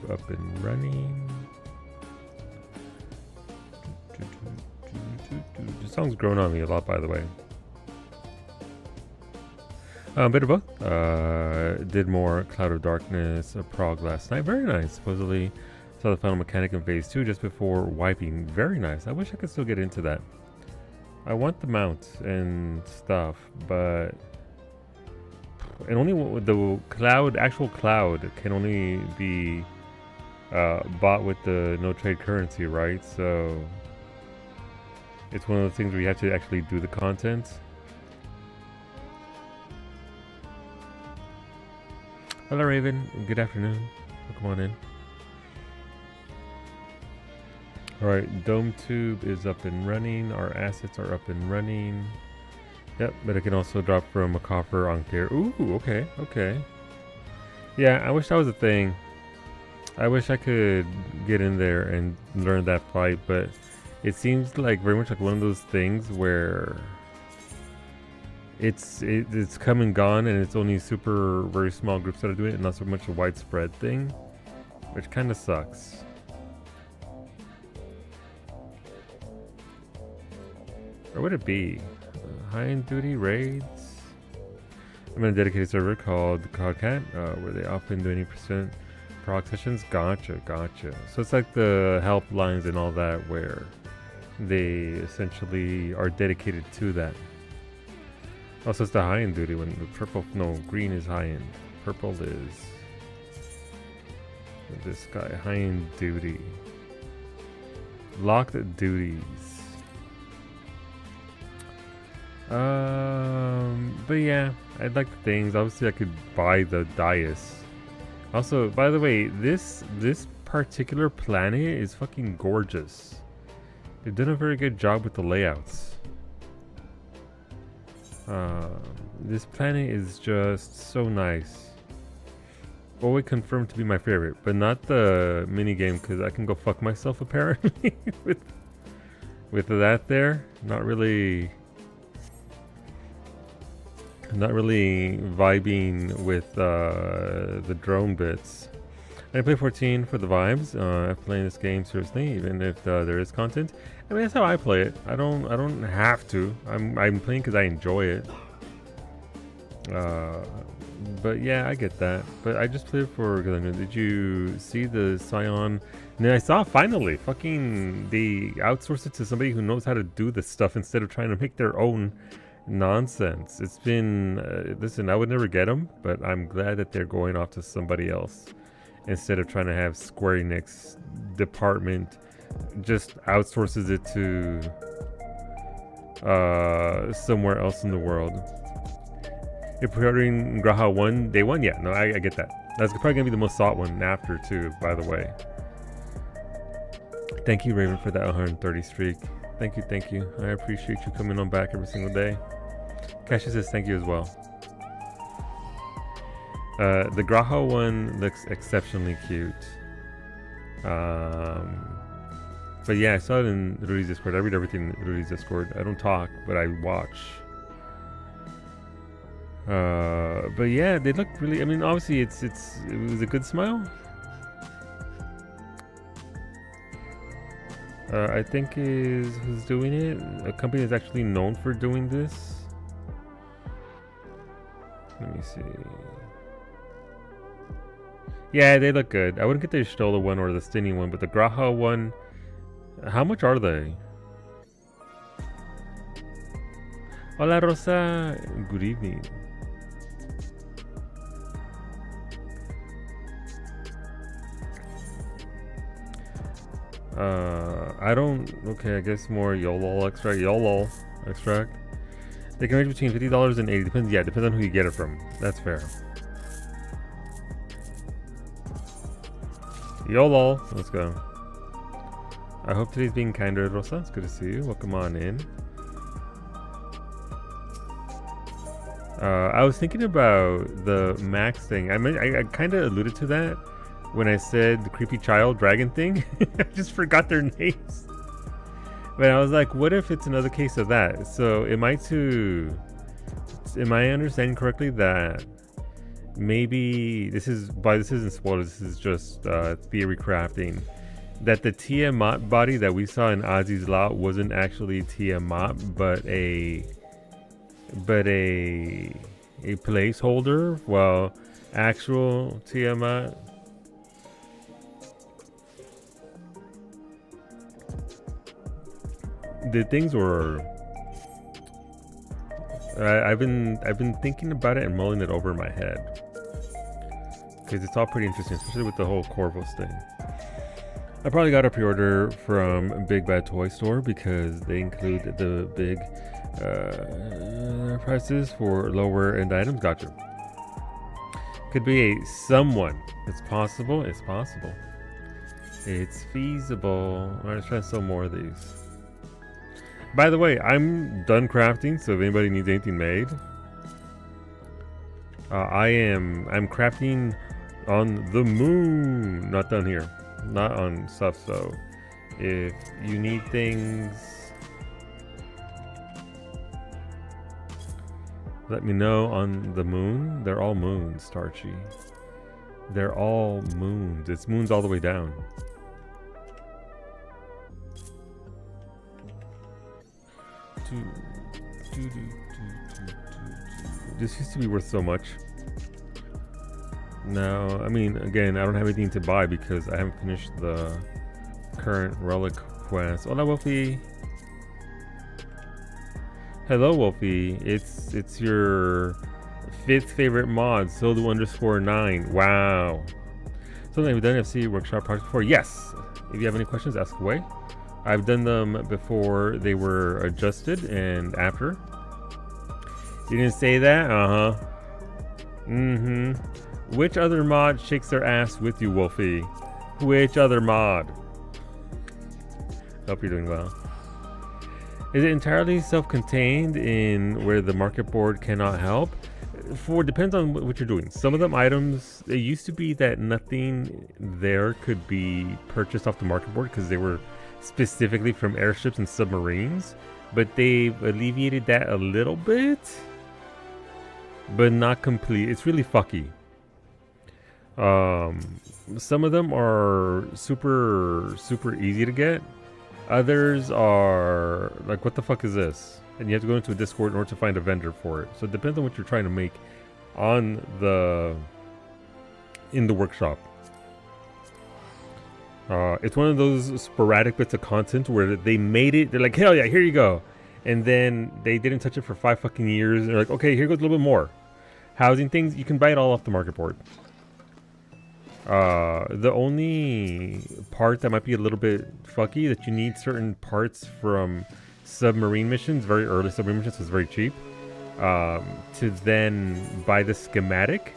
up and running. The song's grown on me a lot, by the way. A bit of both. Did more Cloud of Darkness, Prague last night. Very nice. Supposedly saw the final mechanic in phase 2 just before wiping. Very nice. I wish I could still get into that. I want the mount and stuff, but and only the actual cloud can only be bought with the no trade currency, right? So it's one of those things where you have to actually do the content. Hello, Raven. Good afternoon. Come on in. Alright, Dome Tube is up and running. Our assets are up and running. Yep, but it can also drop from a coffer on here. Ooh, okay, okay. Yeah, I wish that was a thing. I wish I could get in there and learn that fight, but it seems like very much like one of those things where it's come and gone, and it's only very small groups that are doing it, and not so much a widespread thing, which kind of sucks. Or would it be high-end duty raids? I'm in a dedicated server called Codcat, where they often do 80% proc sessions. Gotcha. So it's like the helplines and all that, where they essentially are dedicated to that. Also, it's the high-end duty when the purple, no, green is high-end. Purple is this guy, high-end duty. Locked duties. But yeah, I'd like the things. Obviously, I could buy the dais. Also, by the way, this particular planet is fucking gorgeous. They've done a very good job with the layouts. This planet is just so nice. Always confirmed to be my favorite, but not the mini game, because I can go fuck myself apparently with that there. Not really vibing with the drone bits. I play 14 for the vibes. I'm playing this game seriously, even if there is content. I mean, that's how I play it. I don't have to. I'm playing because I enjoy it. But yeah, I get that. But I just played for. Did you see the Scion? And I saw finally fucking they outsource it to somebody who knows how to do this stuff instead of trying to make their own nonsense. It's been listen, I would never get them, but I'm glad that they're going off to somebody else instead of trying to have Square Enix department just outsources it to somewhere else in the world. You're pre-ordering Graha 1 day 1? Yeah, no, I get that. That's probably gonna be the most sought one after too, by the way. Thank you, Raven, for that 130 streak. Thank you. I appreciate you coming on back every single day. Kashi says thank you as well. The Graha one looks exceptionally cute. But yeah, I saw it in Rudy's Discord. I read everything in Rudy's Discord. I don't talk, but I watch. But yeah, they look really. I mean, obviously, it was a good smile. I think who's doing it? A company that's actually known for doing this. Let me see. Yeah, they look good. I wouldn't get the Stola one or the Stinny one, but the Graha one. How much are they? Hola Rosa. Good evening. I don't. Okay, I guess more YOLO extract. YOLO extract. They can range between $50 and $80. Depends. Yeah, depends on who you get it from. That's fair. YOLO. Let's go. I hope today's being kinder, Rosa. It's good to see you. Welcome on in. I was thinking about the Max thing. I kind of alluded to that when I said the creepy child dragon thing. I just forgot their names. But I was like, what if it's another case of that? So am I understanding correctly that maybe this isn't spoilers. This is just theory crafting. That the Tiamat body that we saw in Ozzy's lot wasn't actually Tiamat, but a placeholder. Well, actual Tiamat. The things were. I've been thinking about it and mulling it over in my head because it's all pretty interesting, especially with the whole Corvus thing. I probably got a pre-order from Big Bad Toy Store because they include the big prices for lower end items. Gotcha. Could be a someone. It's possible. It's possible. It's feasible. All right, let's try to sell more of these. By the way, I'm done crafting, so if anybody needs anything made, I'm crafting on the moon, not down here, not on stuff. So if you need things, let me know on the moon. They're all moons, Starchy. They're all moons. It's moons all the way down. This used to be worth so much. Now, I mean, again, I don't have anything to buy because I haven't finished the current relic quest. Hola, Wolfie. Hello, Wolfie. It's your 5th favorite mod, Sildu_9. Wow. Something I've done FC workshop project before. Yes. If you have any questions, ask away. I've done them before they were adjusted and after. You didn't say that? Uh-huh. Mm-hmm. Which other mod shakes their ass with you, Wolfie? Which other mod? Hope you're doing well. Is it entirely self-contained in where the market board cannot help? Depends on what you're doing. Some of them items, it used to be that nothing there could be purchased off the market board because they were specifically from airships and submarines, but they've alleviated that a little bit, but not complete. It's really fucky. Some of them are super easy to get. Others are like, what the fuck is this? And you have to go into a Discord in order to find a vendor for it. So it depends on what you're trying to make in the workshop. It's one of those sporadic bits of content where they made it. They're like, hell yeah, here you go. And then they didn't touch it for 5 fucking years. And they're like, okay, here goes a little bit more. Housing things, you can buy it all off the market board. The only part that might be a little bit fucky, that you need certain parts from submarine missions, very early submarine missions, was very cheap, to then buy the schematic.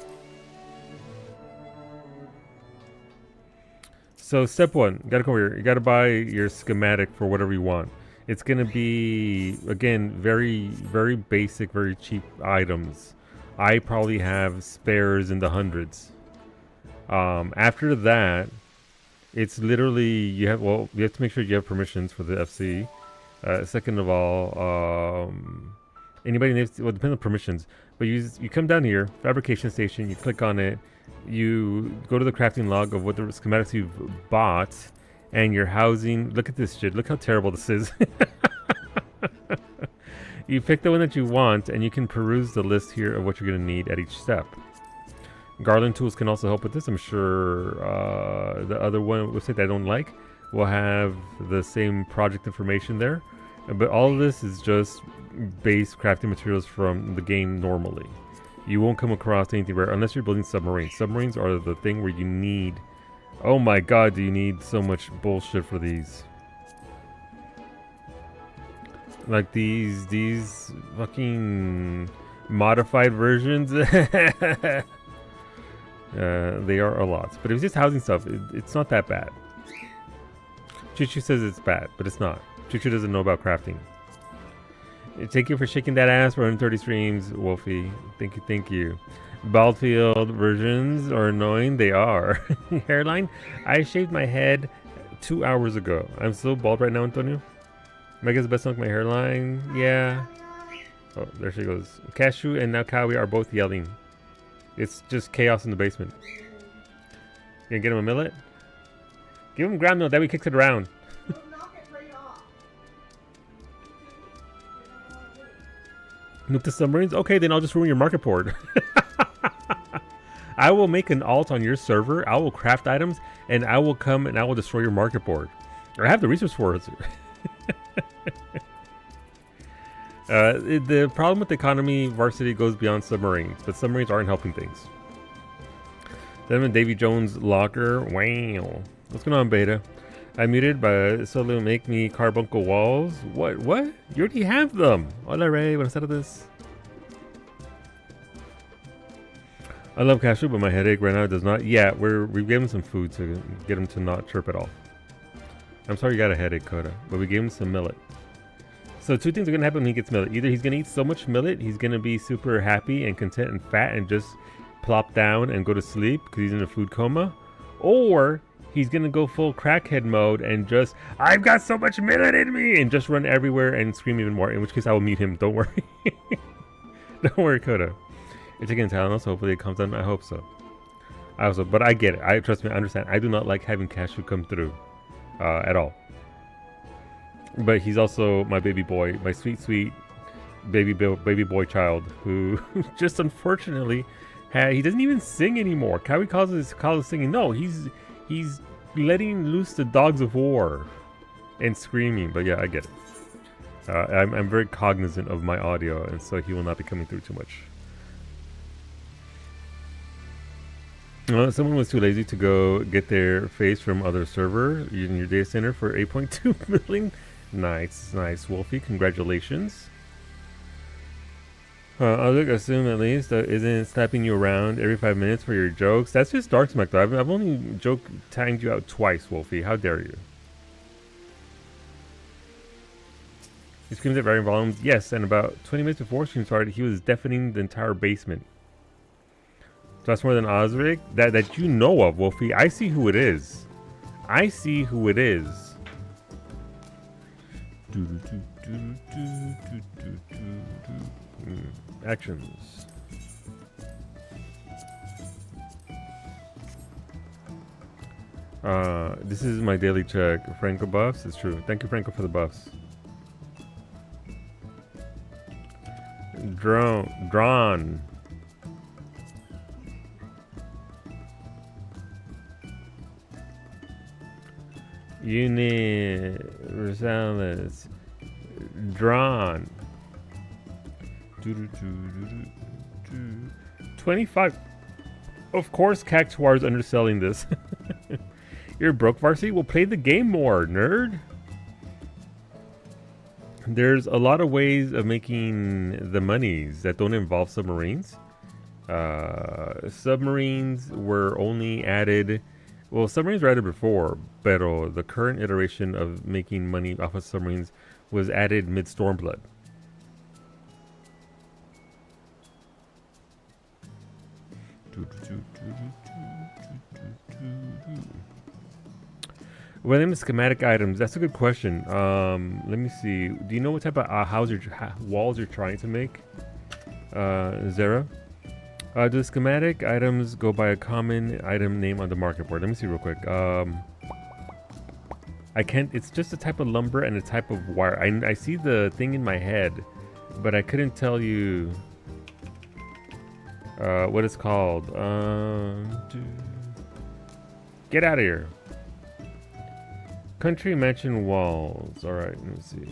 So step one, you gotta come over here. You gotta buy your schematic for whatever you want. It's gonna be, again, very basic, very cheap items. I probably have spares in the hundreds. After that, it's literally, you have to make sure you have permissions for the FC. Second of all, anybody needs to, well, it depends on permissions, but you come down here, fabrication station, you click on it, you go to the crafting log of what the schematics you've bought, and your housing. Look at this shit. Look how terrible this is. You pick the one that you want, and you can peruse the list here of what you're going to need at each step. Garland tools can also help with this. I'm sure the other one website that I don't like will have the same project information there. But all of this is just base crafting materials from the game normally. You won't come across anything rare unless you're building submarines. Submarines are the thing where you need... Oh my god, do you need so much bullshit for these. Like these fucking modified versions. They are a lot. But if it's just housing stuff, it's not that bad. Chuchu says it's bad, but it's not. Chuchu doesn't know about crafting. Thank you for shaking that ass for 130 streams, Wolfie. Thank you. Baldfield versions are annoying. They are. Hairline? I shaved my head 2 hours ago. I'm still bald right now, Antonio. Mega's best look my hairline. Yeah. Oh, there she goes. Cashew and now Kawi are both yelling. It's just chaos in the basement. You gonna get him a millet? Give him ground millet, that way he kicks it around. Nuke the submarines? Okay, then I'll just ruin your market board. I will make an alt on your server, I will craft items, and I will come and I will destroy your market board. I have the resource for it. The problem with the economy varsity goes beyond submarines, but submarines aren't helping things. Then in Davy Jones' locker, wow. What's going on, Beta? I muted, but solo make me carbuncle walls. What? What? You already have them. Hola, Ray. Buenas tardes. I love Cashew, but my headache right now does not. Yeah, we gave him some food to get him to not chirp at all. I'm sorry you got a headache, Coda, but we gave him some millet. So two things are going to happen when he gets millet. Either he's going to eat so much millet, he's going to be super happy and content and fat and just plop down and go to sleep because he's in a food coma. Or he's going to go full crackhead mode and just, I've got so much millet in me, and just run everywhere and scream even more, in which case I will mute him. Don't worry. Don't worry, Coda. You're taking Tylenol, so hopefully it comes down. I hope so. But I get it. Trust me, I understand. I do not like having Cashew come through at all. But he's also my baby boy, my sweet, sweet baby boy child, who just unfortunately he doesn't even sing anymore. Kawi calls it singing. No, he's letting loose the dogs of war and screaming. But yeah, I get it. I'm very cognizant of my audio, and so he will not be coming through too much. Someone was too lazy to go get their face from other server using your data center for 8.2 million. Nice, Wolfie. Congratulations. I'll assume at least isn't slapping you around every 5 minutes for your jokes. That's just Dark Smack though. I've only tagged you out twice, Wolfie. How dare you? He screams at varying volumes. Yes, and about 20 minutes before stream started, he was deafening the entire basement. So that's more than Osric? That you know of, Wolfie. I see who it is. Actions. This is my daily check. Franco buffs. It's true. Thank you, Franco, for the buffs. Drawn. Universalis. Drawn. 25. Of course, Cactuar is underselling this. You're broke, Varsity? Well, play the game more, nerd. There's a lot of ways of making the monies that don't involve submarines. Submarines were only added. Well, submarines were added before, but the current iteration of making money off of submarines was added mid-Stormblood. Well, then the schematic items. That's a good question. Let me see. Do you know what type of walls you're trying to make, Zara? Do the schematic items go by a common item name on the market board? Let me see real quick. I can't. It's just a type of lumber and a type of wire. I see the thing in my head, but I couldn't tell you what it's called. Get out of here. Country mansion walls. All right, let me see.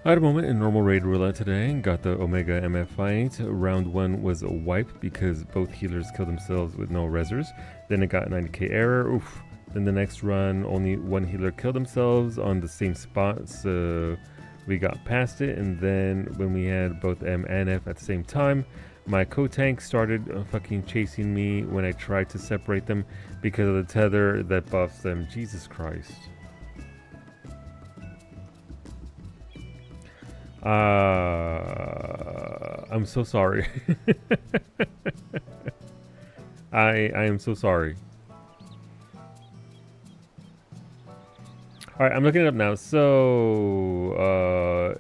I had a moment in normal raid roulette today. Got the Omega MF fight. Round 1 was a wipe because both healers killed themselves with no rezzers. Then it got 90k error. Oof. Then the next run, only one healer killed themselves on the same spot, so we got past it. And then when we had both M and F at the same time, my co-tank started fucking chasing me when I tried to separate them because of the tether that buffs them. Jesus Christ. I'm so sorry. I am so sorry. Alright, I'm looking it up now. So,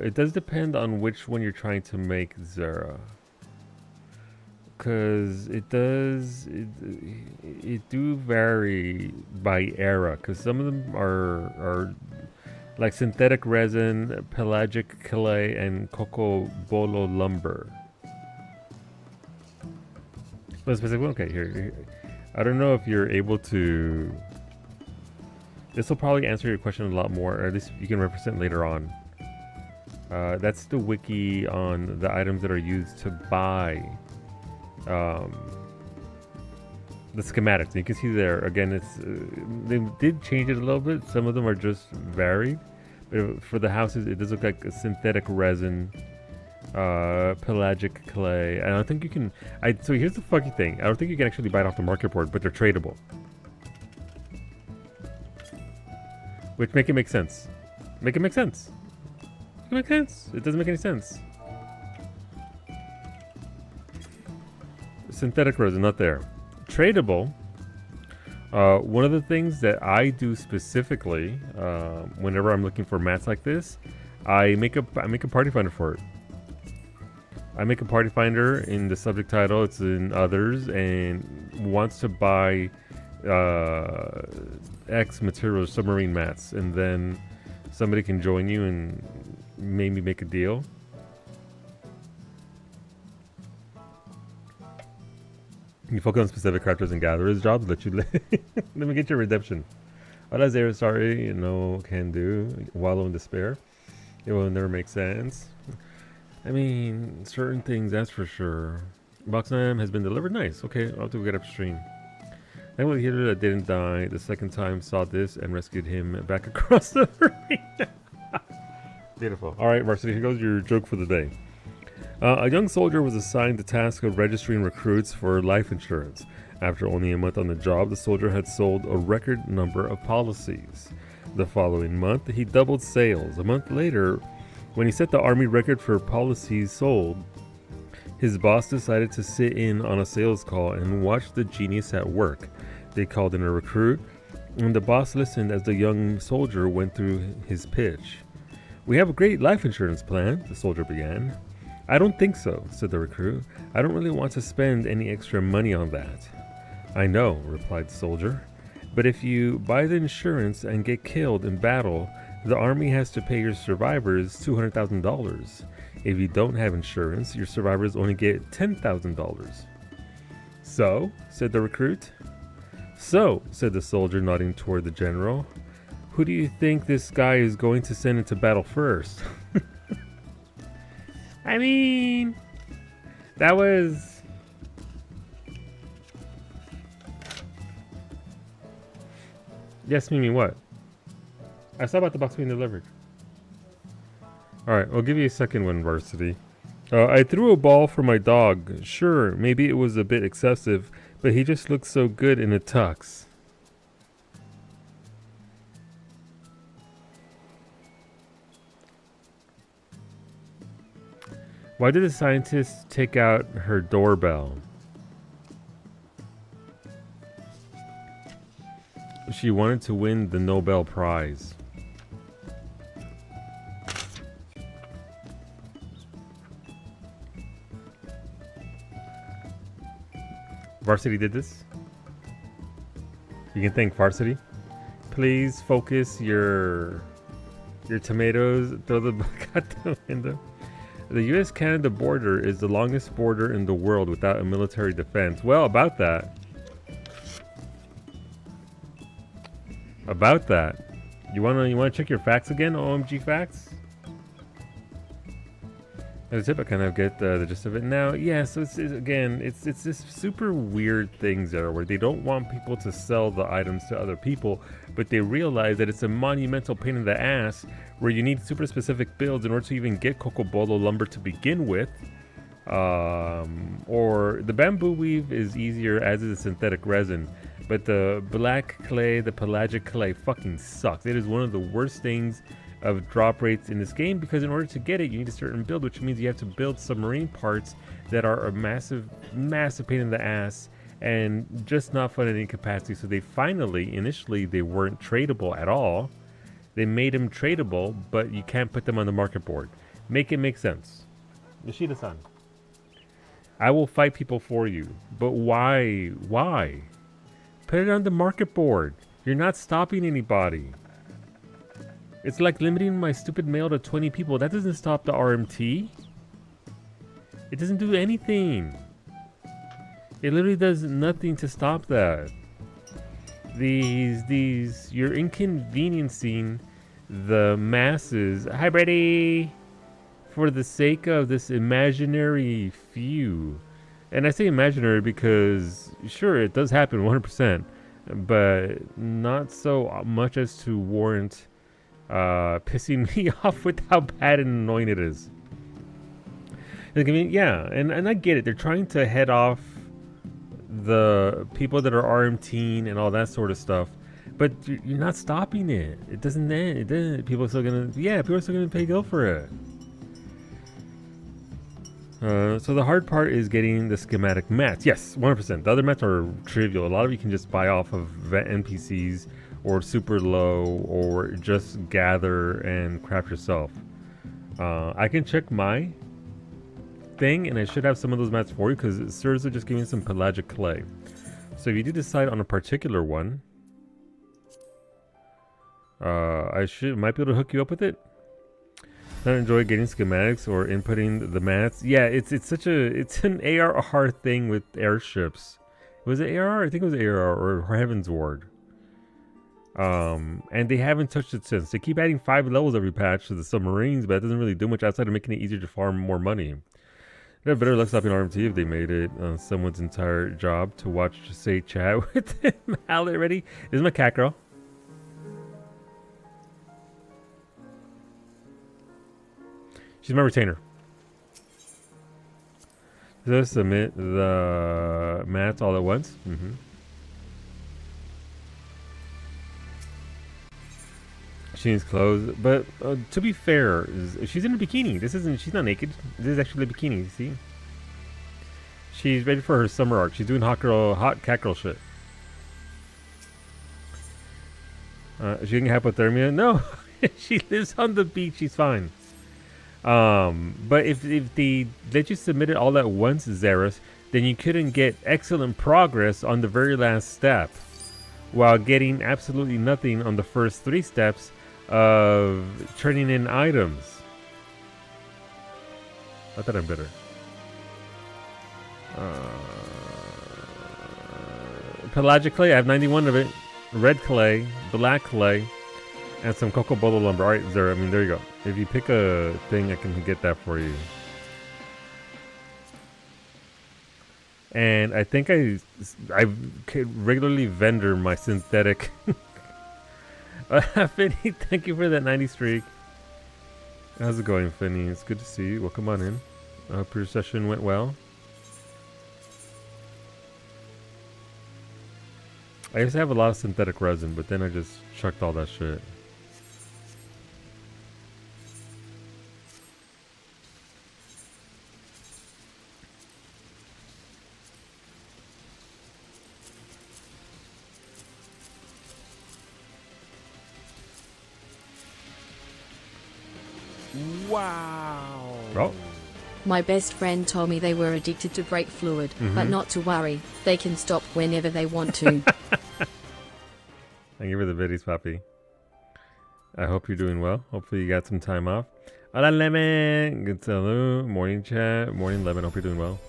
It does depend on which one you're trying to make, Zara. Because it do vary by era. Because some of them are like synthetic resin, pelagic clay, and coco bolo lumber. But specific, okay, here. I don't know if you're able to. This will probably answer your question a lot more, or at least you can represent later on. That's the wiki on the items that are used to buy the schematics. You can see there again. It's they did change it a little bit. Some of them are just varied, but for the houses, it does look like a synthetic resin, pelagic clay. And I don't think you can. So here's the funky thing. I don't think you can actually buy it off the market board, but they're tradable. Which make it make sense. Make it make sense. Make it make sense. It doesn't make any sense. Synthetic resin, not there. Tradable. One of the things that I do specifically, whenever I'm looking for mats like this, I make a party finder for it. I make a party finder in the subject title. It's in others and wants to buy X materials, submarine mats, and then somebody can join you and maybe make a deal. You focus on specific crafters and gatherers jobs, let you let me get your redemption. All as there, sorry, no can do. Wallow in despair. It will never make sense. I mean, certain things, that's for sure. Boxnam has been delivered. Nice. Okay, I'll have to get upstream. I will hear that didn't die. The second time saw this and rescued him back across the arena. Beautiful. All right, Varsity, here goes your joke for the day. A young soldier was assigned the task of registering recruits for life insurance. After only a month on the job, the soldier had sold a record number of policies. The following month, he doubled sales. A month later, when he set the Army record for policies sold, his boss decided to sit in on a sales call and watch the genius at work. They called in a recruit, and the boss listened as the young soldier went through his pitch. "We have a great life insurance plan," the soldier began. "I don't think so," said the recruit. "I don't really want to spend any extra money on that." "I know," replied the soldier. "But if you buy the insurance and get killed in battle, the Army has to pay your survivors $200,000. If you don't have insurance, your survivors only get $10,000. "So?" said the recruit. "So," said the soldier, nodding toward the general. "Who do you think this guy is going to send into battle first?" I mean, that was... Yes, Mimi, what? I saw about the box being delivered. Alright, I'll give you a second one, Varsity. I threw a ball for my dog. Sure, maybe it was a bit excessive, but he just looks so good in a tux. Why did the scientist take out her doorbell? She wanted to win the Nobel Prize. Varsity did this. You can thank Varsity. Please focus your tomatoes. Throw the book out the window. The U.S.-Canada border is the longest border in the world without a military defense. Well, about that. About that. You wanna check your facts again? OMG facts. As a tip, I kind of get the gist of it now. Yeah, so it's this super weird things there where they don't want people to sell the items to other people, but they realize that it's a monumental pain in the ass where you need super specific builds in order to even get cocobolo lumber to begin with. Or the bamboo weave is easier, as is synthetic resin, but the black clay, the pelagic clay fucking sucks. It is one of the worst things of drop rates in this game, because in order to get it you need a certain build, which means you have to build submarine parts that are a massive pain in the ass and just not fun in any capacity. So they initially they weren't tradable at all. They made them tradable, but you can't put them on the market board. Make it make sense. Yoshida-san. I will fight people for you. But why? Why? Put it on the market board. You're not stopping anybody. It's like limiting my stupid mail to 20 people. That doesn't stop the RMT. It doesn't do anything. It literally does nothing to stop that. You're inconveniencing the masses. Hi, Brady! For the sake of this imaginary few. And I say imaginary because, sure, it does happen 100%, but not so much as to warrant pissing me off with how bad and annoying it is. Like, I mean, yeah, and I get it. They're trying to head off the people that are RMTing and all that sort of stuff, but you're not stopping it. It doesn't end. It doesn't. People are still gonna pay go for it. So the hard part is getting the schematic mats. Yes, 100%. The other mats are trivial. A lot of you can just buy off of NPCs or super low, or just gather and craft yourself. I can check my thing, and I should have some of those mats for you because it serves to just giving some pelagic clay. So if you do decide on a particular one, I might be able to hook you up with it. Not enjoy getting schematics or inputting the mats. Yeah, it's an ARR thing with airships. Was it ARR? I think it was ARR or Heaven's Ward. And they haven't touched it since. They keep adding 5 levels every patch to the submarines, but it doesn't really do much outside of making it easier to farm more money. They'd have better luck stopping RMT if they made it someone's entire job to watch say chat with him. Mallet ready? This is my cat girl. She's my retainer. Just submit the mats all at once. She needs clothes, but to be fair, she's in a bikini. She's not naked. This is actually a bikini, see? She's ready for her summer arc. She's doing hot cat girl shit. She can hypothermia? No, she lives on the beach. She's fine. But if they let you submit it all at once, Xeris, then you couldn't get excellent progress on the very last step, while getting absolutely nothing on the first 3 steps of turning in items. Not that I'm bitter. Pelagic clay, I have 91 of it. Red clay, black clay, and some cocoa bolo lumber. Alright, Zara, I mean, there you go. If you pick a thing, I can get that for you. And I think I regularly vendor my synthetic. Finny, thank you for that 90 streak. How's it going, Finny? It's good to see you. Welcome on in. I hope your session went well. I used to have a lot of synthetic resin, but then I just chucked all that shit. Wow. Oh. My best friend told me they were addicted to brake fluid, but not to worry, they can stop whenever they want to. Thank you for the biddies, Papi. I hope you're doing well. Hopefully you got some time off. Hola, Lemon. Good salute. Morning chat. Morning, Lemon. Hope you're doing well.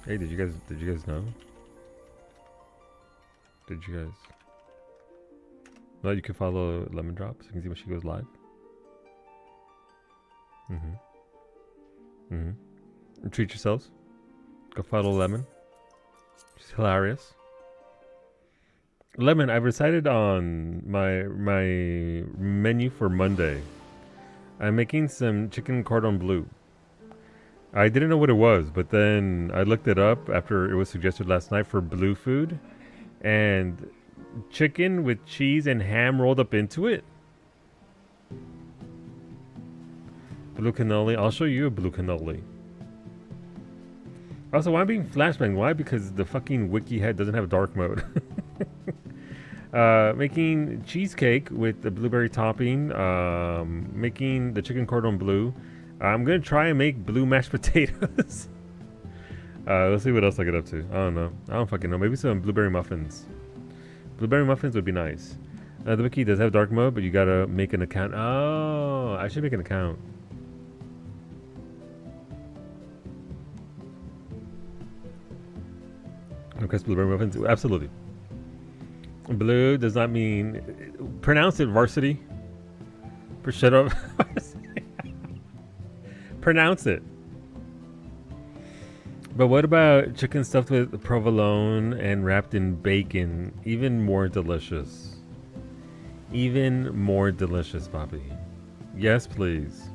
Hey, did you guys know? Did you guys know you can follow Lemon Drops? You can see when she goes live. Treat yourselves. Go follow Lemon. She's hilarious. Lemon, I've decided on my menu for Monday. I'm making some chicken cordon bleu. I didn't know what it was, but then I looked it up after it was suggested last night for blue food, and chicken with cheese and ham rolled up into it. Blue cannoli. I'll show you a blue cannoli. Also, why am I being flashbang? Why? Because the fucking wiki head doesn't have dark mode. Making cheesecake with the blueberry topping. Making the chicken cordon bleu. I'm gonna try and make blue mashed potatoes. Let's see what else I get up to. I don't know. I don't fucking know. Maybe some blueberry muffins. Blueberry muffins would be nice. The wiki does have dark mode, but you gotta make an account. Oh, I should make an account. Request blueberry muffins? Absolutely. Blue does not mean... Pronounce it varsity. Shut up. Pronounce it. But what about chicken stuffed with provolone and wrapped in bacon? Even more delicious. Even more delicious, Bobby. Yes, please.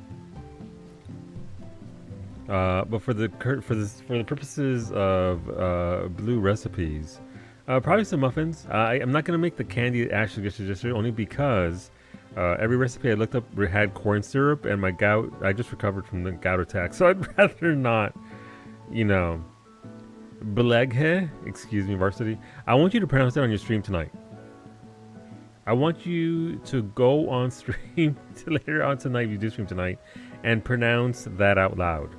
But for the purposes of blue recipes, probably some muffins. I'm not gonna make the candy actually gets suggested only because every recipe I looked up had corn syrup, and my gout. I just recovered from the gout attack, so I'd rather not. You know, Beleghe, excuse me, varsity. I want you to pronounce that on your stream tonight. I want you to go on stream later on tonight, if you do stream tonight, and pronounce that out loud.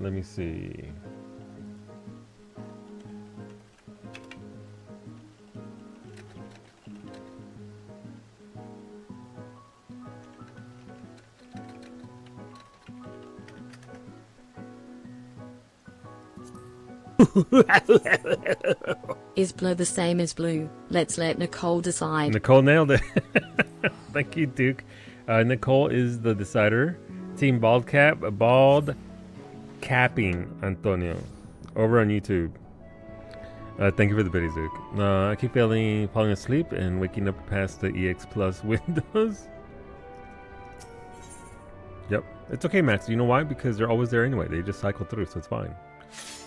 Let me see. Is blue the same as blue? Let's let Nicole decide. Nicole nailed it. Thank you, Duke. Nicole is the decider. Team bald capping Antonio over on YouTube. Thank you for the biddies, Duke. I keep falling asleep and waking up past the EX Plus windows. Yep, it's okay, Max. You know why? Because they're always there anyway. They just cycle through, so it's fine.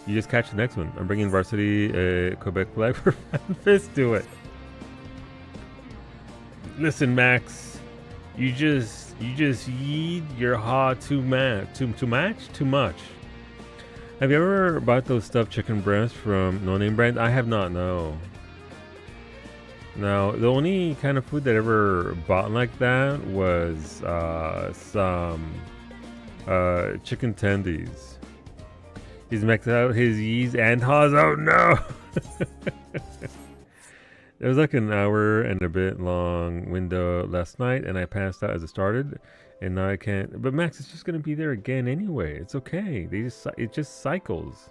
You just catch the next one. I'm bringing varsity Quebec flag for Fist. Do it. Listen, Max. You just yeet your heart too much. Have you ever bought those stuffed chicken breasts from No Name Brand? I have not. No. No, the only kind of food that I ever bought like that was some chicken tendies. He's maxed out his yees and haws. Oh no! It was like an hour and a bit long window last night, and I passed out as it started, and now I can't. But Max, it's just gonna be there again anyway. It's okay. It just cycles.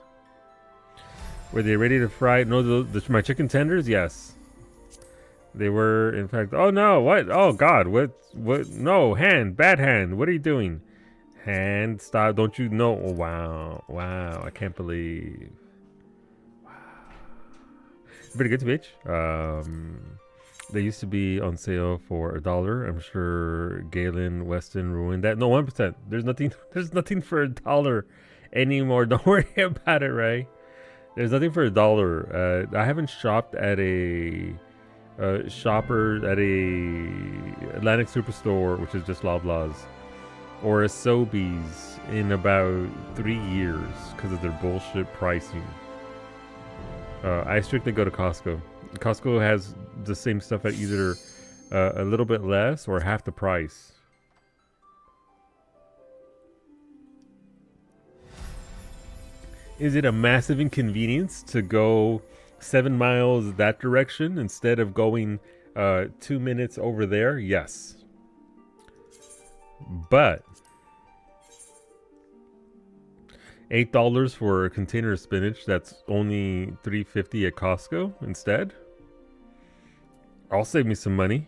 Were they ready to fry? No, my chicken tenders. Yes, they were. In fact, oh no! What? Oh God! What? No, bad hand. What are you doing? Hand, stop. Don't you know? Oh, wow. I can't believe. Wow. Pretty good, bitch. They used to be on sale for $1. I'm sure Galen Weston ruined that. No, 1%. There's nothing for $1 anymore. Don't worry about it, Ray. There's nothing for $1. I haven't shopped at a shopper at a Atlantic Superstore, which is just Loblaws, or a Sobeys in about 3 years because of their bullshit pricing. I strictly go to Costco. Costco has the same stuff at either a little bit less or half the price. Is it a massive inconvenience to go 7 miles that direction instead of going 2 minutes over there? Yes. But $8 for a container of spinach that's only $3.50 at Costco instead. I'll save me some money.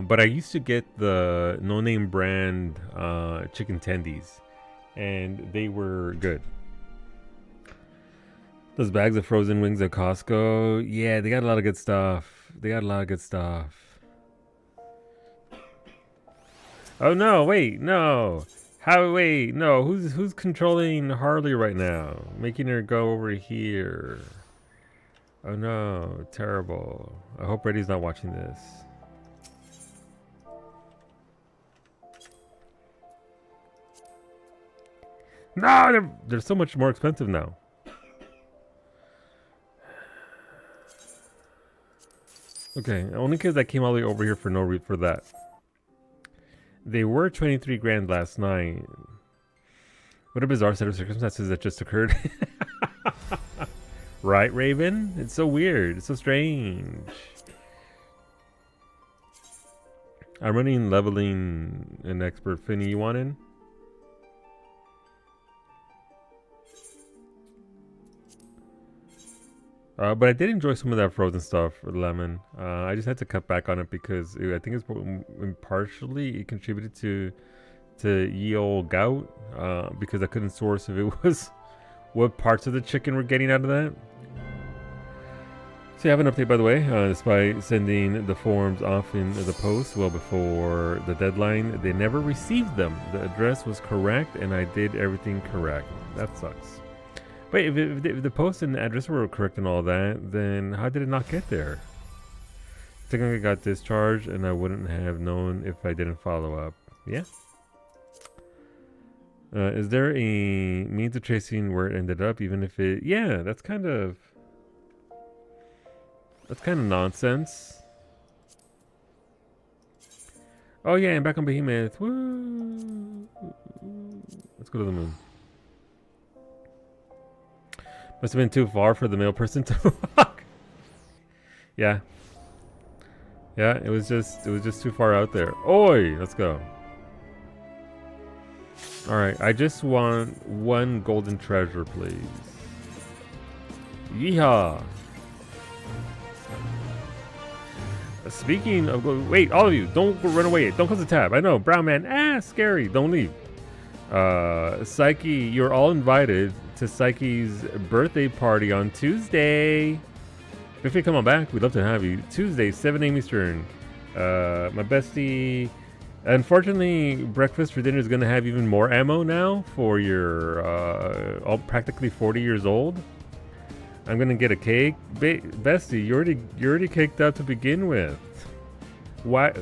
But I used to get the No Name Brand chicken tendies, and they were good. Those bags of frozen wings at Costco, yeah, they got a lot of good stuff. Oh no, wait, no. How? Wait, no. Who's controlling Harley right now? Making her go over here. Oh no, terrible. I hope Reddy's not watching this. No, they're so much more expensive now. Okay, only because I came all the way over here for no reason for that. They were 23 grand last night. What a bizarre set of circumstances that just occurred. Right, Raven? It's so weird. It's so strange. I'm running leveling an expert. Finny, you want in? But I did enjoy some of that frozen stuff, Lemon. I just had to cut back on it because I think it's partially it contributed to ye old gout because I couldn't source if it was what parts of the chicken we're getting out of that. So you have an update, by the way. Despite sending the forms off in the post well before the deadline, they never received them. The address was correct, and I did everything correct. That sucks. Wait, if the post and the address were correct and all that, then how did it not get there? Technically, I got discharged, and I wouldn't have known if I didn't follow up. Yeah. Is there a means of tracing where it ended up, even if it? Yeah, that's kind of nonsense. Oh yeah, I'm back on Behemoth. Woo! Let's go to the moon. Must have been too far for the male person to walk. Yeah. Yeah, it was just too far out there. Oi, let's go. All right, I just want one golden treasure, please. Yeehaw. Speaking of, wait, all of you, don't run away. Don't close the tab. I know, brown man, scary. Don't leave. Psyche, you're all invited to Psyche's birthday party on Tuesday. If you come on back, we'd love to have you. Tuesday, 7 a.m. Eastern. My bestie. Unfortunately, breakfast for dinner is going to have even more ammo now for your all practically 40 years old. I'm going to get a cake. Bestie, you already caked out to begin with. Why?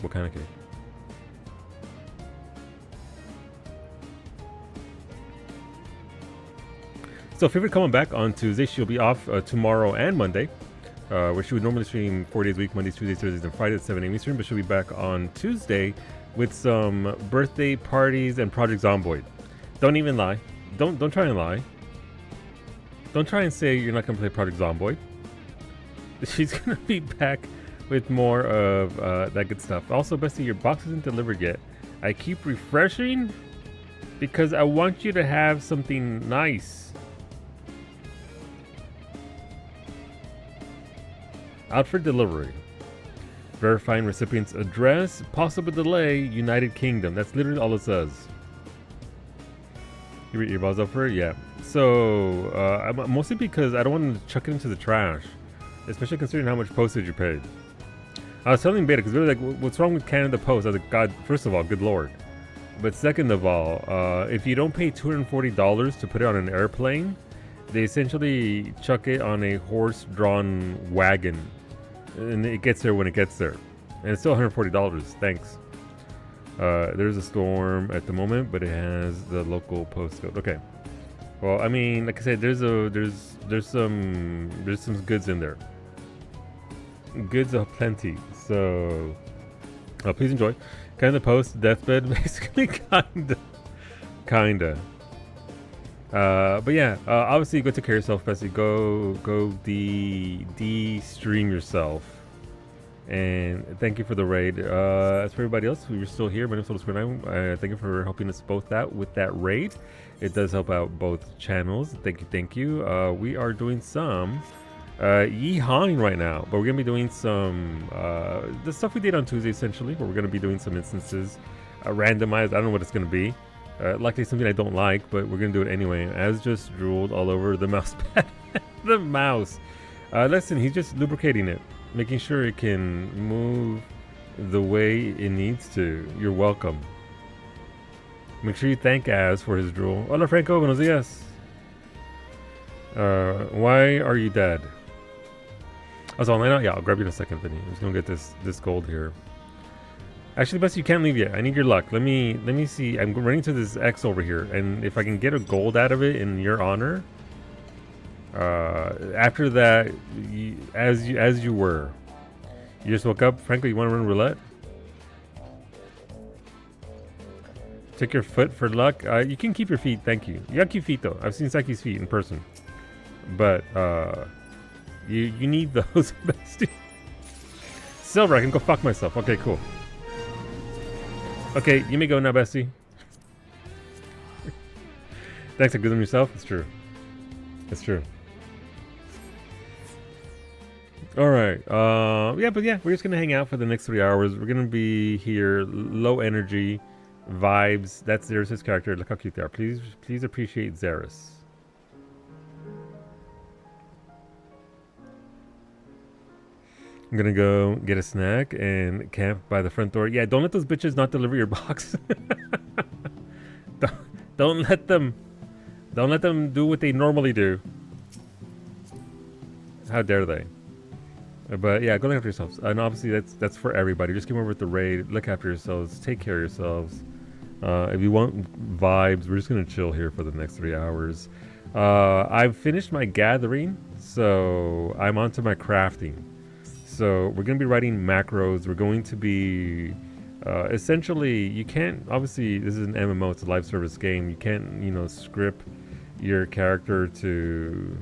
What kind of cake? So Favorite coming back on Tuesday. She'll be off tomorrow and Monday, where she would normally stream 4 days a week, Mondays, Tuesdays, Thursdays, and Fridays at 7 a.m. Eastern, but she'll be back on Tuesday with some birthday parties and Project Zomboid. Don't even lie. Don't try and lie. Don't try and say you're not going to play Project Zomboid. She's going to be back with more of that good stuff. Also, Bestie, your box isn't delivered yet. I keep refreshing because I want you to have something nice. Out for delivery. Verifying recipient's address. Possible delay. United Kingdom. That's literally all it says. You read your balls up for it? Yeah. So, mostly because I don't want to chuck it into the trash. Especially considering how much postage you paid. I was telling Beta, because they were like, what's wrong with Canada Post? I was like, God, first of all, good lord. But second of all, if you don't pay $240 to put it on an airplane, they essentially chuck it on a horse-drawn wagon. And it gets there when it gets there. And it's still $140. Thanks. There's a storm at the moment, but it has the local postcode. Okay. Well, I mean, like I said, there's some goods in there. Goods aplenty. So please enjoy. Kind of post deathbed, basically, kinda. But yeah, obviously go take care of yourself, Bessie. Go de-stream yourself. And thank you for the raid. As for everybody else who are still here, my name is Solo29. Thank you for helping us both out with that raid. It does help out both channels. Thank you. We are doing some yeehawing right now, but we're gonna be doing some the stuff we did on Tuesday essentially. But we're gonna be doing some instances randomized. I don't know what it's gonna be. Likely something I don't like, but we're gonna do it anyway. As just drooled all over the mouse pad. The mouse. Listen, he's just lubricating it, making sure it can move the way it needs to. You're welcome. Make sure you thank Az for his drool. Hola Franco, buenos dias. Why are you dead? I was online. Yeah, I'll grab you in a second, Vinny. I'm just gonna get this gold here. Actually, Bess, you can't leave yet. I need your luck. Let me see. I'm running to this X over here, and if I can get a gold out of it in your honor, after that, as you were, you just woke up. Frankly, you want to run roulette? Take your foot for luck. You can keep your feet. Thank you. You got cute feet though. I've seen Saki's feet in person, but you need those, bestie. Silver, I can go fuck myself. Okay, cool. Okay, you may go now, bestie. Thanks for giving yourself. It's true. It's true. All right. Yeah, but yeah, we're just gonna hang out for the next 3 hours. We're gonna be here, low energy, vibes. That's Xeris' character. Look how cute they are. Please appreciate Xeris. I'm gonna go get a snack and camp by the front door. Yeah, don't let those bitches not deliver your box. don't let them do what they normally do. How dare they? But yeah, go look after yourselves. And obviously that's for everybody. Just come over with the raid. Look after yourselves. Take care of yourselves. If you want vibes, we're just gonna chill here for the next 3 hours. I've finished my gathering, so I'm onto my crafting. So we're going to be writing macros. We're going to be essentially, you can't, obviously this is an MMO, it's a live service game. You can't, script your character to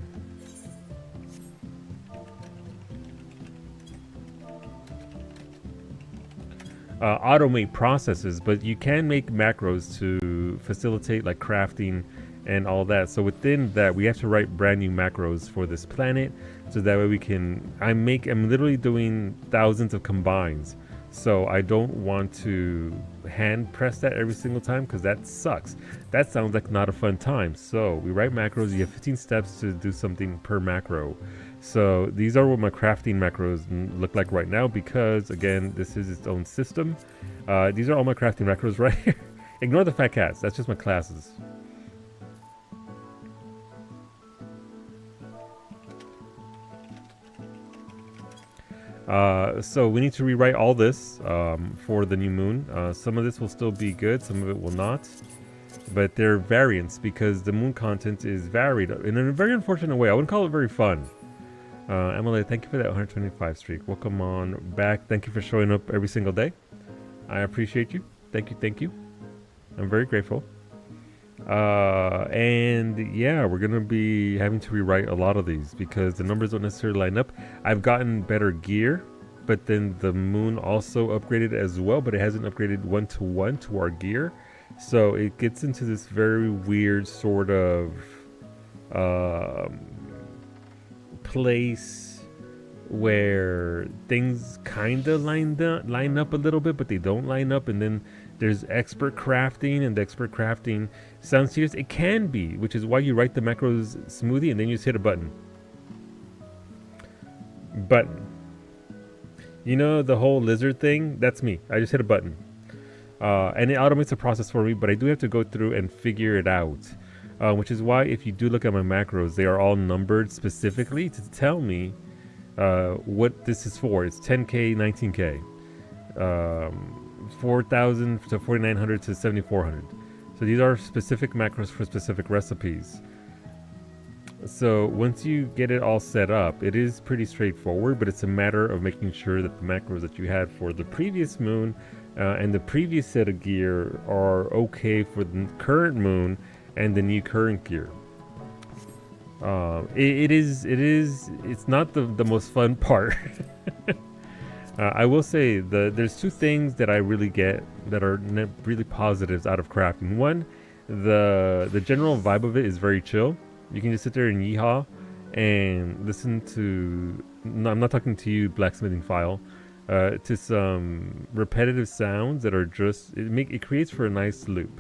automate processes, but you can make macros to facilitate like crafting and all that. So within that, we have to write brand new macros for this planet, so that way we can. I'm literally doing thousands of combines, so I don't want to hand press that every single time because that sucks. That sounds like not a fun time. So we write macros. You have 15 steps to do something per macro. So these are what my crafting macros look like right now, because again, this is its own system. These are all my crafting macros right here. Ignore the fat cats. That's just my classes. So we need to rewrite all this for the new moon. Some of this will still be good, some of it will not. But they're variants because the moon content is varied in a very unfortunate way. I wouldn't call it very fun. Emily, thank you for that 125 streak. Welcome on back. Thank you for showing up every single day. I appreciate you. Thank you. I'm very grateful. And yeah, we're gonna be having to rewrite a lot of these because the numbers don't necessarily line up. I've gotten better gear, but then the moon also upgraded as well, but it hasn't upgraded 1-to-1 to our gear. So it gets into this very weird sort of place where things kind of line up a little bit, but they don't line up. And then there's expert crafting, and the expert crafting sounds serious. It can be, which is why you write the macros smoothie and then you just hit a button. You know the whole lizard thing? That's me. I just hit a button. And it automates the process for me, but I do have to go through and figure it out. Which is why if you do look at my macros, they are all numbered specifically to tell me what this is for. It's 10K, 19K, 4,000 to 4,900 to 7,400. So these are specific macros for specific recipes. So once you get it all set up, it is pretty straightforward, but it's a matter of making sure that the macros that you had for the previous moon and the previous set of gear are okay for the current moon and the new current gear. It's not the most fun part. I will say there's two things that I really get that are really positives out of crafting. One, the general vibe of it is very chill. You can just sit there and yeehaw and listen to, no, I'm not talking to you, blacksmithing file, to some repetitive sounds that are just, it creates for a nice loop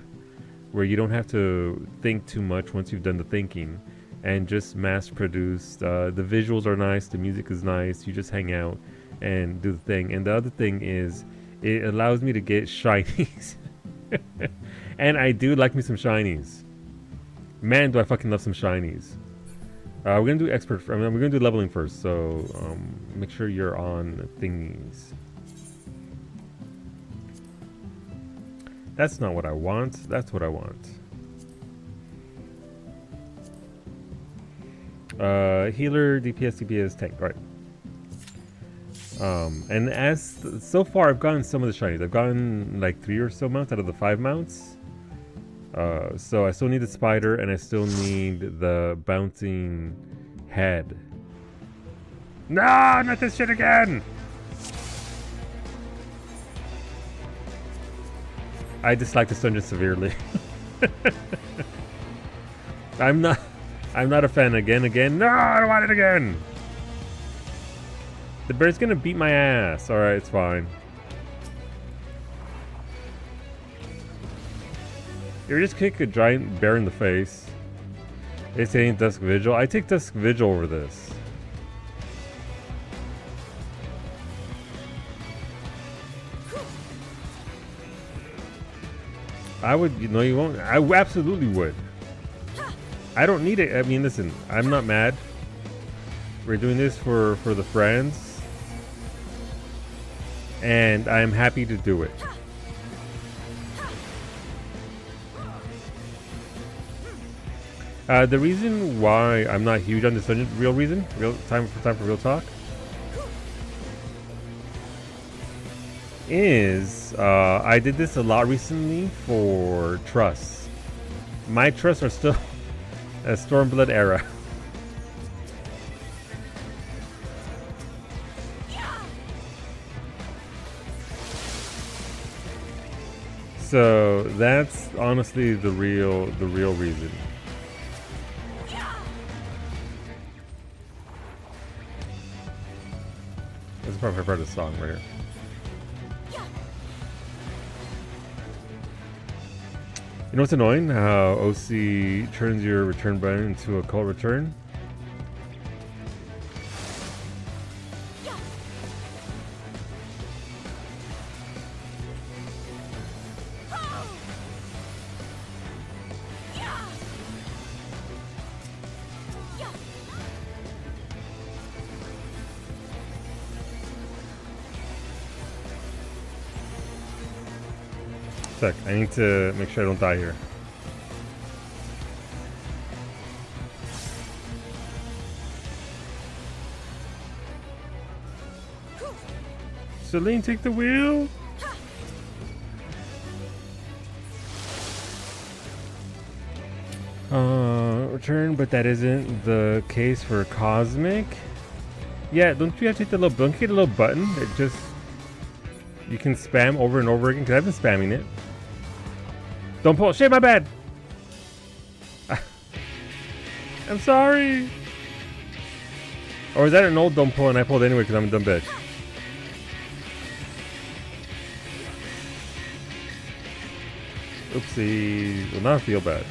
where you don't have to think too much once you've done the thinking, and just mass produced. The visuals are nice, the music is nice, you just hang out and do the thing. And the other thing is it allows me to get shinies. And I do like me some shinies. Man, do I fucking love some shinies. We're gonna do expert. I mean, we're gonna do leveling first. So make sure you're on thingies. That's not what I want. That's what I want. Healer, DPS, DPS, tank. All right. And as so far, I've gotten some of the shinies. I've gotten like 3 or so mounts out of the 5 mounts. So I still need the spider, and I still need the bouncing head. No, not this shit again! I dislike this dungeon severely. I'm not a fan. Again. No, I don't want it again. The bear's gonna beat my ass. All right, it's fine. You just kick a giant bear in the face. It's saying Dusk Vigil. I take Dusk Vigil over this. I would, you won't. I absolutely would. I don't need it. I mean, listen, I'm not mad. We're doing this for the friends. And I'm happy to do it. The reason why I'm not huge on this dungeon, time for real talk, is I did this a lot recently for trusts. My trusts are still a Stormblood era. So that's honestly the real reason. That's probably part of the song right here. You know what's annoying? How OC turns your return button into a cult return? Sec, I need to make sure I don't die here. Celine, take the wheel. Return, but that isn't the case for Cosmic. Yeah, don't you have to hit the little, don't you get a little button that just you can spam over and over again? Because I've been spamming it. Don't pull. Shit, my bad. I'm sorry. Or is that an old don't pull and I pulled anyway because I'm a dumb bitch? Oopsie. Well, now I feel bad.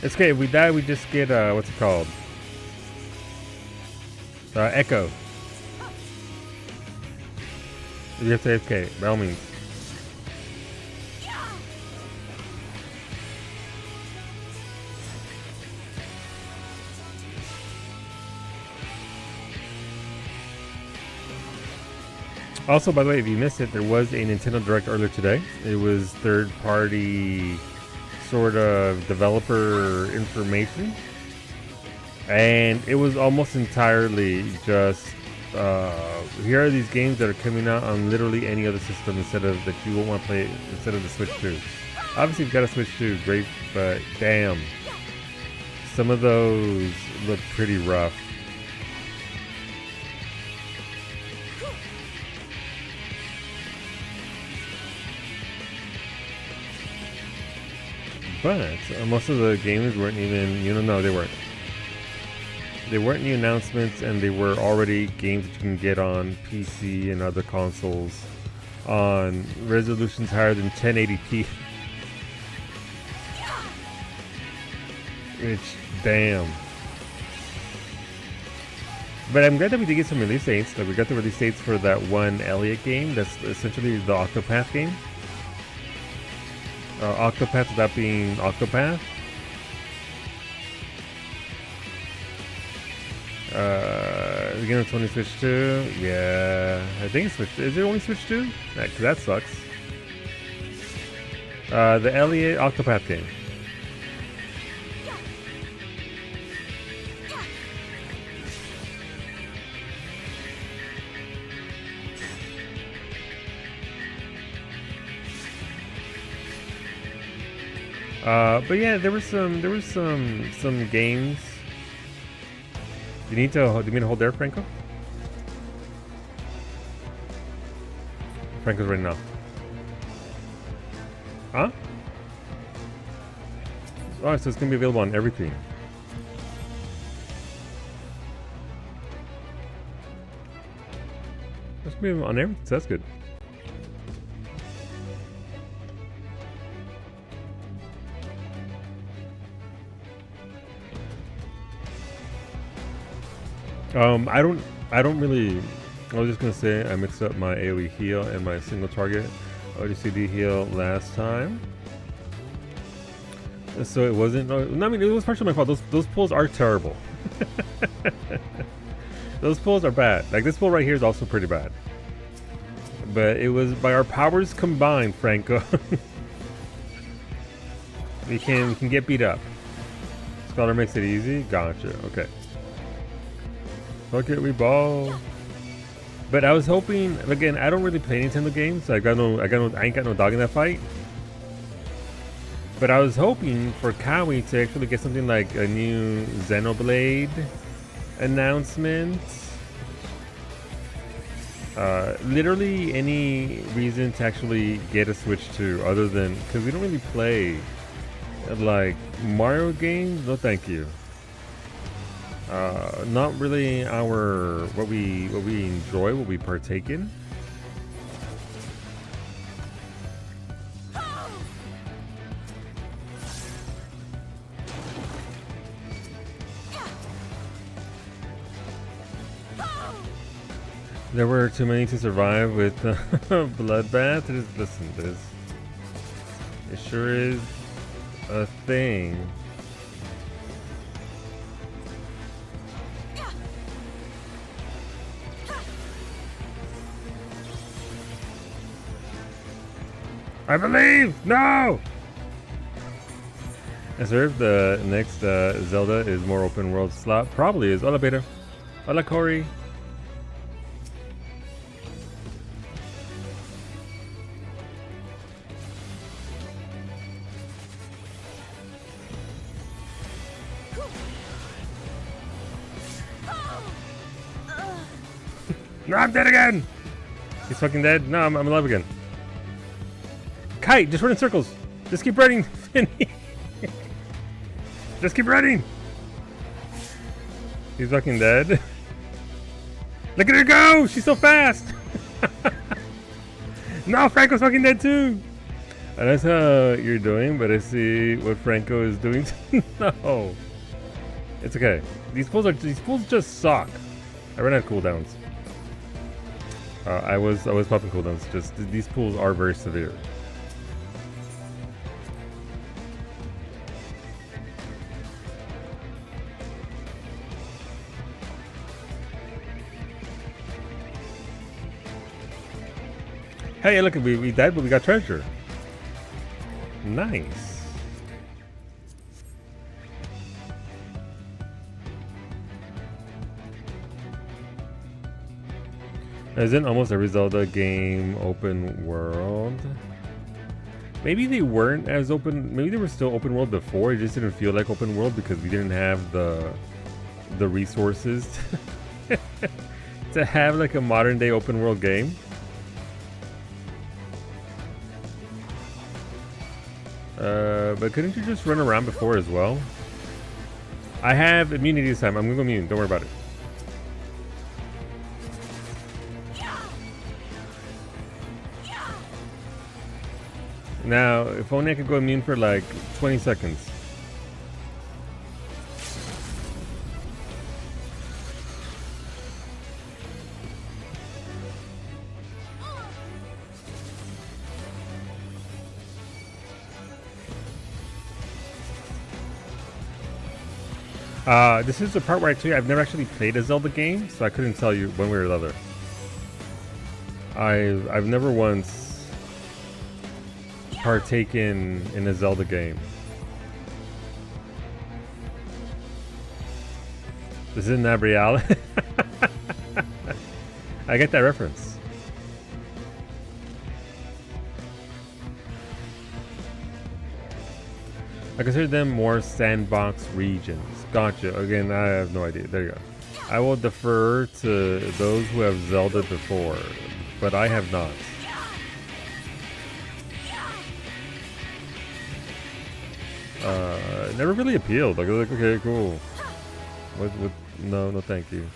It's okay. If we die, we just get, what's it called? Echo. You have to AFK, by all means. Also, by the way, if you missed it, there was a Nintendo Direct earlier today. It was third-party sort of developer information. And it was almost entirely just here are these games that are coming out on literally any other system instead of that you won't want to play instead of the Switch 2. Obviously, you've got a Switch 2, great, but damn, some of those look pretty rough. But most of the games weren't even, no, they weren't. They weren't new announcements, and they were already games that you can get on PC and other consoles on resolutions higher than 1080p. Which, damn. But I'm glad that we did get some release dates. Like we got the release dates for that one Elliot game. That's essentially the Octopath game. Octopath without being Octopath. The game of 20 Switch 2. Yeah, I think it's Switch. Is it only Switch 2? Cause that sucks. The Elliot Octopath game. But yeah, there was some games. Do you need me to hold there, Franco? Franco's ready now. Huh? Oh, so it's gonna be available on everything. It's gonna be on everything, so that's good. I don't really. I was just gonna say I mixed up my AoE heal and my single target ODCD heal last time, so it wasn't. I mean, it was partially my fault. Those pulls are terrible. Those pulls are bad. Like this pull right here is also pretty bad. But it was by our powers combined, Franco. we can get beat up. Scholar makes it easy. Gotcha. Okay. Fuck it, we ball. But I was hoping, again, I don't really play Nintendo games. I ain't got no dog in that fight. But I was hoping for Kawi to actually get something like a new Xenoblade announcement. Literally any reason to actually get a Switch 2 other than, because we don't really play like Mario games. No, thank you. Not really our what we enjoy, what we partake in. There were too many to survive with Bloodbath. Listen, it sure is a thing. I believe! No! As if the next Zelda is more open world slot. Probably is. Hola, Beta. Hola, Corey. No, I'm dead again! He's fucking dead? No, I'm alive again. Kite, just run in circles. Just keep running, Finny. Just keep running. He's fucking dead. Look at her go! She's so fast! No, Franco's fucking dead too! And that's how you're doing, but I see what Franco is doing. No. It's okay. These pulls just suck. I ran out of cooldowns. I was popping cooldowns. Just these pulls are very severe. Hey, look, we died, but we got treasure. Nice. Isn't almost every Zelda game open world? Maybe they weren't as open. Maybe they were still open world before. It just didn't feel like open world because we didn't have the resources to have like a modern day open world game. But couldn't you just run around before as well? I have immunity this time. I'm gonna go immune. Don't worry about it. Now, if only I could go immune for like 20 seconds. This is the part where I've never actually played a Zelda game, so I couldn't tell you one way or the other. I've never once partaken in a Zelda game. This is not reality. I get that reference. I consider them more sandbox regions. Gotcha. Again, I have no idea. There you go. I will defer to those who have Zelda before, but I have not. Never really appealed. Like, okay, cool. What? No, thank you.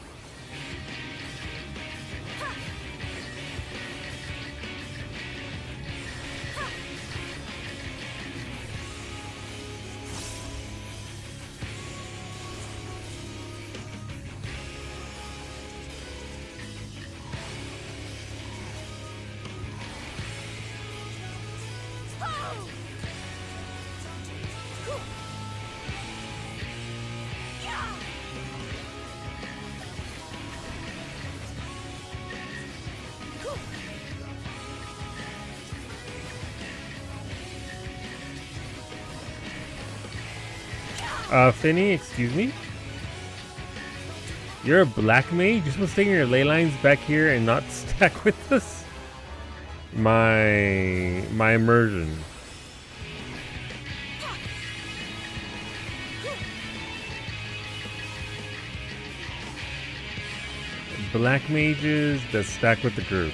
Finny, excuse me? You're a black mage? You're supposed to stay in your ley lines back here and not stack with us? My immersion. Black mages that stack with the group.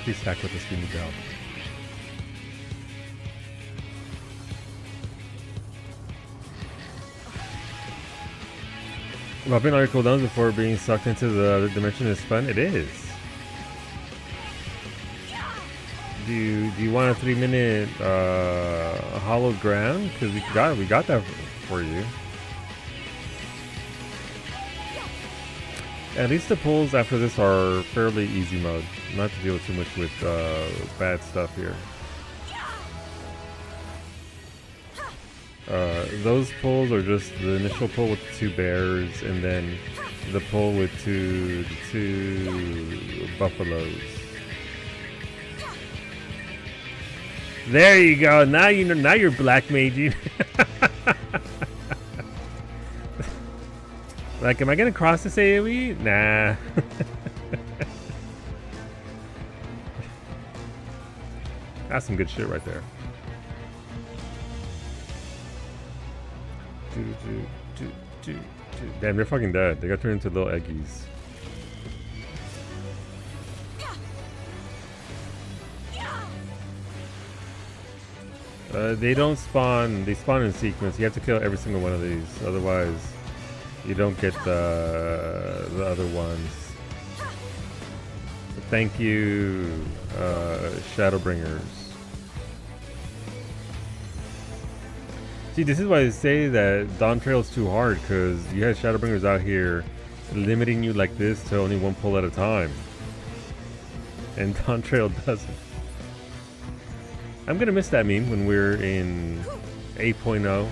Please stack with us, we need help. Dropping all your cooldowns before being sucked into the other dimension is fun. It is. Do you want a 3-minute hollowed ground? Because we got that for you. At least the pulls after this are fairly easy mode. Not to deal too much with bad stuff here. Those pulls are just the initial pull with the 2 bears, and then the pull with the two buffaloes. There you go. Now you know. Now you're black maging. Like, am I gonna cross this AoE? Nah. That's some good shit right there. Damn, they're fucking dead. They got turned into little eggies. They don't spawn. They spawn in sequence. You have to kill every single one of these. Otherwise, you don't get the other ones. Thank you, Shadowbringers. See, this is why I say that Dawn Trail's too hard, because you have Shadowbringers out here limiting you like this to only 1 pull at a time. And Dawn Trail doesn't. I'm gonna miss that meme when we're in 8.0.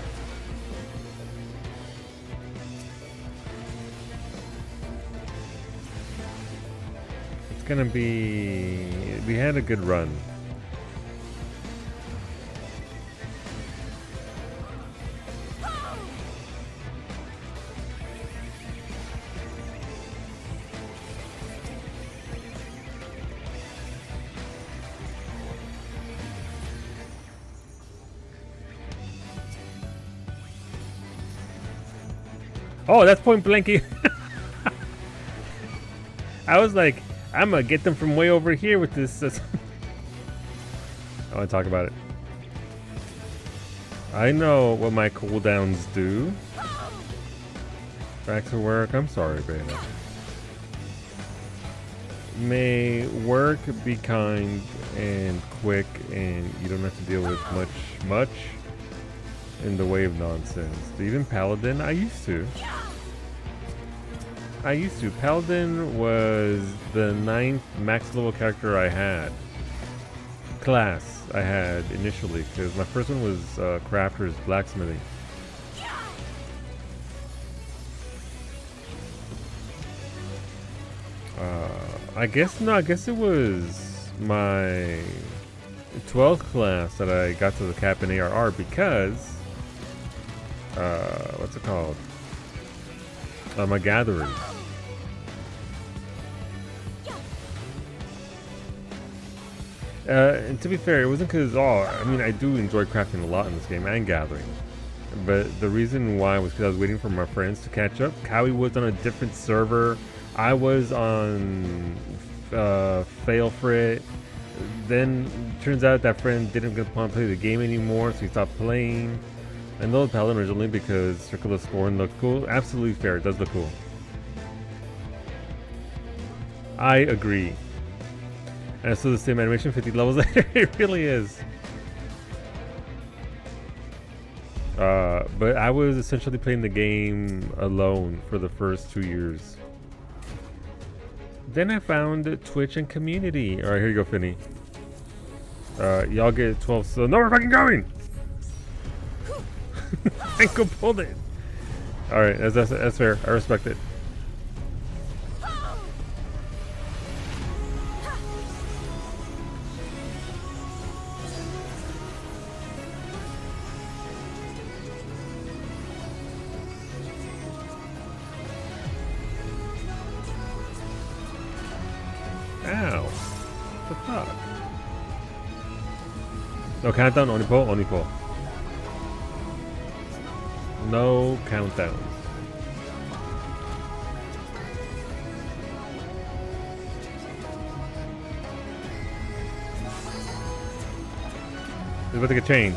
It's gonna be... We had a good run. Oh, that's point blanky. I was like, I'm gonna get them from way over here with this. I want to talk about it. I know what my cooldowns do. Back to work. I'm sorry, Beta. May work be kind and quick, and you don't have to deal with much in the way of nonsense. Even Paladin, I used to. Paladin was the 9th max level character I had. class I had initially, because my first one was crafter's blacksmithing. I guess it was my 12th class that I got to the cap in ARR because what's it called? My gathering. And to be fair, it wasn't because I mean, I do enjoy crafting a lot in this game and gathering, but the reason why was because I was waiting for my friends to catch up. Cowie was on a different server. I was on Failfrit. Then turns out that friend didn't want to play the game anymore, so he stopped playing. And those Paladin originally because Circle of Scorn looked cool. Absolutely fair, it does look cool. I agree. And it's still the same animation 50 levels later. It really is. But I was essentially playing the game alone for the first 2 years. Then I found Twitch and community. Alright, here you go, Finny. Y'all get 12, so no, we're fucking going! Ankle pulled it. Alright, that's fair. I respect it. Ow. What the fuck? No countdown, only pull, only pull. No countdowns. He's about to get chained.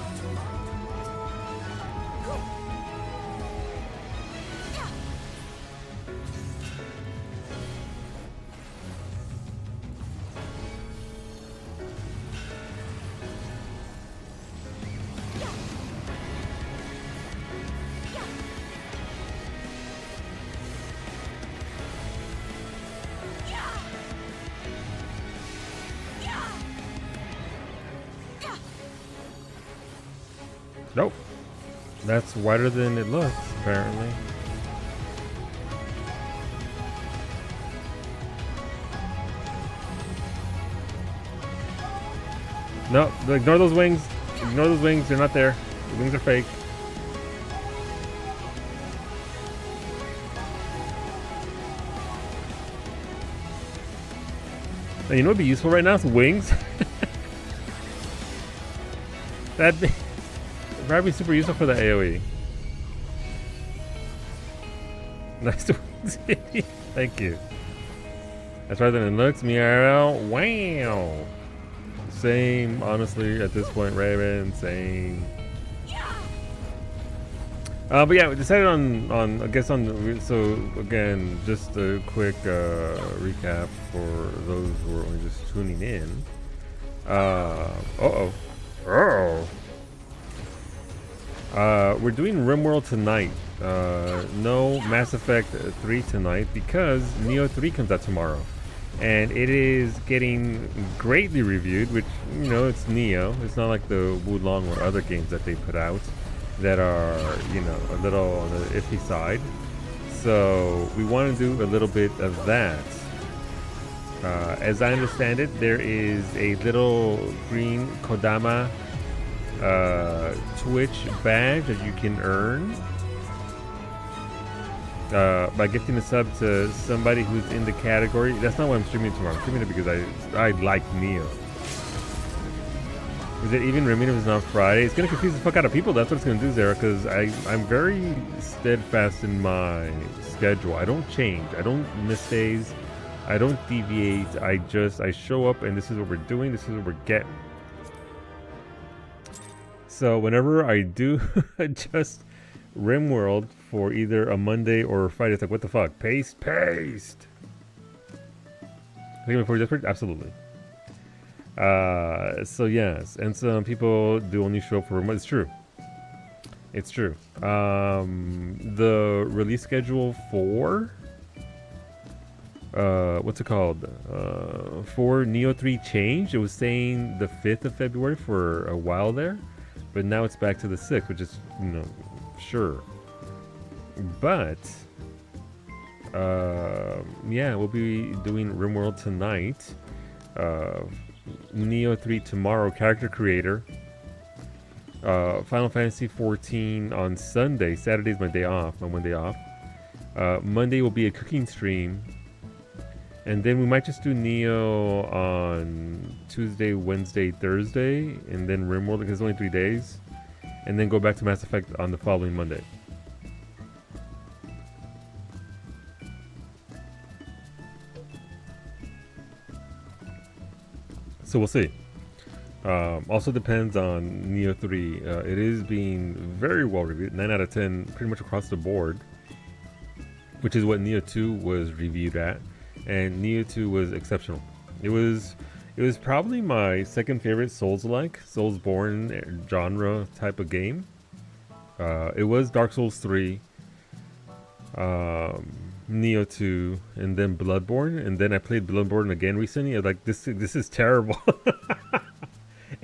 Nope. That's wider than it looks, apparently. No, ignore those wings. Ignore those wings, they're not there. The wings are fake. And you know what would be useful right now? Is wings. That'd be probably super useful for the AoE. Nice wings. Thank you. That's right than it looks. Meow. Wow. Same, honestly, at this point, Raven. Same. But yeah, we decided on I guess so again, just a quick recap for those who are only just tuning in. We're doing RimWorld tonight. No Mass Effect 3 tonight because Neo 3 comes out tomorrow. And it is getting greatly reviewed, which, you know, it's Neo. It's not like the Wulong or other games that they put out that are, you know, a little on the iffy side. So we want to do a little bit of that. As I understand it, there is a little green Kodama Twitch badge that you can earn by gifting a sub to somebody who's in the category. That's not why I'm streaming tomorrow. I'm streaming it because I like Neo. Is it even Remedy if it's not Friday? It's gonna confuse the fuck out of people. That's what it's gonna do, Zara, because I'm very steadfast in my schedule. I don't change. I don't miss days. I don't deviate. I show up and this is what we're doing. This is what we're getting. So whenever I do adjust RimWorld for either a Monday or a Friday, it's like, what the fuck? Paste. Before desperate? Absolutely. So yes, and some people do only show up for RimWorld. It's true. The release schedule for what's it called? For Neo 3 changed. It was saying the 5th of February for a while there, but now it's back to the 6th, which is, you know, sure. But yeah, we'll be doing RimWorld tonight. Neo 3 tomorrow, character creator. Final Fantasy 14 on Sunday. Saturday's my day off, my one day off. Monday will be a cooking stream. And then we might just do Neo on Tuesday, Wednesday, Thursday, and then RimWorld because it's only 3 days. And then go back to Mass Effect on the following Monday. So we'll see. Also depends on Neo 3. It is being very well reviewed, 9 out of 10, pretty much across the board, which is what Neo 2 was reviewed at, and Neo 2 was exceptional. It was probably my second favorite Souls-like, Soulsborne genre type of game. It was Dark Souls 3, Neo 2, and then Bloodborne, and then I played Bloodborne again recently. I was like, this is terrible.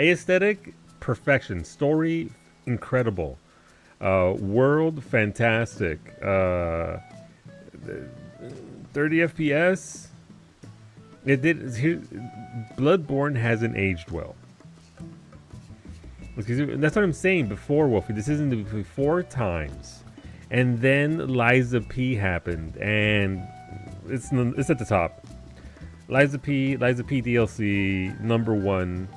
Aesthetic, perfection. Story, incredible. World, fantastic. 30 FPS. Bloodborne hasn't aged well. That's what I'm saying before, Wolfie. This isn't before times. And then Liza P happened, and it's at the top. Liza P DLC, #1.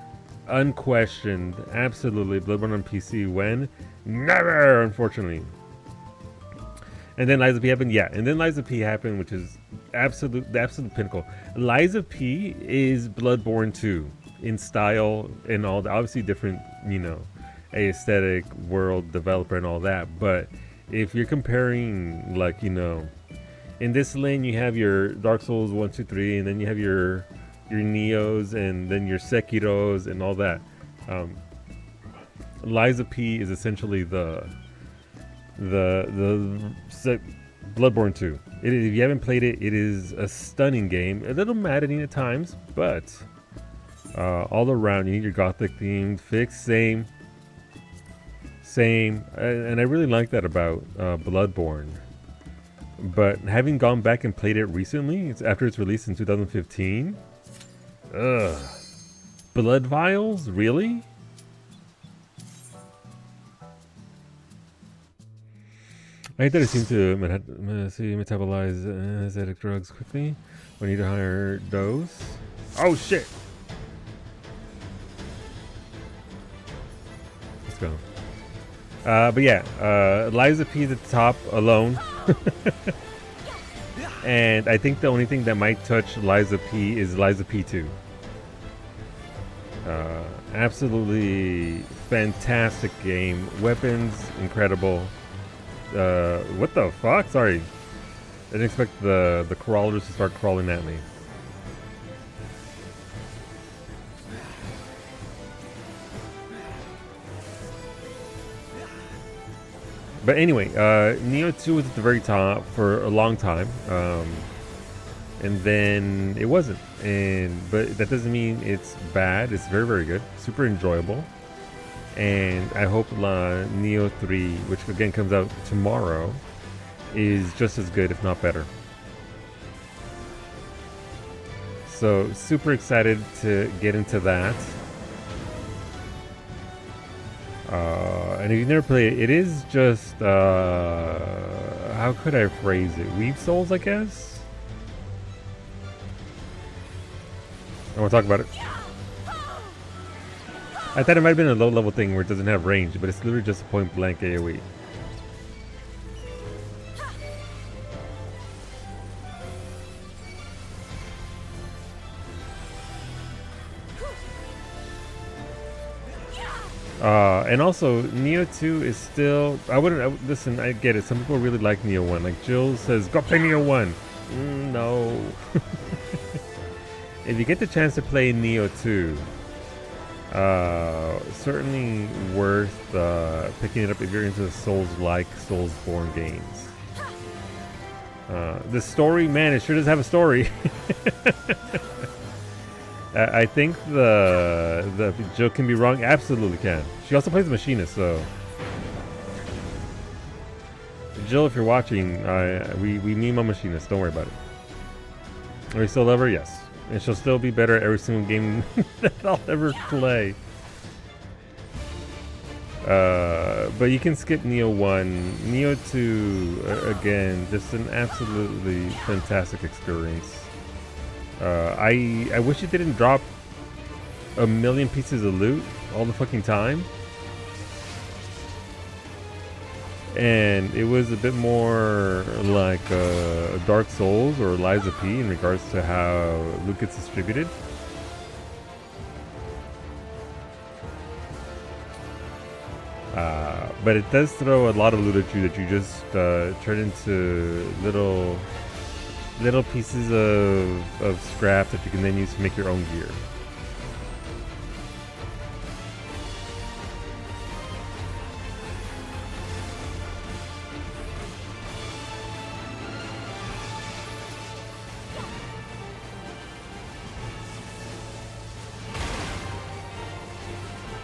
Unquestioned, absolutely. Bloodborne on PC when? Never, unfortunately. And then Liza P happened, yeah. And then Liza P happened, which is the absolute pinnacle. Liza P is Bloodborne 2 in style and all. Obviously different, you know, aesthetic, world, developer, and all that. But if you're comparing, like, you know, in this lane you have your Dark Souls 1, 2, 3, and then you have your Neos, and then your Sekiros, and all that. Liza P is essentially the Bloodborne 2. If you haven't played it, it is a stunning game. A little maddening at times, but all around you need your gothic themed fix. Same. And I really like that about Bloodborne. But having gone back and played it recently, it's after its release in 2015. Ugh. Blood vials? Really? I hate that it seems to metabolize anesthetic drugs quickly when you need a higher dose. Oh shit! Let's go. But yeah, Liza P's at the top alone. And I think the only thing that might touch Liza P is Liza P2. Absolutely fantastic game. Weapons, incredible. What the fuck? Sorry. I didn't expect the crawlers to start crawling at me. But anyway, Neo 2 was at the very top for a long time, and then it wasn't. But that doesn't mean it's bad. It's very, very good, super enjoyable, and I hope Neo 3, which again comes out tomorrow, is just as good, if not better. So super excited to get into that. And if you've never played it, it is just, how could I phrase it? Weave Souls, I guess? I want to talk about it. I thought it might have been a low-level thing where it doesn't have range, but it's literally just a point-blank AoE. And also, Neo 2 is still... listen, I get it. Some people really like Neo 1. Like, Jill says, go play Neo 1. No. If you get the chance to play Neo 2, certainly worth picking it up if you're into Souls-like, Soulsborne games. The story, man, it sure does have a story. I think the joke can be wrong. Absolutely can. She also plays the machinist, so Jill, if you're watching, we meme on machinist. Don't worry about it. We still love her, yes, and she'll still be better at every single game that I'll ever play. But you can skip Neo 1. Neo 2, again, just an absolutely fantastic experience. I wish it didn't drop a million pieces of loot all the fucking time. And it was a bit more like Dark Souls or Lies of P in regards to how loot gets distributed. But it does throw a lot of loot at you that you just turn into little pieces of scrap that you can then use to make your own gear.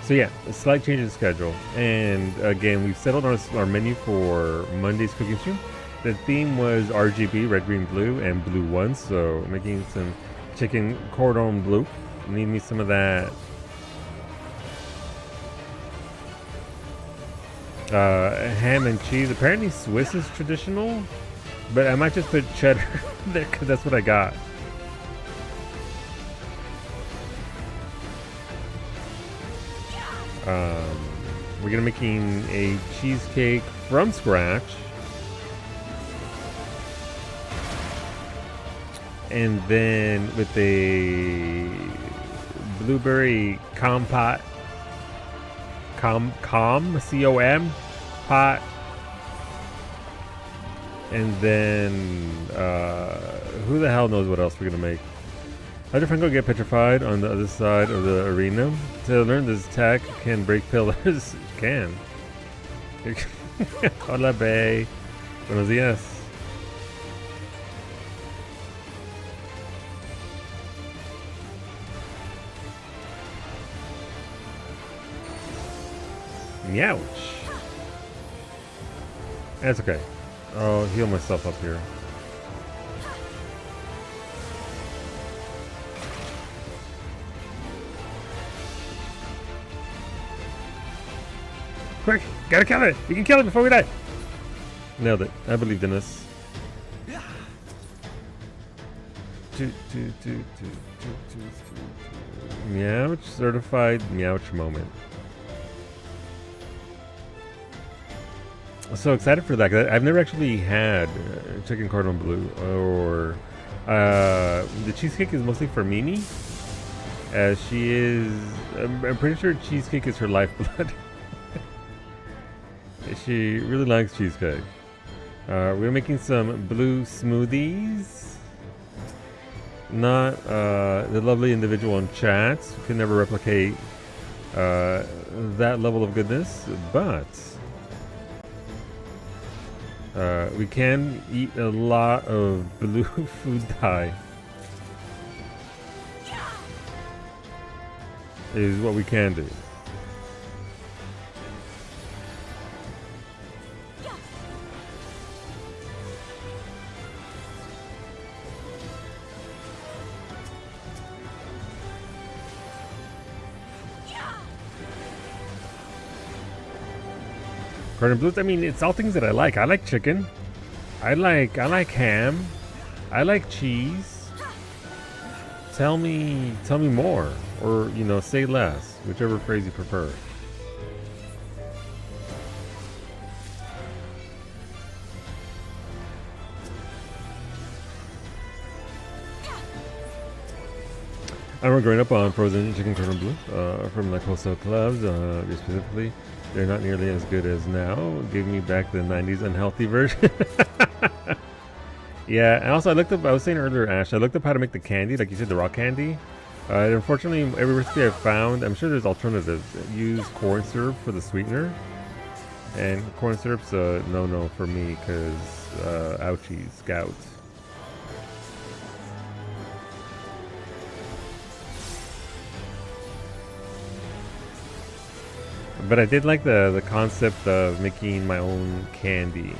So yeah, a slight change in schedule. And again, we've settled on our menu for Monday's cooking stream. The theme was RGB, red, green, blue, and blue ones. So making some chicken cordon bleu. Need me some of that. Ham and cheese. Apparently Swiss is traditional, but I might just put cheddar there because that's what I got. We're gonna making a cheesecake from scratch, and then with a blueberry compote, com C-O-M pot, and then who the hell knows what else we're gonna make. How did Franco get petrified on the other side of the arena? To learn this tech can break pillars. Can. Hola, Bay. Buenos días. Ouch. That's okay. I'll heal myself up here. Quick! Gotta kill it! We can kill it before we die! Nailed it. I believed in us. Meowch. Certified Meowch moment. So excited for that, 'cause I've never actually had chicken cordon bleu, or the cheesecake is mostly for Mimi, as she is, I'm pretty sure cheesecake is her lifeblood. She really likes cheesecake. We're making some blue smoothies. Not the lovely individual in chat who can never replicate that level of goodness, but we can eat a lot of blue food dye. Is what we can do. Cordon blues. I mean, it's all things that I like. I like chicken. I like ham. I like cheese. Tell me more, or say less, whichever phrase you prefer. I remember growing up on frozen chicken cordon bleu from like wholesale clubs, specifically. They're not nearly as good as now. Give me back the 90s unhealthy version. Yeah, and also I was saying earlier, Ash, I looked up how to make the candy, like you said, the raw candy. And unfortunately, every recipe I've found, I'm sure there's alternatives. Use corn syrup for the sweetener. And corn syrup's a no-no for me because ouchies, gout. But I did like the concept of making my own candy.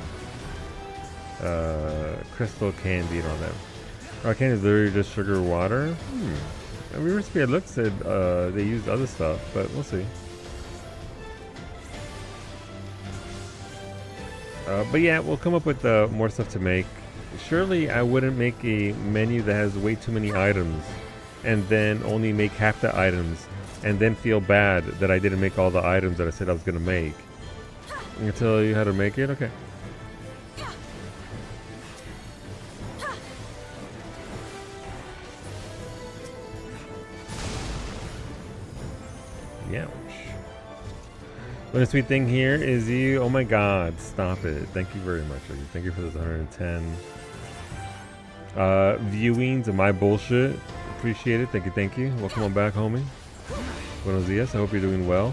Crystal candy and all that. Our candy is literally just sugar water. Every recipe I looked said they used other stuff, but we'll see. But yeah, we'll come up with more stuff to make. Surely I wouldn't make a menu that has way too many items and then only make half the items and then feel bad that I didn't make all the items that I said I was going to make. I'm going to tell you how to make it? Okay. Ouch. But the sweet thing here is you. Oh my god, stop it. Thank you very much. Thank you for those 110 viewings of my bullshit. Appreciate it. Thank you. Welcome on back, homie. Buenos dias. I hope you're doing well.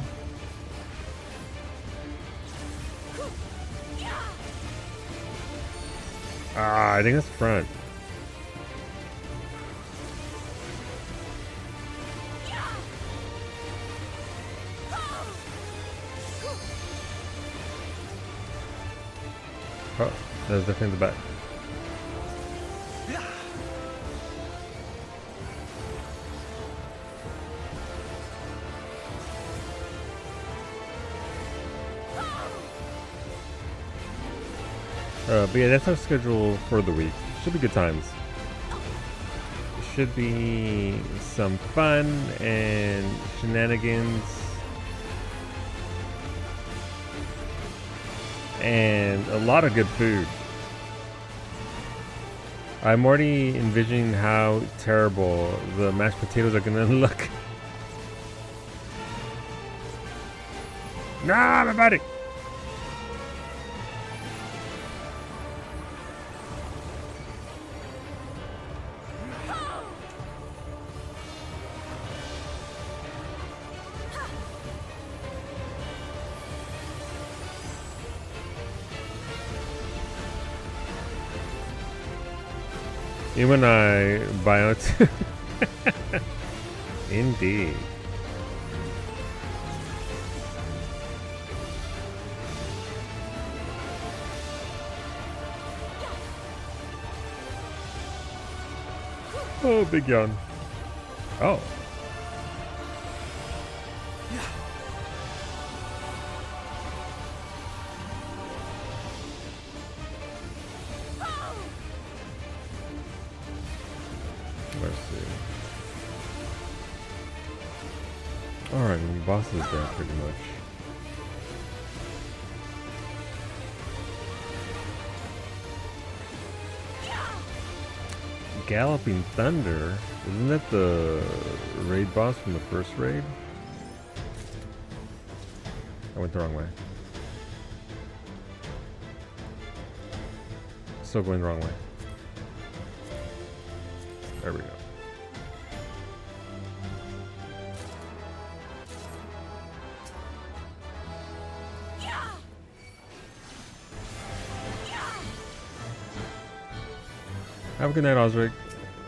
I think that's front. Oh, there's definitely the back. But yeah, that's our schedule for the week. Should be good times. Should be some fun and shenanigans. And a lot of good food. I'm already envisioning how terrible the mashed potatoes are gonna look. Nah, my body! You and I buy out. Indeed. Oh, big yawn. Oh. Let's see. Alright, boss is there pretty much. Galloping Thunder? Isn't that the raid boss from the first raid? I went the wrong way. Still going the wrong way. There we go. Have a good night, Osric.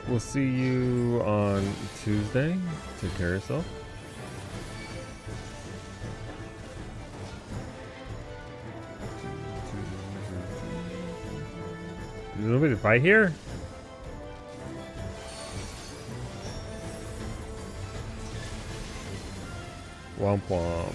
We'll see you on Tuesday. Take care of yourself. Is there nobody to fight here? Womp womp.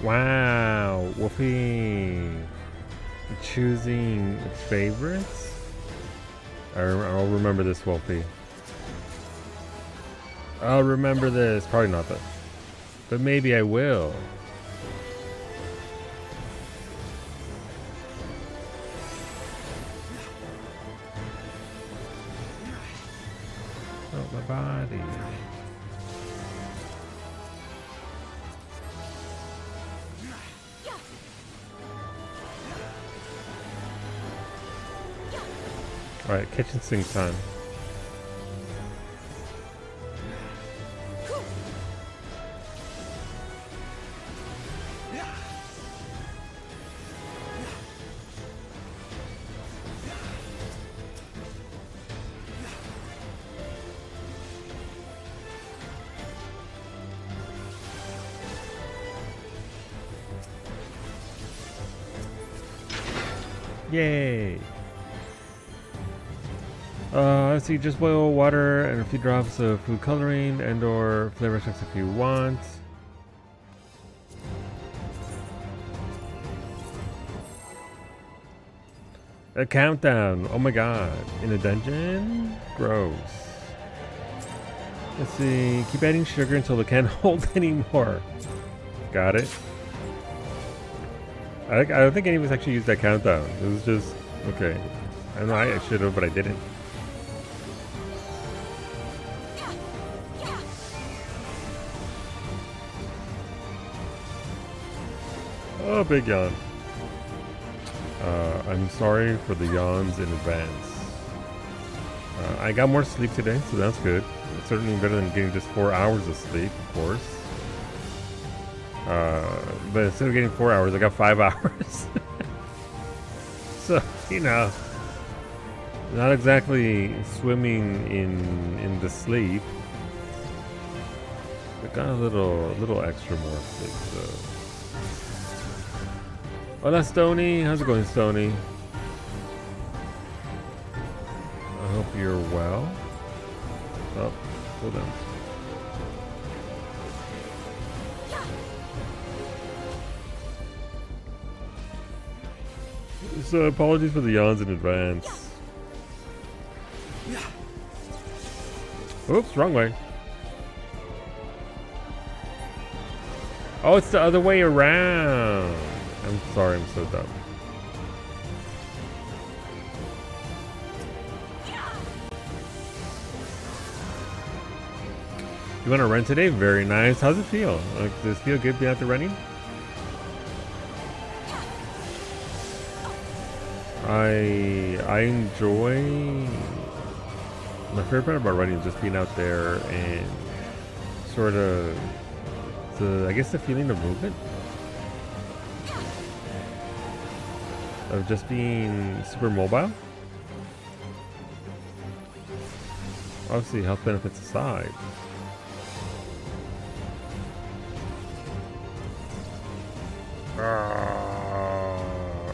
Wow, Wolfie. choosing favorites. I'll remember this, Wolfie. I'll remember this. Probably not that. But maybe I will. Oh, my body. Alright, kitchen sink time. Yay! Let's see, just boil water and a few drops of food coloring and or flavor extracts if you want. A countdown! Oh my god. In a dungeon? Gross. Let's see, keep adding sugar until it can't hold anymore. Got it. I don't think any of us actually used that countdown. It was just, okay. I don't know, I should have, but I didn't. Oh, big yawn. I'm sorry for the yawns in advance. I got more sleep today, so that's good. It's certainly better than getting just 4 hours of sleep, of course. But instead of getting 4 hours, I got 5 hours. So, you know, not exactly swimming in the sleep. I got a little extra more sleep, so. Hola, Stony. How's it going, Stony? I hope you're well. Oh, hold on. So apologies for the yawns in advance. Oops, wrong way. Oh, it's the other way around. I'm sorry, I'm so dumb. You want to run today? Very nice. How's it feel? Like, does it feel good being out there running? I enjoy. My favorite part about running is just being out there and sort of I guess the feeling of movement. Of just being super mobile. Obviously, health benefits aside.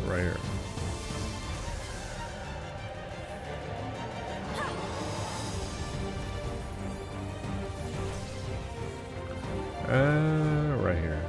Right here. Right here.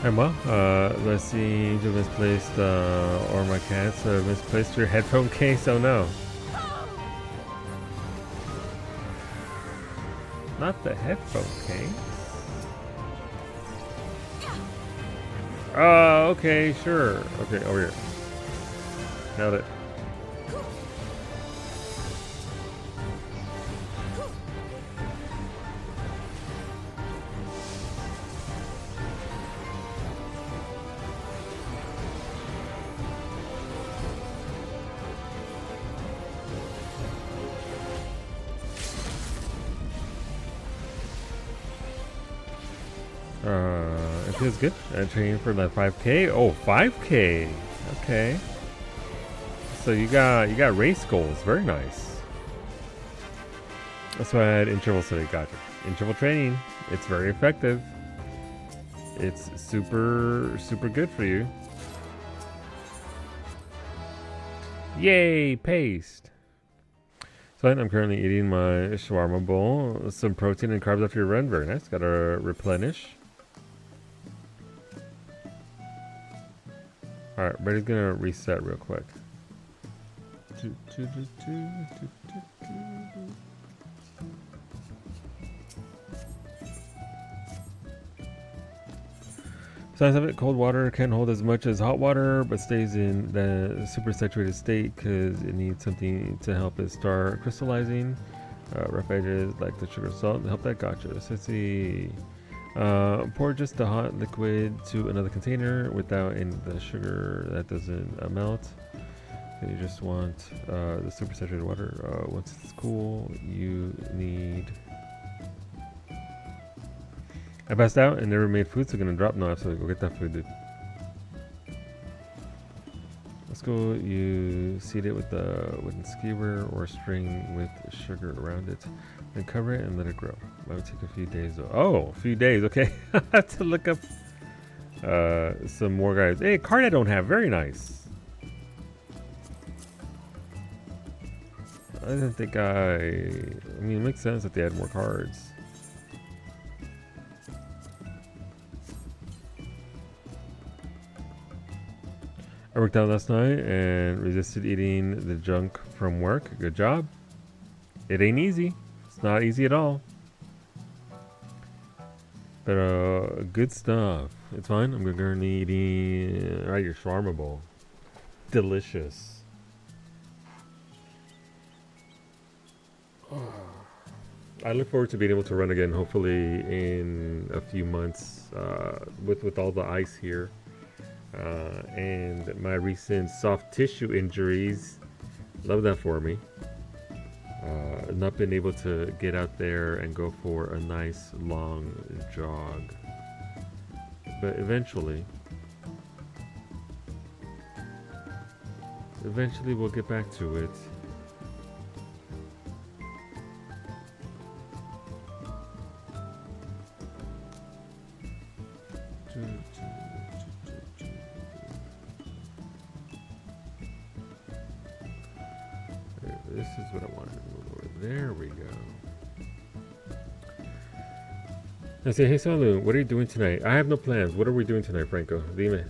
Well, let's see, you misplaced, or my cats misplaced your headphone case. Oh no. Not the headphone case. Oh, okay, sure. Okay, over here. Nailed it. It feels good. Training for that 5K. Oh, 5K. Okay. So you got race goals. Very nice. That's why I had interval today. Gotcha. Interval training. It's very effective. It's super, super good for you. Yay, paste. So I'm currently eating my shawarma bowl. Some protein and carbs after your run. Very nice. Gotta replenish. Alright, everybody's gonna reset real quick. Signs of it: cold water can't hold as much as hot water, but stays in the super saturated state because it needs something to help it start crystallizing. Rough edges like the sugar salt help that. Gotcha. Sissy. Pour just the hot liquid to another container without any of the sugar that doesn't melt. You just want the super saturated water. Once it's cool, you need. I passed out and never made food, so gonna drop. No, absolutely. Go get that food, dude. Let's go. You seed it with the wooden skewer or string with sugar around it. Then cover it and let it grow. That would take a few days. Oh, a few days. Okay. I have to look up some more guys. Hey, card I don't have. Very nice. I didn't think I mean, it makes sense that they had more cards. I worked out last night and resisted eating the junk from work. Good job. It ain't easy. It's not easy at all. But good stuff. It's fine. I'm gonna eat your shawarma bowl. Delicious. I look forward to being able to run again, hopefully in a few months, with all the ice here. And my recent soft tissue injuries, love that for me. Not been able to get out there and go for a nice long jog, but eventually we'll get back to it. This is what I wanted to move over. There we go. I say, hey Salu, what are you doing tonight? I have no plans. What are we doing tonight, Franco? Dime.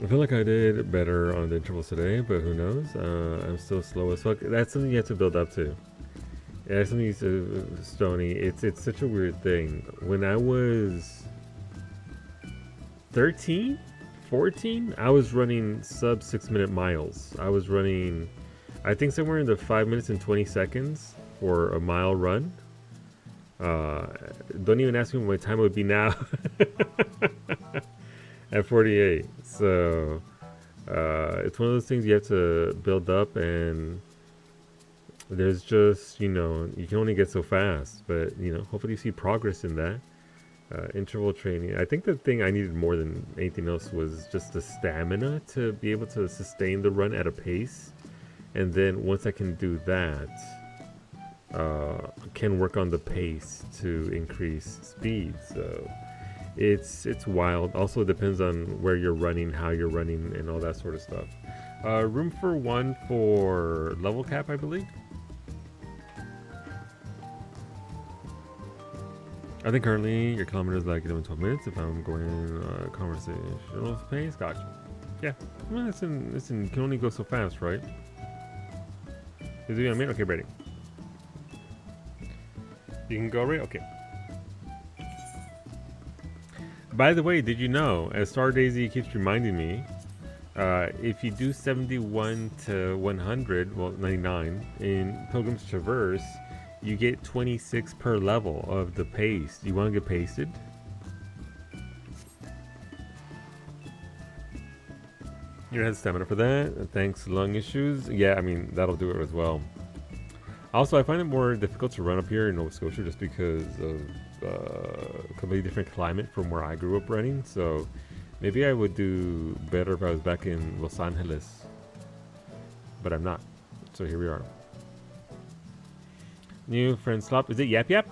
I feel like I did better on the intervals today, but who knows? I'm still slow as fuck. That's something you have to build up to. Yeah, that's something Stony. It's such a weird thing. When I was 13, 14, I was running sub 6-minute miles. I was running, I think, somewhere in the 5 minutes and 20 seconds for a mile run. Don't even ask me what my time would be now. At 48. So it's one of those things you have to build up, and there's just, you can only get so fast, but hopefully you see progress in that. Interval training. I think the thing I needed more than anything else was just the stamina to be able to sustain the run at a pace. And then once I can do that, can work on the pace to increase speed. So it's wild. Also depends on where you're running, how you're running, and all that sort of stuff. Room for one for level cap, I believe. I think currently your kilometer is like 12 minutes if I'm going conversational pace. Gotcha. Yeah. I mean, listen, can only go so fast, right? Is it what I mean? Okay, ready. You can go, right? Okay. By the way, did you know, as Star Daisy keeps reminding me, if you do 71 to 100, well, 99 in Pilgrim's Traverse, you get 26 per level of the paste. You want to get pasted? You had stamina for that. Thanks, lung issues. Yeah, I mean, that'll do it as well. Also, I find it more difficult to run up here in Nova Scotia just because of a completely different climate from where I grew up running. So maybe I would do better if I was back in Los Angeles. But I'm not. So here we are. New friend slop. Is it Yap Yap?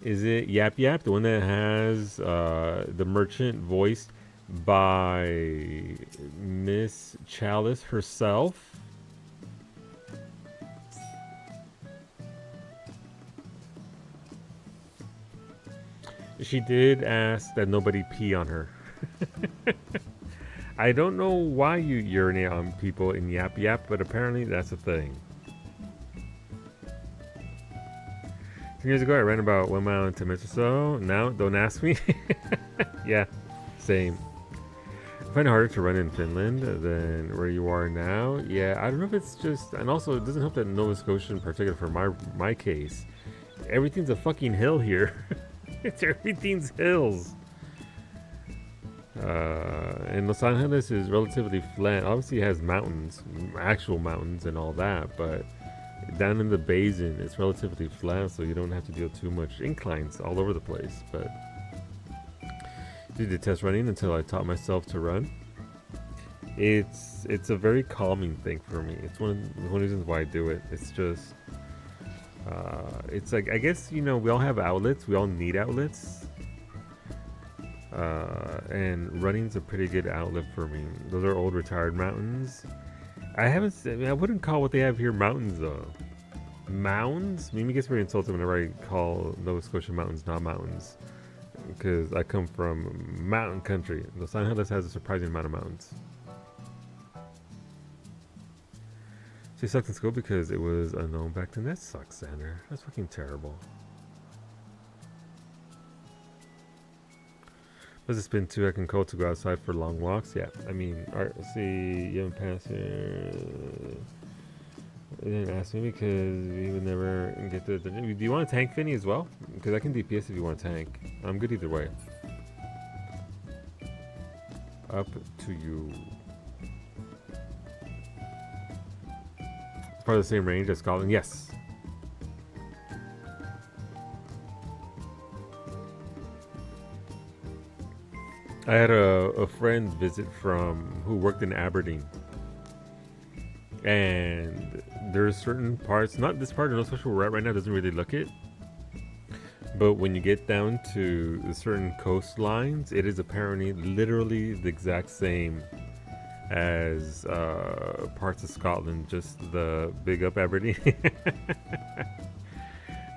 Is it Yap Yap, the one that has the merchant voiced by Miss Chalice herself? She did ask that nobody pee on her. I don't know why you urinate on people in Yap Yap, but apparently that's a thing. 10 years ago, I ran about 1 mile into Metro, so now don't ask me. Yeah, same. I find it harder to run in Finland than where you are now. Yeah, I don't know if it's just, and also it doesn't help that Nova Scotia in particular for my case, everything's a fucking hill here. It's everything's hills. And Los Angeles is relatively flat. Obviously, it has mountains, actual mountains, and all that. But down in the basin, it's relatively flat, so you don't have to deal too much inclines all over the place. But I did test running until I taught myself to run. It's a very calming thing for me. It's one of the reasons why I do it. It's just. It's like, I guess, you know, we all have outlets. We all need outlets. And running's a pretty good outlet for me. Those are old retired mountains. I wouldn't call what they have here mountains, though. Mounds? Mimi gets very insulted whenever I call Nova Scotia mountains not mountains. Because I come from mountain country. Los Angeles has a surprising amount of mountains. She sucked in school because it was unknown back then. That sucks, Xander. That's fucking terrible. Plus it's been too fucking cold to go outside for long walks. Yeah, I mean, alright, let's see. You haven't passed here. You didn't ask me because we would never get to the... Do you want a tank, Finny, as well? Because I can DPS if you want a tank. I'm good either way. Up to you. Part of the same range as Scotland? Yes. I had a friend visit who worked in Aberdeen. And there's certain parts, not this part of Nova Scotia where we're at right now doesn't really look it. But when you get down to certain coastlines, it is apparently literally the exact same as parts of Scotland, just the big up Aberdeen.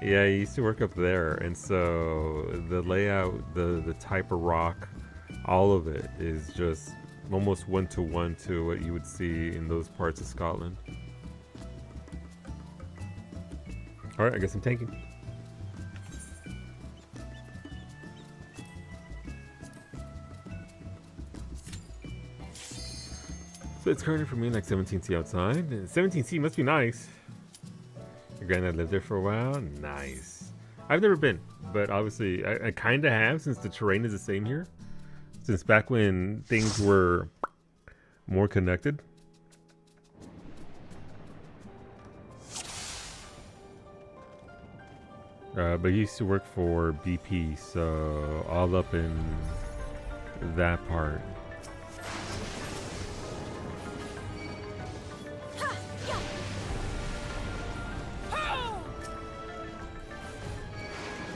Yeah, I used to work up there, and so the layout, the type of rock, all of it is just almost one-to-one to what you would see in those parts of Scotland. Alright, I guess I'm tanking. So it's currently for me like 17C outside. 17C must be nice. Your granddad lived there for a while. Nice. I've never been, but obviously I kind of have, since the terrain is the same here. Since back when things were more connected. But he used to work for BP, so all up in that part.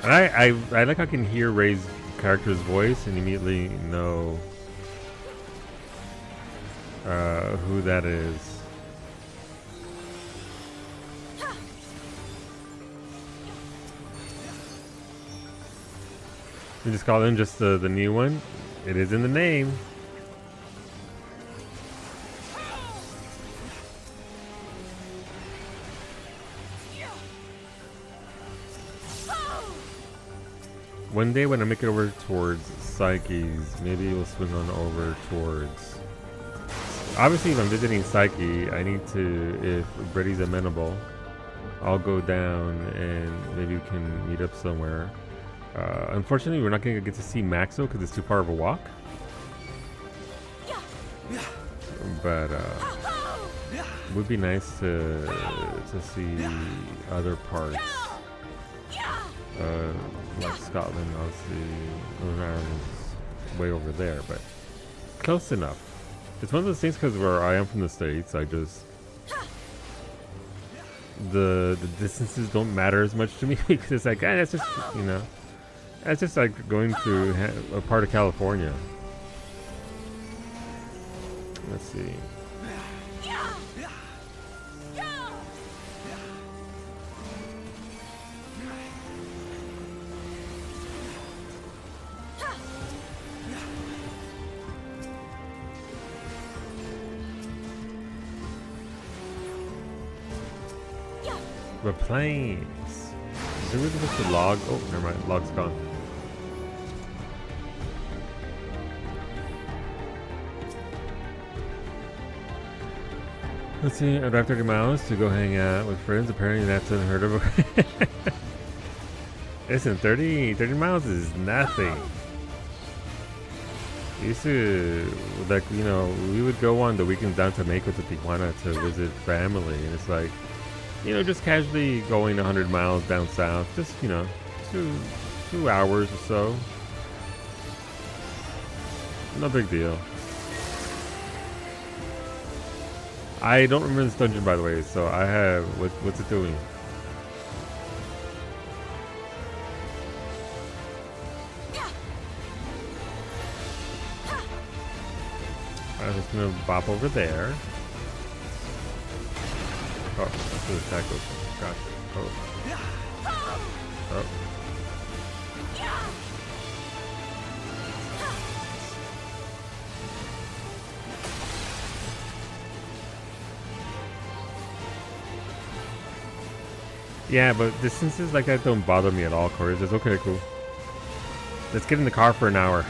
And I like how I can hear Ray's character's voice and immediately know who that is. You just call him just the new one. It is in the name. One day when I make it over towards Psyche's, maybe we'll swing on over towards... Obviously, if I'm visiting Psyche, I need to, if Brady's amenable, I'll go down and maybe we can meet up somewhere. Unfortunately, we're not going to get to see Maxo because it's too far of a walk. But it would be nice to see other parts. Like Scotland, obviously, Northern Ireland's way over there, but close enough. It's one of those things because where I am from the States, I just the distances don't matter as much to me because it's like, that's just, you know, that's just like going through a part of California. Let's see. The planes. Is there really just a log? Oh, never mind. Log's gone. Let's see. I drive 30 miles to go hang out with friends. Apparently that's unheard of. Listen, 30 miles is nothing. Used to, like, you know, we would go on the weekends down to Mexico to Tijuana to visit family, and it's like, you know, just casually going 100 miles down south, just, you know, two hours or so. No big deal. I don't remember this dungeon, by the way, so I have, what's it doing? I'm just gonna bop over there. Oh, that's the attack goes. Gotcha. Oh. Oh. Yeah, but distances like that don't bother me at all, Corey. It's just, okay, cool. Let's get in the car for an hour.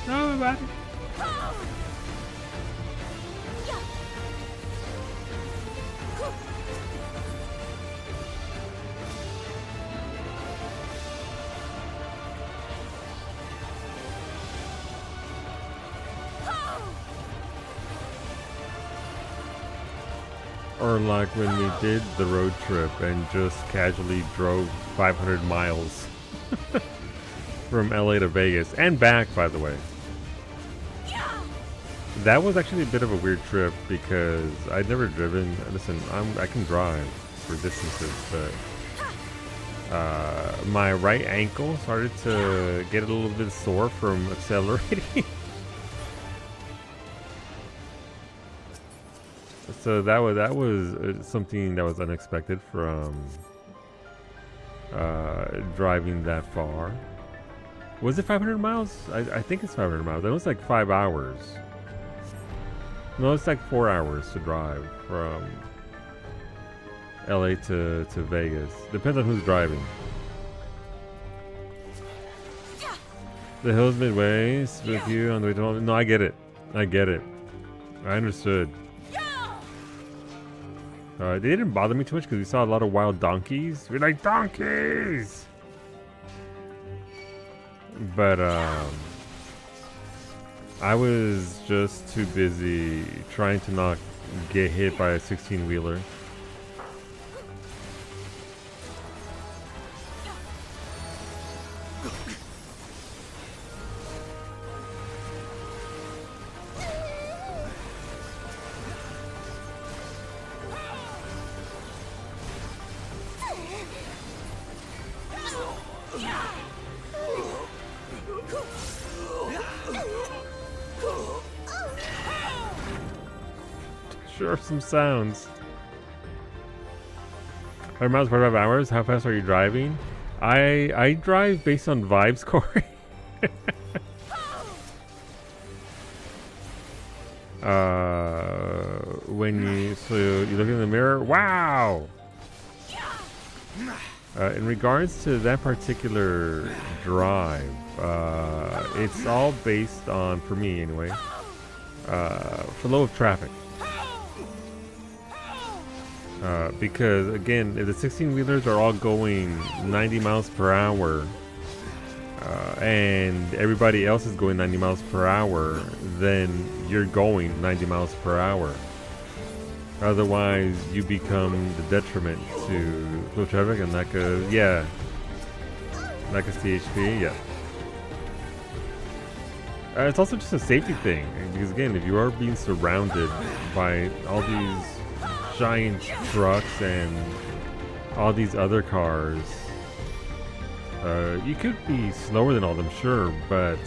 Nobody. Or like when we did the road trip and just casually drove 500 miles from LA to Vegas and back, by the way. That was actually a bit of a weird trip because I'd never driven. Listen, I can drive for distances, but my right ankle started to get a little bit sore from accelerating. So that was something that was unexpected from driving that far. Was it 500 miles? I think it's 500 miles. It was like 5 hours. No, it's like 4 hours to drive from LA to Vegas. Depends on who's driving. The hills midway with you on the way to home. No, I get it. I get it. I understood. They didn't bother me too much because we saw a lot of wild donkeys. We're like, donkeys! But, I was just too busy trying to not get hit by a 16-wheeler. Sure, some sounds. 100 miles, 45 hours. How fast are you driving? I drive based on vibes, Corey. When you look in the mirror, wow. In regards to that particular drive, it's all based on, for me anyway, flow of traffic. Because again, if the 16-wheelers are all going 90 miles per hour, and everybody else is going 90 miles per hour, then you're going 90 miles per hour. Otherwise, you become the detriment to flow traffic and lack of, yeah, lack of CHP, yeah. It's also just a safety thing, because again, if you are being surrounded by all these giant trucks and all these other cars, you could be slower than all of them, sure, but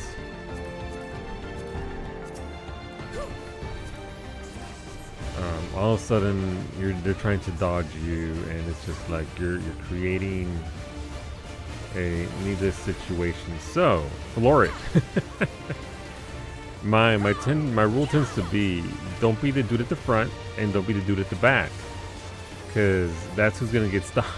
all of a sudden they're trying to dodge you, and it's just like you're creating a needless situation. So floor it. My rule tends to be, don't be the dude at the front and don't be the dude at the back, because that's who's gonna get stopped.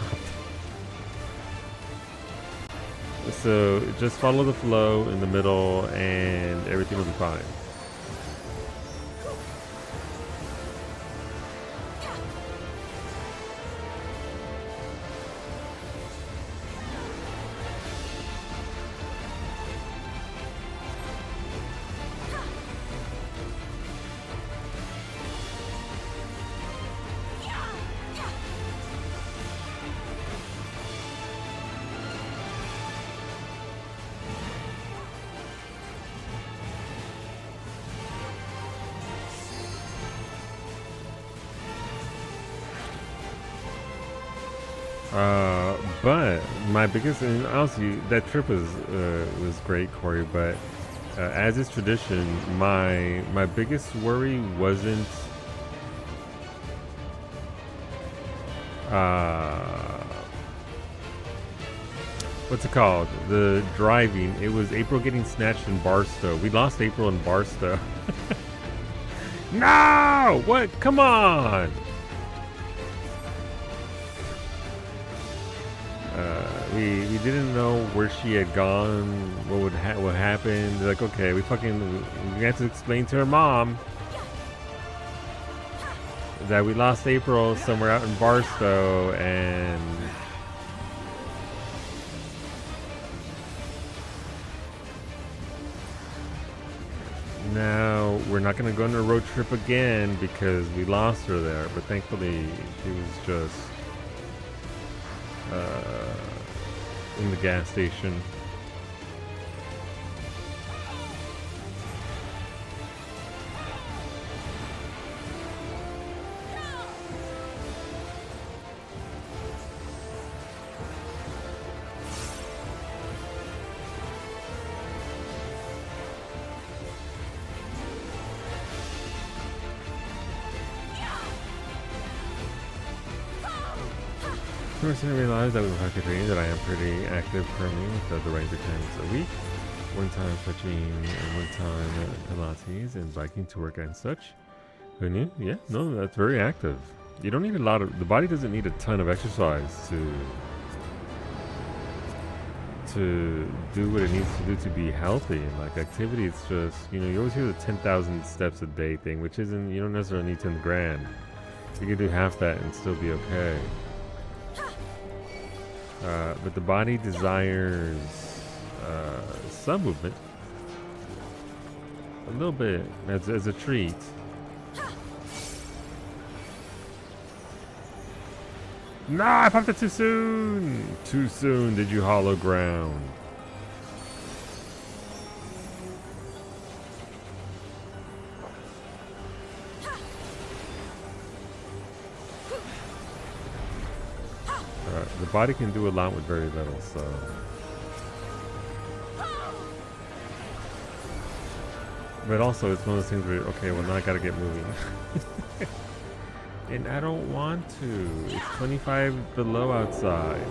So just follow the flow in the middle and everything will be fine. But my biggest, and honestly, that trip was great, Corey. But as is tradition, my biggest worry wasn't what's it called? The driving. It was April getting snatched in Barstow. We lost April in Barstow. No! What? Come on! We didn't know where she had gone, what happened. They're like, okay, we have to explain to her mom that we lost April somewhere out in Barstow, and now we're not going to go on a road trip again because we lost her there. But thankfully, she was just in the gas station. I recently realized that with hockey training that I am pretty active currently with the right 3 times a week. 1 time stretching and 1 time Pilates and biking to work and such. Who knew? Yeah, no, that's very active. You don't need a lot of, the body doesn't need a ton of exercise to do what it needs to do to be healthy. Like activity, it's just, you know, you always hear the 10,000 steps a day thing, which isn't, you don't necessarily need 10 grand. You can do half that and still be okay. But the body desires some movement, a little bit as a treat. Nah, I popped it too soon. Too soon did you hollow ground. The body can do a lot with very little, so. But also, it's one of those things where, okay, well, now I gotta get moving. And I don't want to. It's 25 below outside.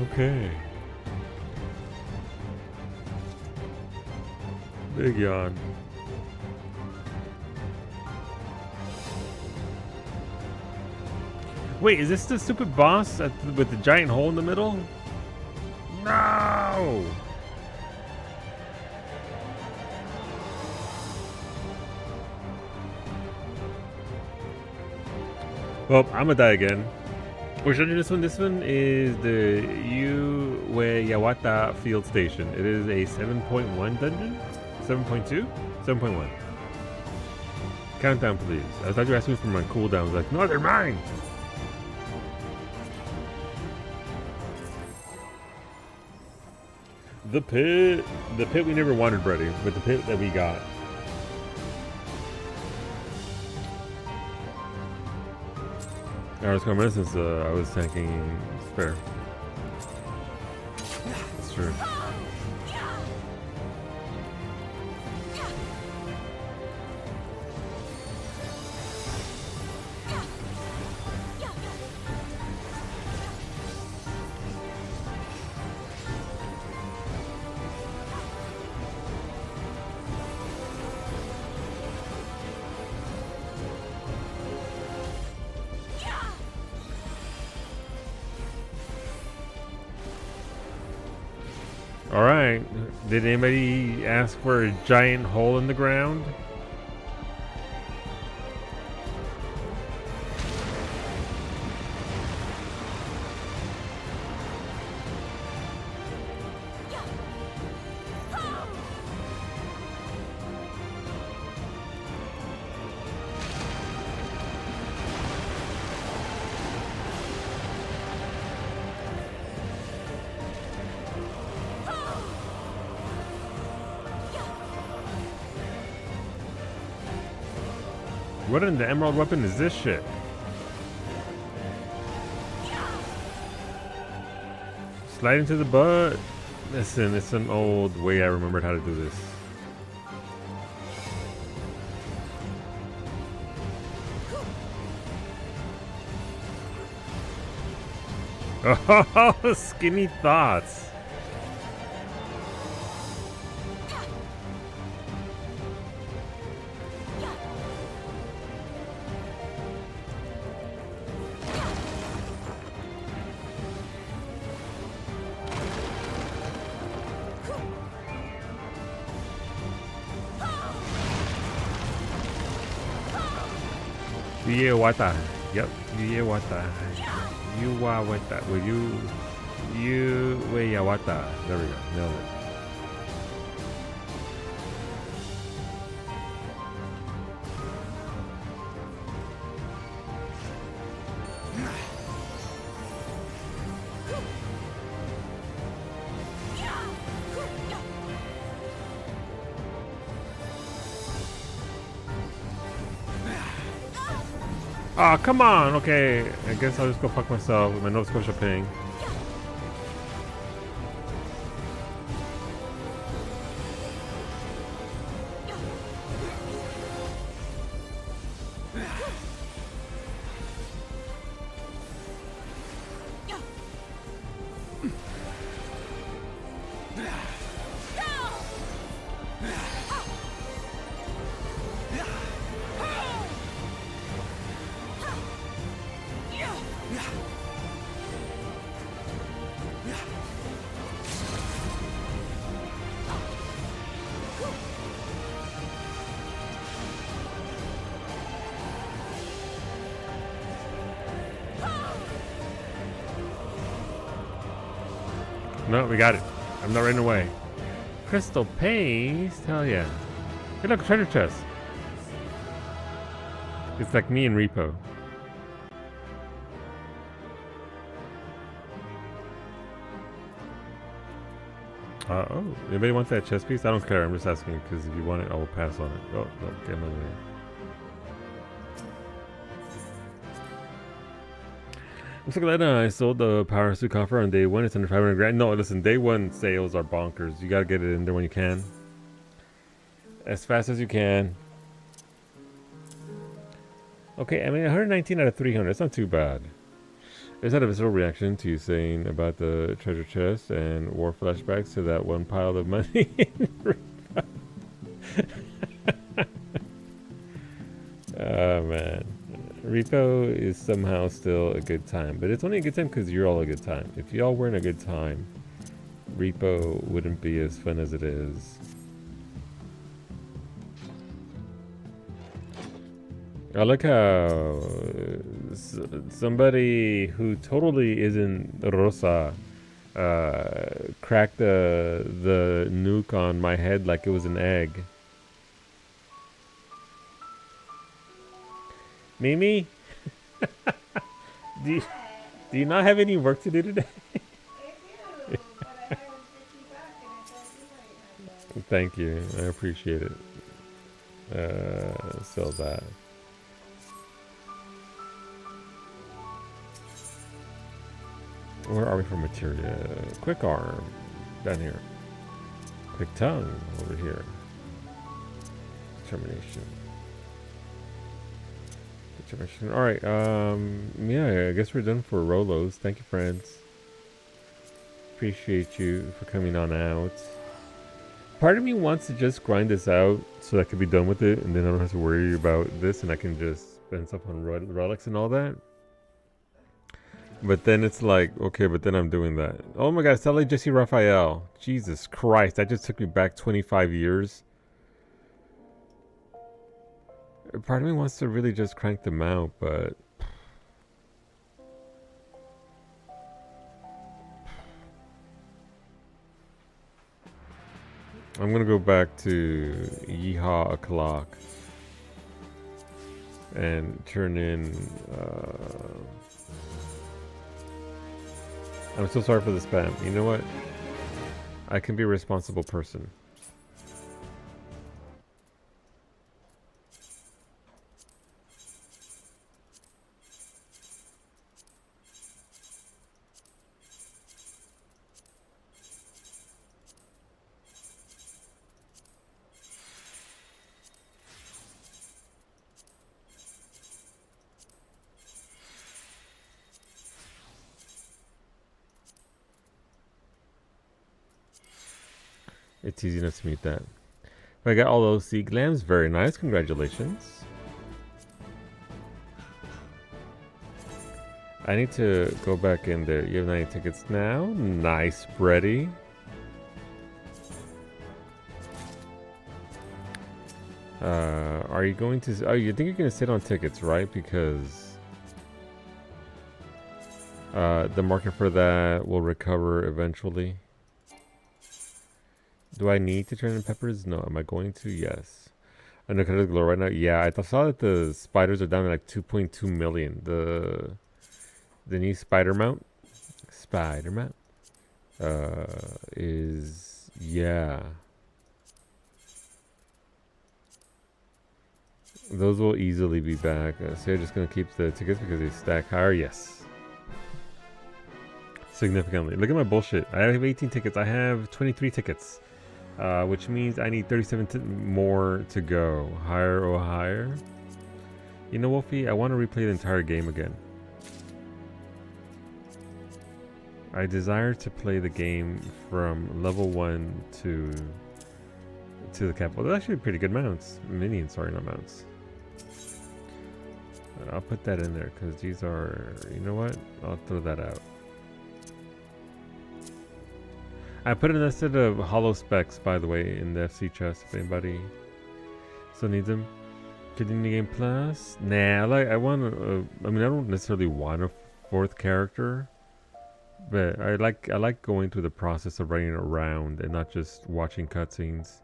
Okay. Big yawn. Wait, is this the stupid boss with the giant hole in the middle? No! Well, I'm gonna die again. Or should I do this one? This one is the Yawata Field Station. It is a 7.1 dungeon? 7.2? 7.1. Countdown, please. I thought you were asking me for my cooldown. I was like, no, they're mine! The pit. The pit we never wanted, Brady, but the pit that we got. I was coming since I was tanking spare. That's true. Alright, did anybody ask for a giant hole in the ground? What in the emerald weapon is this shit? Slide into the butt. Listen, it's an old way I remembered how to do this. Oh, skinny thoughts. Wata. Yep, Wata. Wata. Will you Wata. There we go. Nailed it. Oh, come on. Okay, I guess I'll just go fuck myself with my Nova Scotia ping. No, we got it. I'm not running away. Crystal paste? Hell yeah. Hey, look, treasure chest. It's like me and Repo. Oh, anybody wants that chest piece? I don't care. I'm just asking because if you want it, I will pass on it. Oh, no, get another one. Looks like that I sold the power suit coffer on day one. It's under 500 grand. No, listen, day one sales are bonkers. You gotta get it in there when you can. As fast as you can. Okay, I mean, 119 out of 300. It's not too bad. Is that a visceral reaction to you saying about the treasure chest and war flashbacks to that one pile of money? Oh man, repo is somehow still a good time, but it's only a good time because you're all a good time. If y'all weren't a good time, repo wouldn't be as fun as it is. I like how somebody who totally isn't Rosa cracked the nuke on my head like it was an egg. Mimi? do you not have any work to do today? Thank you. I appreciate it. Sell that. Where are we for materia? Quick arm down here. Quick tongue over here. Determination. All right. Yeah, I guess we're done for Rolos. Thank you, friends. Appreciate you for coming on out. Part of me wants to just grind this out so I can be done with it, and then I don't have to worry about this, and I can just spend stuff on relics and all that. But then it's like, okay, but then I'm doing that. Oh my God, Sally Jesse Raphael. Jesus Christ, that just took me back 25 years. Part of me wants to really just crank them out, but I'm gonna go back to Yeehaw O'Clock and turn in. I'm so sorry for the spam. You know what? I can be a responsible person. It's easy enough to meet that. I got all those sea glams. Very nice. Congratulations. I need to go back in there. You have 90 tickets now. Nice, Brady. Are you going to... Oh, you think you're going to sit on tickets, right? Because the market for that will recover eventually. Do I need to turn in peppers? No. Am I going to? Yes. Undercut glow right now? Yeah, I saw that the spiders are down to like 2.2 million. The new spider mount? Is... Yeah. Those will easily be back. So you're just going to keep the tickets because they stack higher? Yes. Significantly. Look at my bullshit. I have 18 tickets. I have 23 tickets. Which means I need 37 more to go. Higher, oh higher. You know, Wolfie, I want to replay the entire game again. I desire to play the game from level 1 to the capital. They're actually pretty good mounts. Minions, sorry, not mounts. I'll put that in there because these are, you know what? I'll throw that out. I put in a set of hollow specs, by the way, in the FC chest if anybody still needs them. Continue game plus? Nah, I want I mean, I don't necessarily want a 4th character, but I like going through the process of running around and not just watching cutscenes.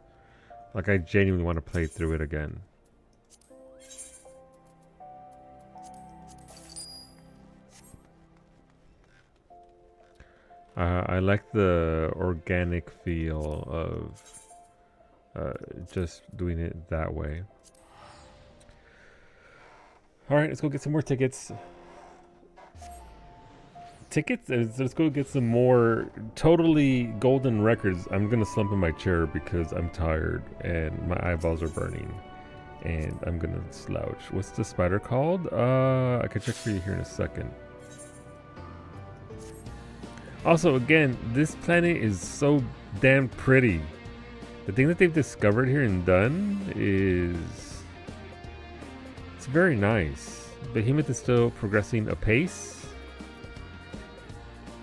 Like, I genuinely want to play through it again. I like the organic feel of just doing it that way. Alright, let's go get some more tickets. Let's go get some more totally golden records. I'm gonna slump in my chair because I'm tired and my eyeballs are burning. And I'm gonna slouch. What's the spider called? I can check for you here in a second. Also, again, this planet is so damn pretty. The thing that they've discovered here and done is... it's very nice. Behemoth is still progressing apace.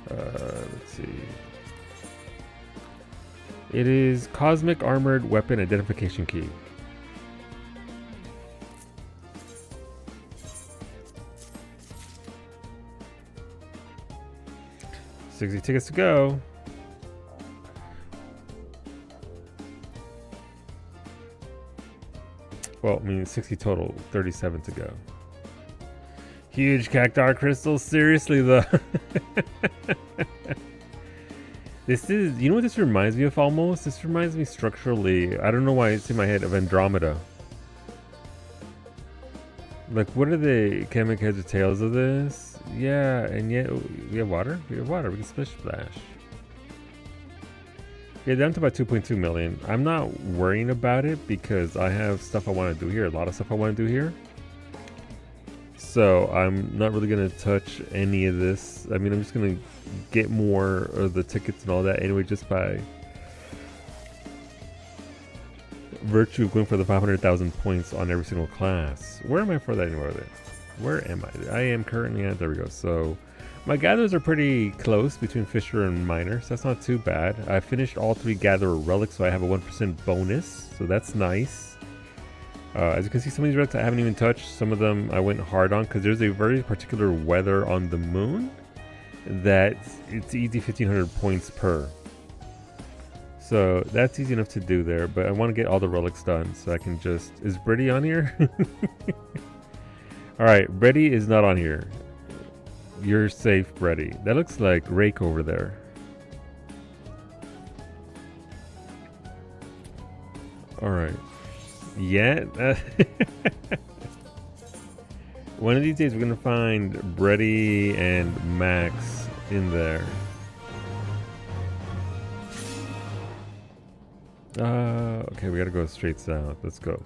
Let's see. It is Cosmic Armored Weapon Identification Key. $60 tickets to go. Well, I mean 60 total, 37 to go. Huge cacti crystals, seriously though. This is, you know what this reminds me of almost? This reminds me structurally, I don't know why it's in my head, of Andromeda. Like, what are the chemic heads or tails of this? Yeah, and yet we have water. We have water. We can splish splash. Yeah, down to about 2.2 million. I'm not worrying about it because I have stuff I want to do here. A lot of stuff I want to do here. So I'm not really going to touch any of this. I mean, I'm just going to get more of the tickets and all that anyway, just by virtue of going for the 500,000 points on every single class. Where am I for that anyway? Where am I? I am currently at, there we go. So my gatherers are pretty close between Fisher and Miner, so that's not too bad. I finished all 3 gatherer relics, so I have a 1% bonus, so that's nice. As you can see, some of these relics I haven't even touched. Some of them I went hard on because there's a very particular weather on the moon that it's easy 1500 points per. So that's easy enough to do there, but I want to get all the relics done so I can just... Is Brady on here? Alright, Brady is not on here. You're safe, Brady. That looks like Rake over there. Alright. Yeah. One of these days we're going to find Brady and Max in there. Okay, we gotta go straight south. Let's go.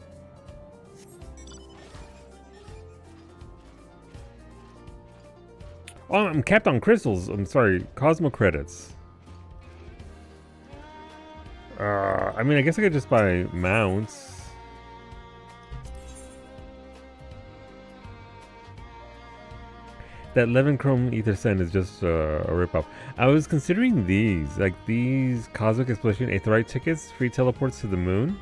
Oh, I'm capped on crystals. I'm sorry, Cosmo credits. I mean, I guess I could just buy mounts. That 11 Chrome Ether Send is just a ripoff. I was considering these, like these Cosmic Explosion Aetherite tickets, free teleports to the moon.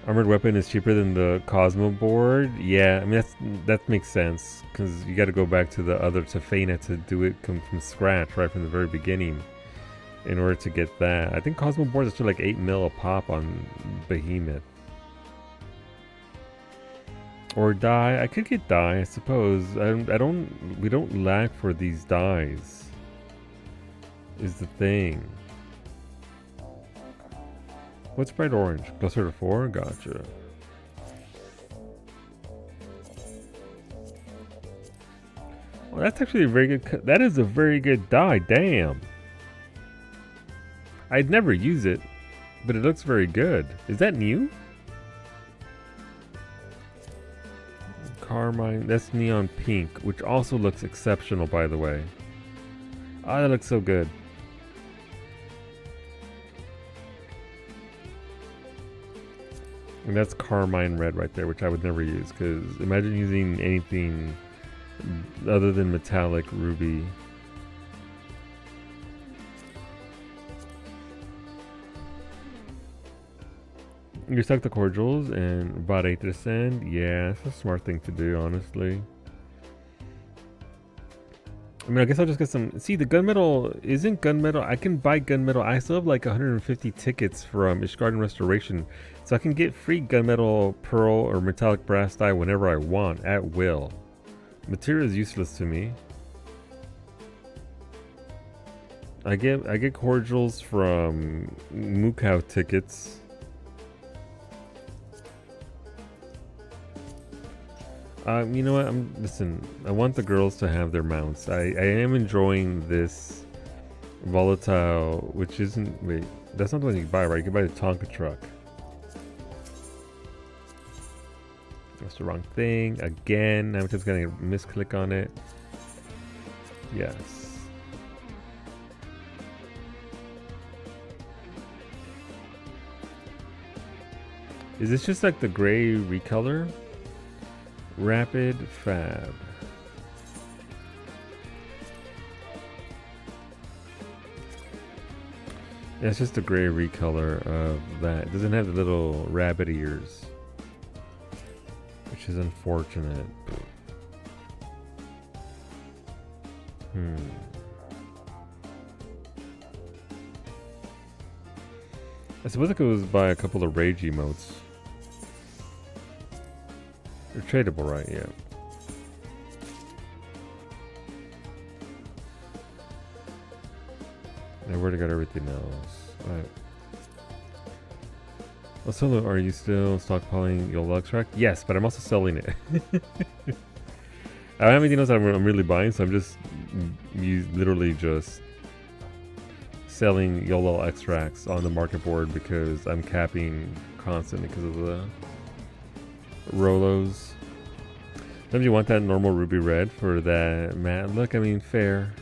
Armored weapon is cheaper than the Cosmo board. Yeah, I mean that makes sense because you got to go back to the other Tefena to do it from scratch right from the very beginning in order to get that. I think Cosmo boards are still like 8 mil a pop on Behemoth. Or die. I could get die, I suppose. We don't lag for these dies. Is the thing. What's bright orange? Closer to 4? Gotcha. Well, that's actually a very good... That is a very good die. Damn. I'd never use it, but it looks very good. Is that new? Carmine, that's neon pink, which also looks exceptional, by the way. Oh, that looks so good. And that's carmine red right there, which I would never use, because imagine using anything other than metallic ruby. You suck the cordials and bought 8 to send. Yeah, it's a smart thing to do, honestly. I mean, I guess I'll just get some... See, the gunmetal isn't gunmetal. I can buy gunmetal. I still have like 150 tickets from Ishgard Restoration. So I can get free gunmetal, pearl, or metallic brass dye whenever I want, at will. Material is useless to me. I get cordials from Mukau tickets. You know what? Listen, I want the girls to have their mounts. I am enjoying this volatile, which isn't... Wait, that's not the one you can buy, right? You can buy the Tonka truck. That's the wrong thing. Again, I'm just going to misclick on it. Yes. Is this just like the gray recolor? Rapid Fab. Yeah, it's just a gray recolor of that. It doesn't have the little rabbit ears, which is unfortunate. I suppose I could was buy a couple of rage emotes. They're tradable, right? Yeah. I already got everything else. Alright. Well, Solo, are you still stockpiling your Lux rack? Yes, but I'm also selling it. I don't have anything else I'm really buying, so I'm just literally just selling YOLO extracts on the market board because I'm capping constantly because of the Rolos. Sometimes you want that normal ruby red for that matte look. I mean, fair.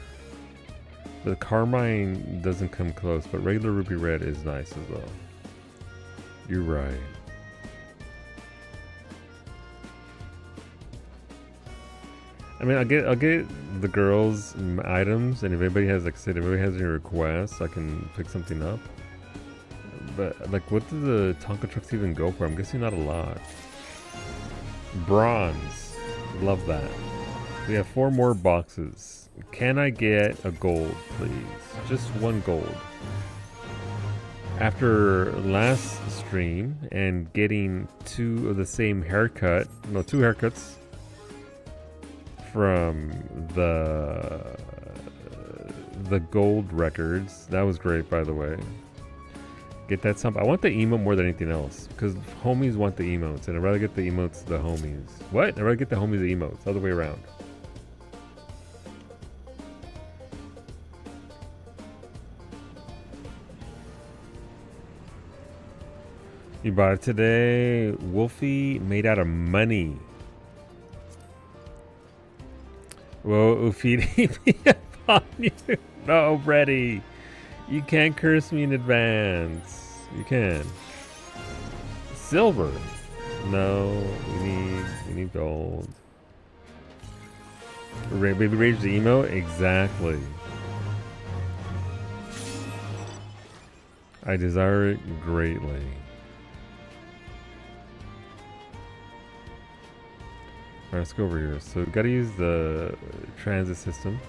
The Carmine doesn't come close, but regular ruby red is nice as well. You're right. I mean, I'll get the girls' items, and if anybody has, like I said, if anybody has any requests, I can pick something up. But like, what do the Tonka trucks even go for? I'm guessing not a lot. Bronze, love that. We have 4 more boxes. Can I get a gold, please? Just 1 gold. After last stream and getting 2 of the same haircut, no, 2 haircuts from the gold records. That was great, by the way. Get that I want the emote more than anything else because homies want the emotes, and I'd rather get the emotes the homies. What? I'd rather get the homies the emotes, other way around. You bought it today. Wolfie made out of money. Whoa, Ufidi upon you. No, Brady. You can't curse me in advance. You can. Silver. No, we need gold. Baby Rage the emo? Exactly. I desire it greatly. Alright, let's go over here. So we've got to use the transit system.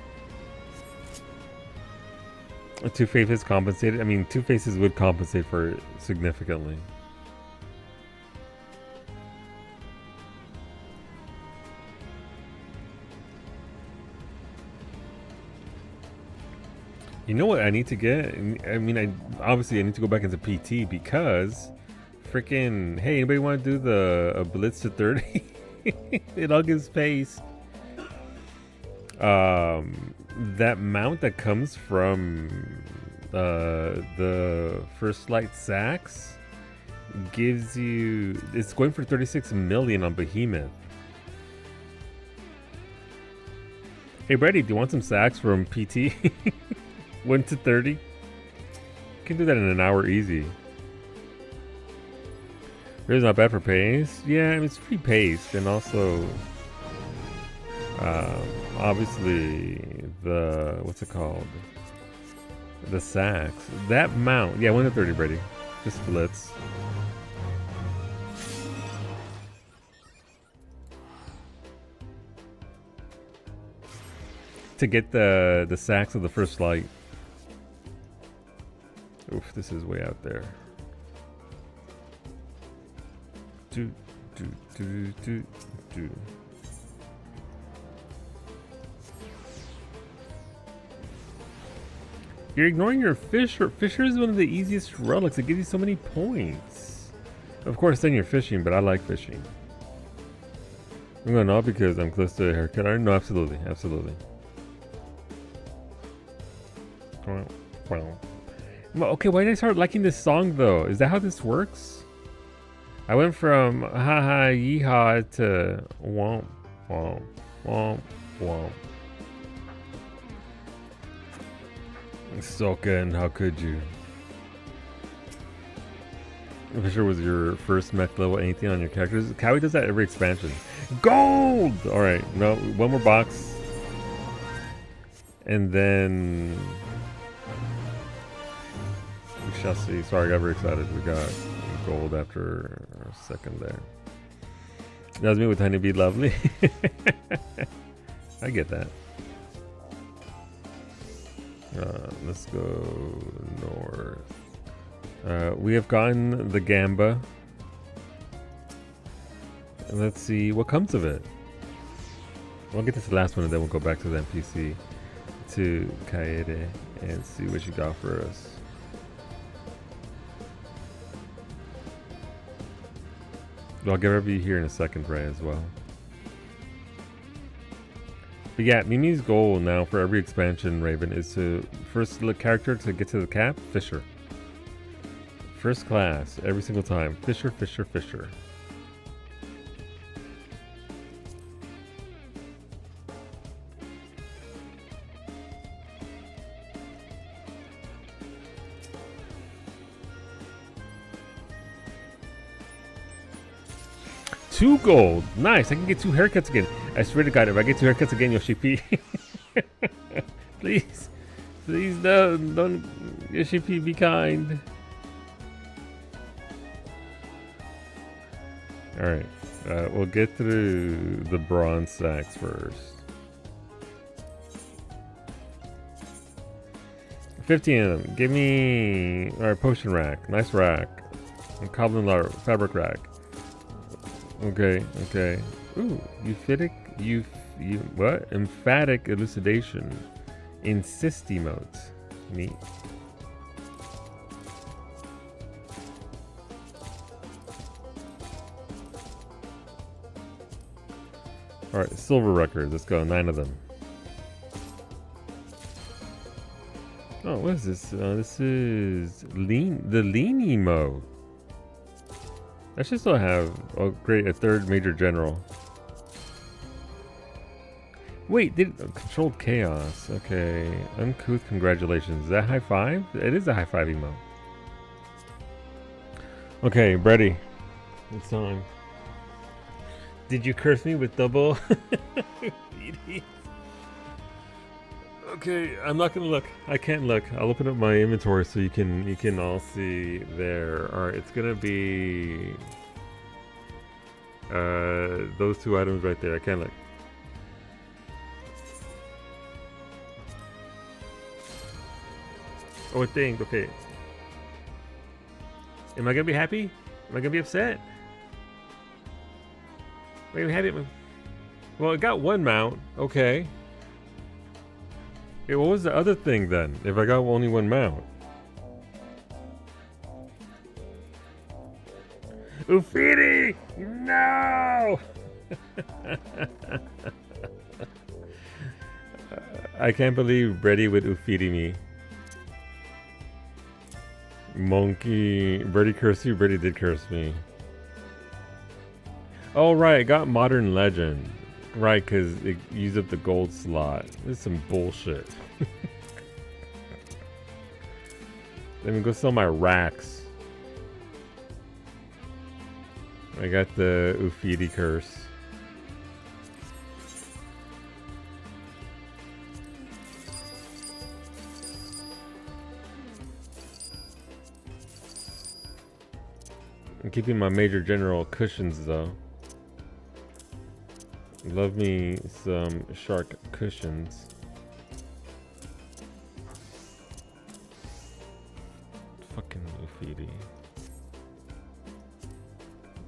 2 faces compensated. I mean, 2 faces would compensate for it significantly. You know what I need to get? I mean, obviously I need to go back into PT because freaking, hey, anybody want to do the blitz to 30? It all gives pace. That mount that comes from the first light sacks gives you, it's going for 36 million on Behemoth. Hey Brady, do you want some sacks from PT? 1 to 30? You can do that in an hour easy. Really not bad for pace. Yeah, I mean, it's free paced, and also obviously the, what's it called? The sacks. That mount. Yeah, 1 to 30, Brady. Just blitz. To get the sacks of the first light. Oof, this is way out there. Do. You're ignoring your Fisher. Fisher is one of the easiest relics. It gives you so many points. Of course, then you're fishing, but I like fishing. I'm going off because I'm close to a haircut. No, absolutely, absolutely. Okay, why did I start liking this song though? Is that how this works? I went from haha yeehaw to womp womp womp womp. Soken, how could you? Fisher was your first mech level. Anything on your characters? Cowie does that every expansion. Gold. All right, no, one more box, and then we shall see. Sorry, I got very excited. We got gold after our second there. That was me with Tiny Bee Lovely. I get that. Let's go north. We have gotten the Gamba. And let's see what comes of it. I'll get this last one and then we'll go back to the NPC to Kaede and see what you got for us. I'll get everybody here in a second, Ray, as well. But yeah, Mimi's goal now for every expansion, Raven, is to first look character to get to the cap, Fisher. First class, every single time. Fisher, Fisher, Fisher. Two gold. Nice. I can get 2 haircuts again. I swear to God, if I get 2 haircuts again, Yoshi P. Please. Please don't. Yoshi P, be kind. Alright. We'll get through the bronze sacks first. 15 of them. Give me... Alright, potion rack. Nice rack. And Goblin fabric rack. Okay, okay. Ooh, what? Emphatic elucidation. Insist emotes. Neat. Alright, silver records. Let's go. 9 of them. Oh, what is this? This is the lean emote. I should still have, oh great, a 3rd major general. Wait, controlled chaos. Okay, uncouth congratulations. Is that high 5? It is a high 5 emo. Okay, Brady. It's time. Did you curse me with double? Okay, I'm not gonna look. I can't look. I'll open up my inventory so you can all see there. Alright, it's gonna be those 2 items right there. I can't look. Oh, a thing. Okay. Am I gonna be happy? Am I gonna be upset? Am I gonna be happy? Well, it got 1 mount. Okay. Okay, what was the other thing then? If I got only 1 mount. Ufidi! No! I can't believe Brady would Ufidi me. Monkey. Brady cursed you? Brady did curse me. Oh right, I got Modern Legend. Right, because it used up the gold slot. This is some bullshit. Let me go sell my racks. I got the Ufidi curse. I'm keeping my Major General cushions though. Love me some shark cushions. Fucking Ufidi.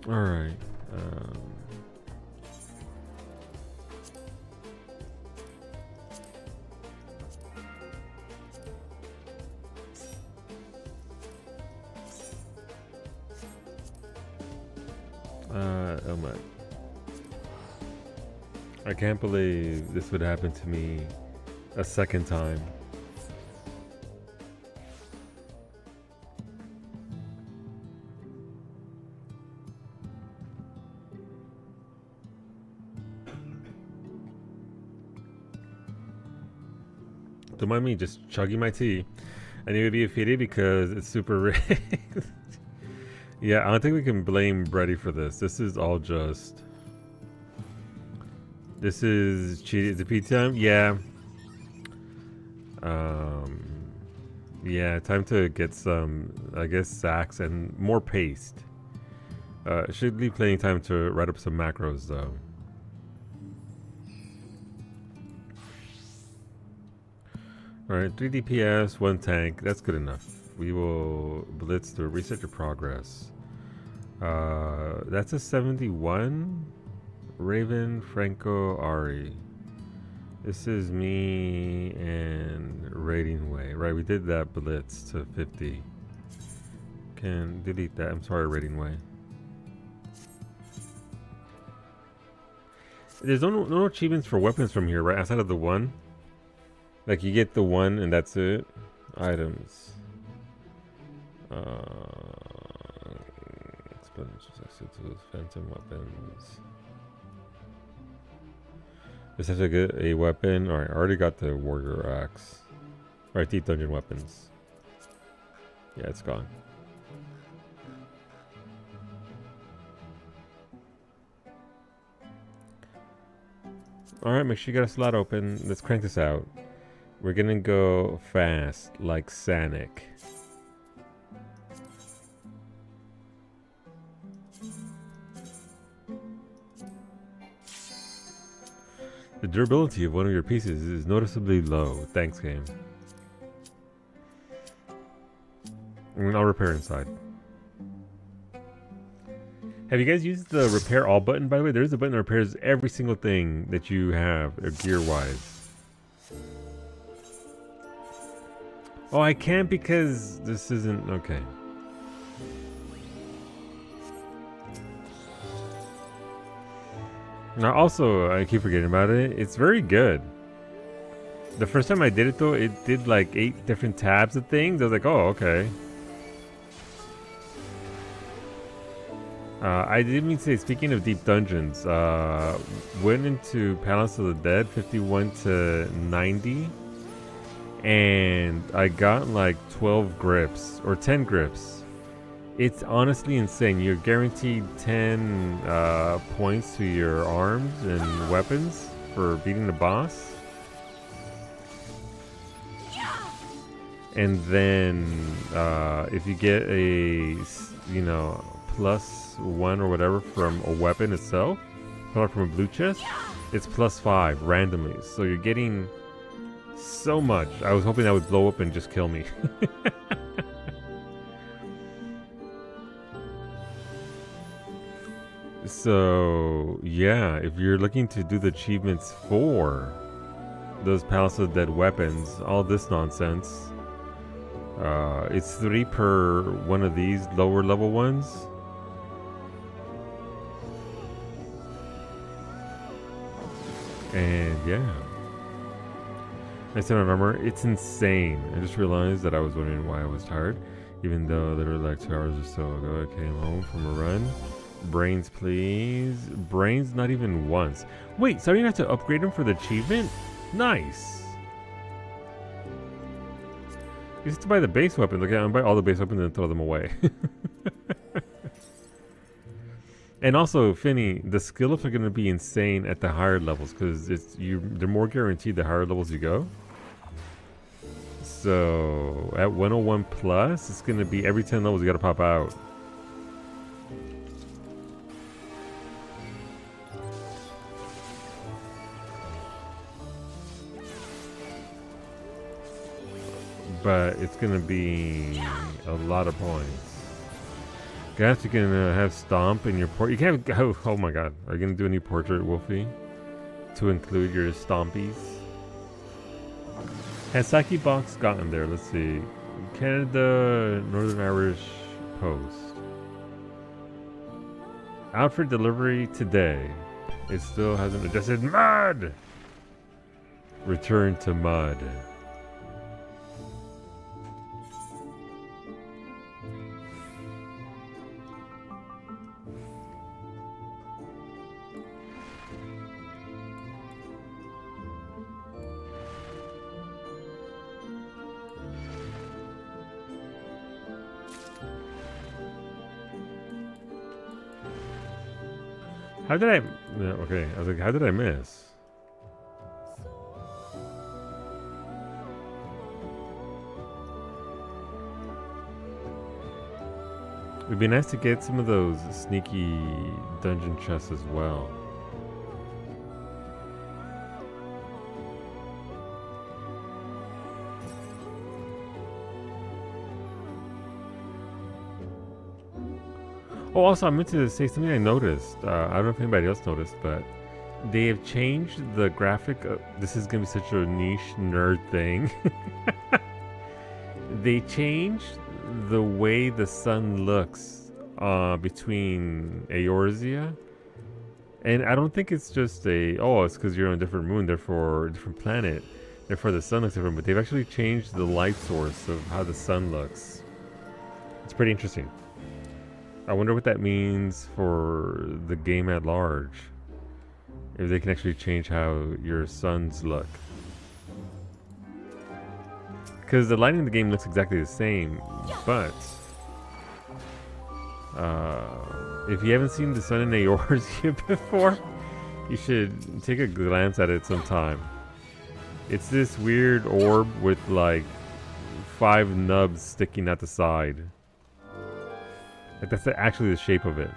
Alright. Oh my. I can't believe this would happen to me a second time. Don't mind me just chugging my tea. I need to be Ufidi because it's super rare. Yeah, I don't think we can blame Brady for this. This is all just... This is cheating. Is it PT time? Yeah. Yeah, time to get some, I guess, sacks and more paste. Should leave plenty of time to write up some macros, though. Alright, 3 DPS, 1 tank. That's good enough. We will blitz to reset your progress. That's a 71. Raven, Franco, Ari. This is me and Rating Way. Right, we did that blitz to 50. Can delete that. I'm sorry, Rating Way. There's no achievements for weapons from here, right? Outside of the one. Like, you get the one and that's it. Items. Phantom weapons. Just have to get a weapon. Alright, I already got the warrior axe. Alright, deep dungeon weapons. Yeah, it's gone. Alright, make sure you got a slot open. Let's crank this out. We're gonna go fast, like Sanic. The durability of one of your pieces is noticeably low. Thanks, game. And I'll repair inside. Have you guys used the repair all button, by the way? There's a button that repairs every single thing that you have, gear-wise. Oh, I can't because this isn't... Okay. Now, also, I keep forgetting about it. It's very good. The first time I did it, though, it did like 8 different tabs of things. I was like, oh, okay. I didn't mean to say, speaking of deep dungeons, went into Palace of the Dead, 51 to 90. And I got like 12 grips, or 10 grips. It's honestly insane. You're guaranteed 10 points to your arms and weapons for beating the boss. And then if you get a, +1 or whatever from a weapon itself, apart from a blue chest, it's +5 randomly. So you're getting so much. I was hoping that would blow up and just kill me. So, yeah, if you're looking to do the achievements for those Palace of the Dead weapons, all this nonsense, it's 3 per one of these lower level ones. And yeah. Nice amount of armor. It's insane. I just realized that I was wondering why I was tired. Even though there were like 2 hours or so ago, I came home from a run. Brains, please. Brains, not even once. Wait, so you have to upgrade them for the achievement? Nice. You have to buy the base weapons. Okay, I'll buy all the base weapons and throw them away. And also, Finny, the skill ups are going to be insane at the higher levels because they're more guaranteed the higher levels you go. So at 101 plus, it's going to be every 10 levels you got to pop out. But it's gonna be a lot of points. Guess you can have Stomp in your port. You can't. Oh my God! Are you gonna do a new portrait, Wolfie, to include your Stompies? Has Saki Box gotten there? Let's see. Canada, Northern Irish Post. Out for delivery today. It still hasn't adjusted. Mud. Return to mud. How did I? Yeah, okay, I was like, how did I miss? It'd be nice to get some of those sneaky dungeon chests as well. Oh, also, I meant to say something I noticed. I don't know if anybody else noticed, but they have changed the graphic. This is going to be such a niche nerd thing. They changed the way the sun looks between Eorzea. And I don't think it's just it's because you're on a different moon, therefore a different planet. Therefore the sun looks different. But they've actually changed the light source of how the sun looks. It's pretty interesting. I wonder what that means for the game at large. If they can actually change how your suns look. Because the lighting in the game looks exactly the same, but if you haven't seen the sun in Eorzea before, you should take a glance at it sometime. It's this weird orb with like 5 nubs sticking at the side. Like that's actually the shape of it.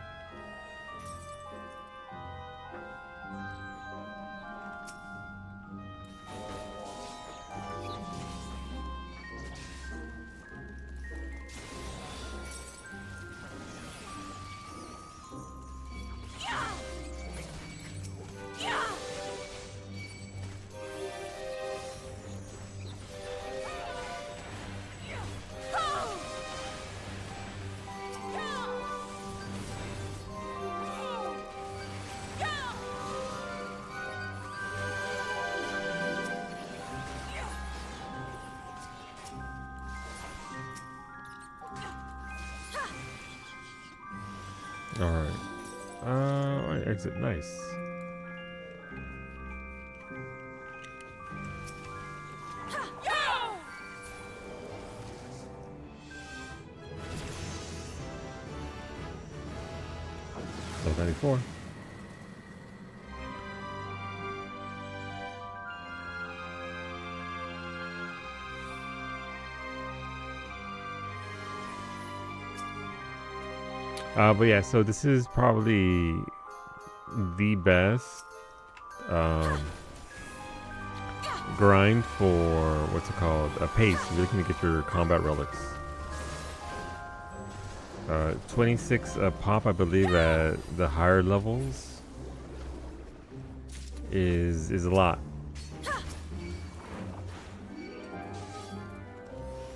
Alright, exit, nice. Level 94. But yeah, so this is probably the best grind for what's it called? A pace. You're looking to get your combat relics. 26 pop, I believe, at the higher levels is a lot.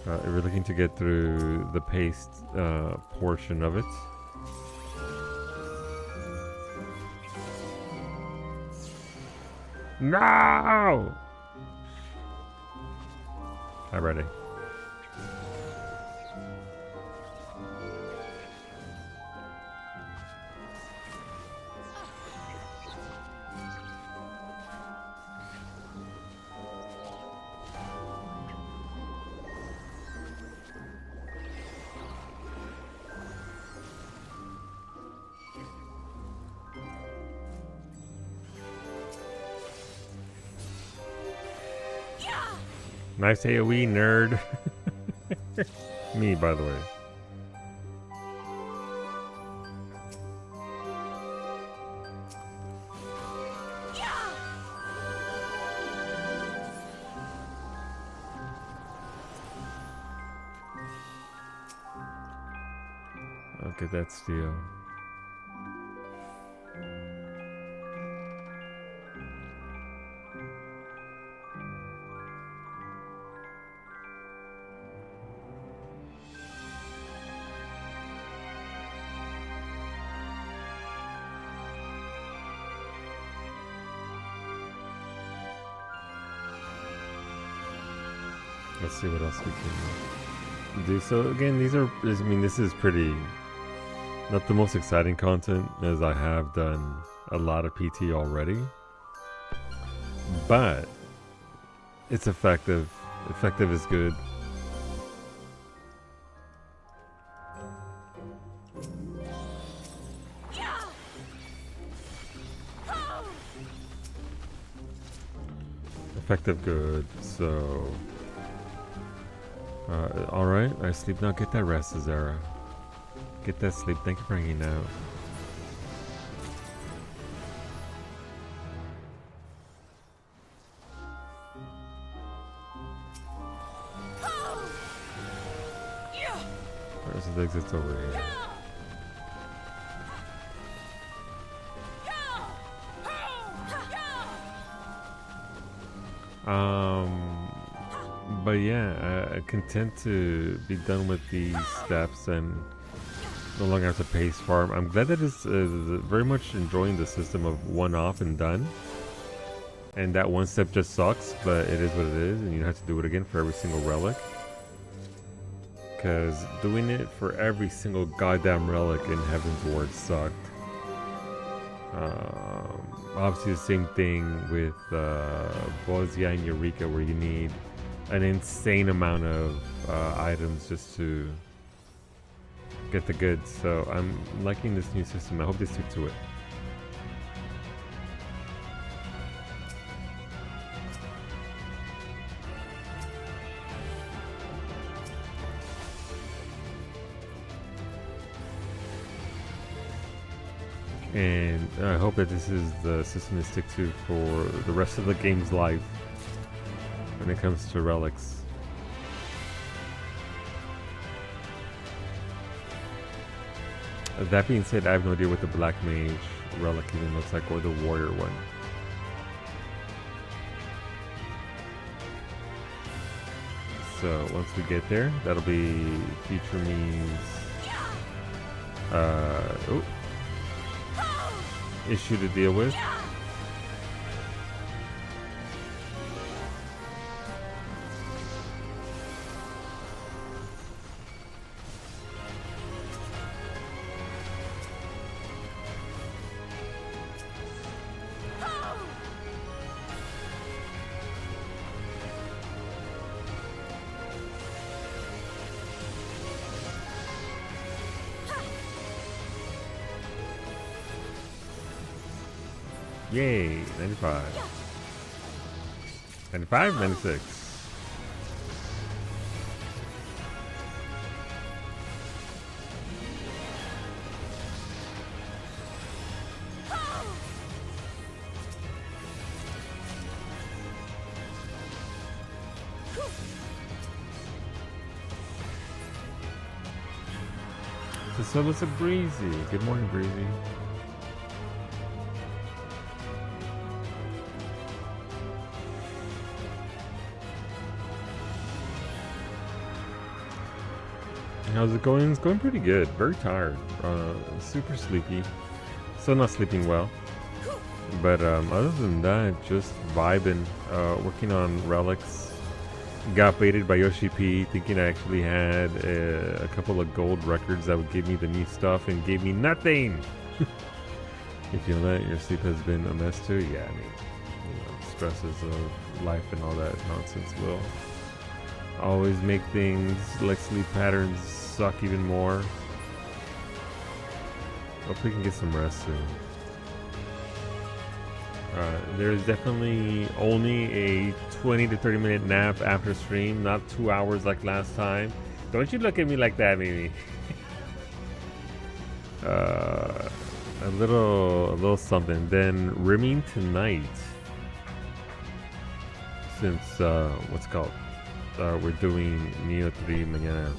If we're looking to get through the paced portion of it. No! I'm ready. Nice AoE, nerd. Me, by the way. I'll get that steel. Let's see what else we can do. So again, this is pretty, not the most exciting content, as I have done a lot of PT already. But it's effective. Effective is good. Effective good. So, all right. I sleep now. Get that rest, Zara. Get that sleep. Thank you for hanging out. Where's the exit over here? But yeah, content to be done with these steps and no longer have to pace farm. I'm glad that it's very much enjoying the system of one off and done. And that one step just sucks, but it is what it is, and you don't have to do it again for every single relic. Because doing it for every single goddamn relic in Heaven's Ward sucked. Obviously the same thing with Bozia and Eureka, where you need an insane amount of items just to get the goods. So I'm liking this new system. I hope they stick to it. And I hope that this is the system to stick to for the rest of the game's life when it comes to relics. That being said, I have no idea what the Black Mage relic even looks like, or the Warrior one. So once we get there, that'll be future means issue to deal with. Yay, 95. 95, 96. So it's a Breezy. Good morning, Breezy. How's it going? It's going pretty good. Very tired. Super sleepy. Still not sleeping well. But other than that, just vibing. Working on relics. Got baited by Yoshi P, thinking I actually had a couple of gold records that would give me the new stuff, and gave me nothing. You feel that? Your sleep has been a mess too? Yeah, I mean, stresses of life and all that nonsense will always make things like sleep patterns suck even more. Hope we can get some rest soon. There's definitely only a 20 to 30 minute nap after stream, not 2 hours like last time. Don't you look at me like that, Mimi. A little something. Then rimming tonight, since what's it called? We're doing Neo 3 mañana.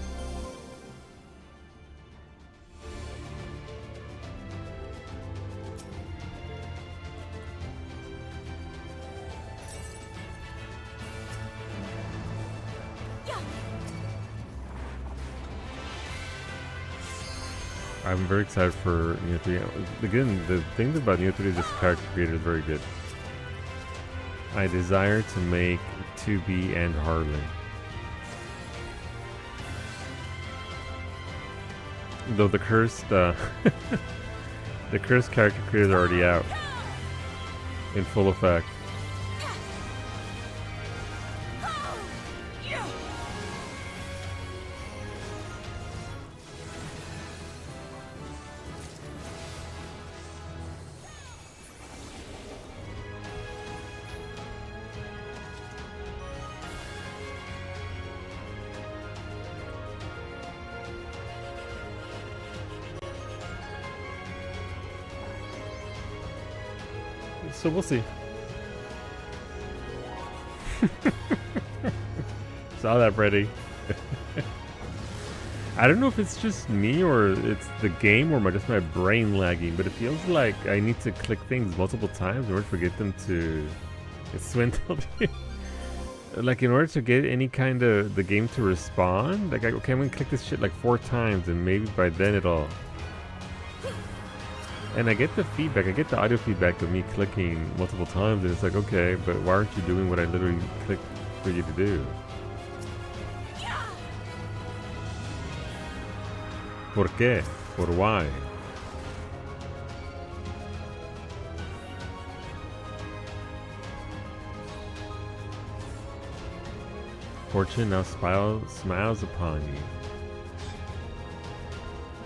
I'm very excited for Neo 3. Again, the thing about Neo 3 is this character creator is very good. I desire to make 2B and Harley. Though the cursed, the cursed character creators are already out in full effect. So we'll see. Saw that, Freddy. I don't know if it's just me or it's the game or just my brain lagging, but it feels like I need to click things multiple times in order to get them to swindle you. Like in order to get any kind of the game to respond, like okay, I'm gonna click this shit like 4 times and maybe by then it'll. And I get the feedback, I get the audio feedback of me clicking multiple times and it's like, okay, but why aren't you doing what I literally clicked for you to do? ¿Por qué? ¿Por why? Fortune now smiles upon you.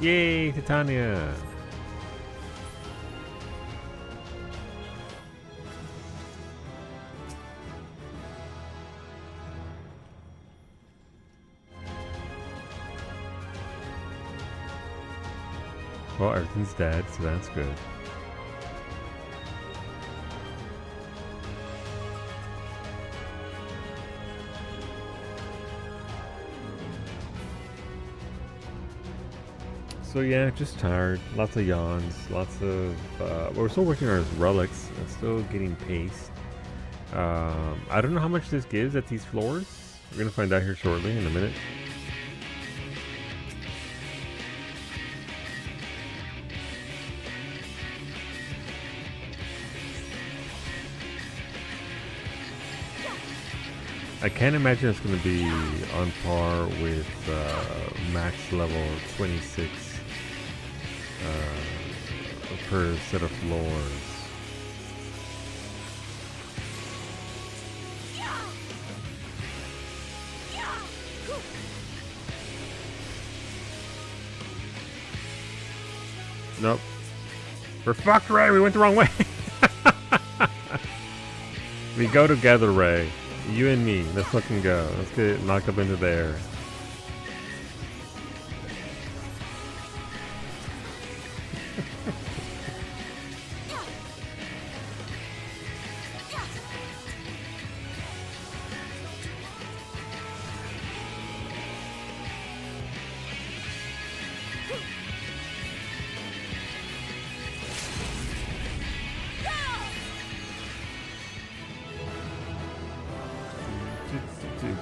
Yay, Titania! Well, everything's dead, so that's good. So yeah, just tired. Lots of yawns. Lots of. We're still working on our relics. I'm still getting paced. I don't know how much this gives at these floors. We're gonna find out here shortly in a minute. I can't imagine it's going to be on par with max level 26 per set of floors. Nope. We're fucked, Ray. We went the wrong way. We go together, Ray. You and me, let's fucking go. Let's get knocked up into the air.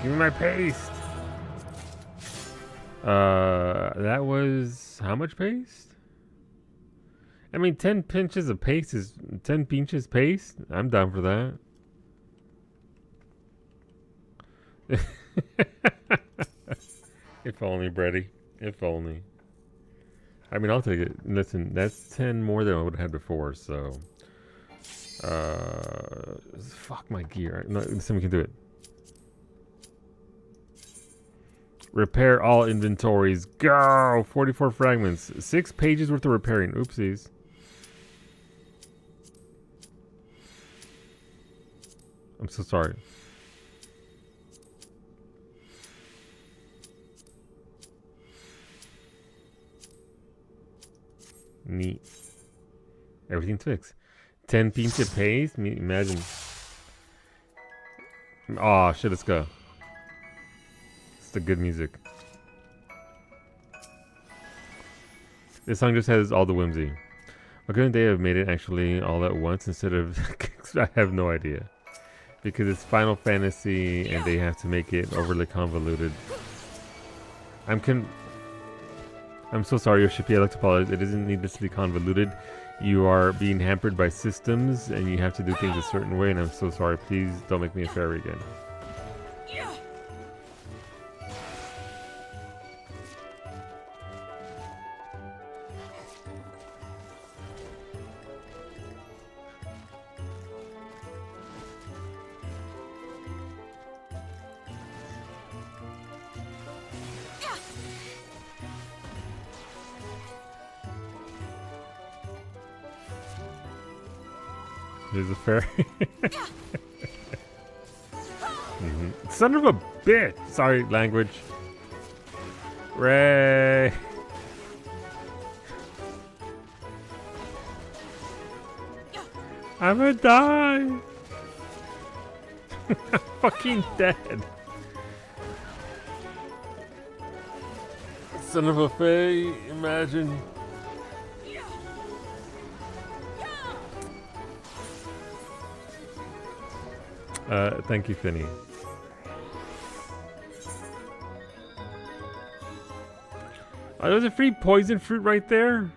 Give me my paste. That was how much paste? I mean, 10 pinches of paste is 10 pinches paste. I'm down for that. If only, Brady. If only. I mean, I'll take it. Listen, that's 10 more than I would have had before. So, fuck my gear. No, listen, we can do it. Repair all inventories. Go! 44 fragments. 6 pages worth of repairing. Oopsies. I'm so sorry. Neat. Everything's fixed. 10 pinche paste? Imagine. Oh, shit, let's go. The good music. This song just has all the whimsy. Why couldn't they have made it actually all at once instead of... I have no idea. Because it's Final Fantasy and they have to make it overly convoluted. I'm so sorry, Yoshipi. I'd like to apologize. It isn't needlessly convoluted. You are being hampered by systems and you have to do things a certain way, and I'm so sorry. Please don't make me a fairy again. There's a fairy. Son of a bitch! Sorry, language. Ray. I'm gonna die. I'm fucking dead. Son of a Fae, imagine. Thank you, Finny. Oh, there's a free poison fruit right there.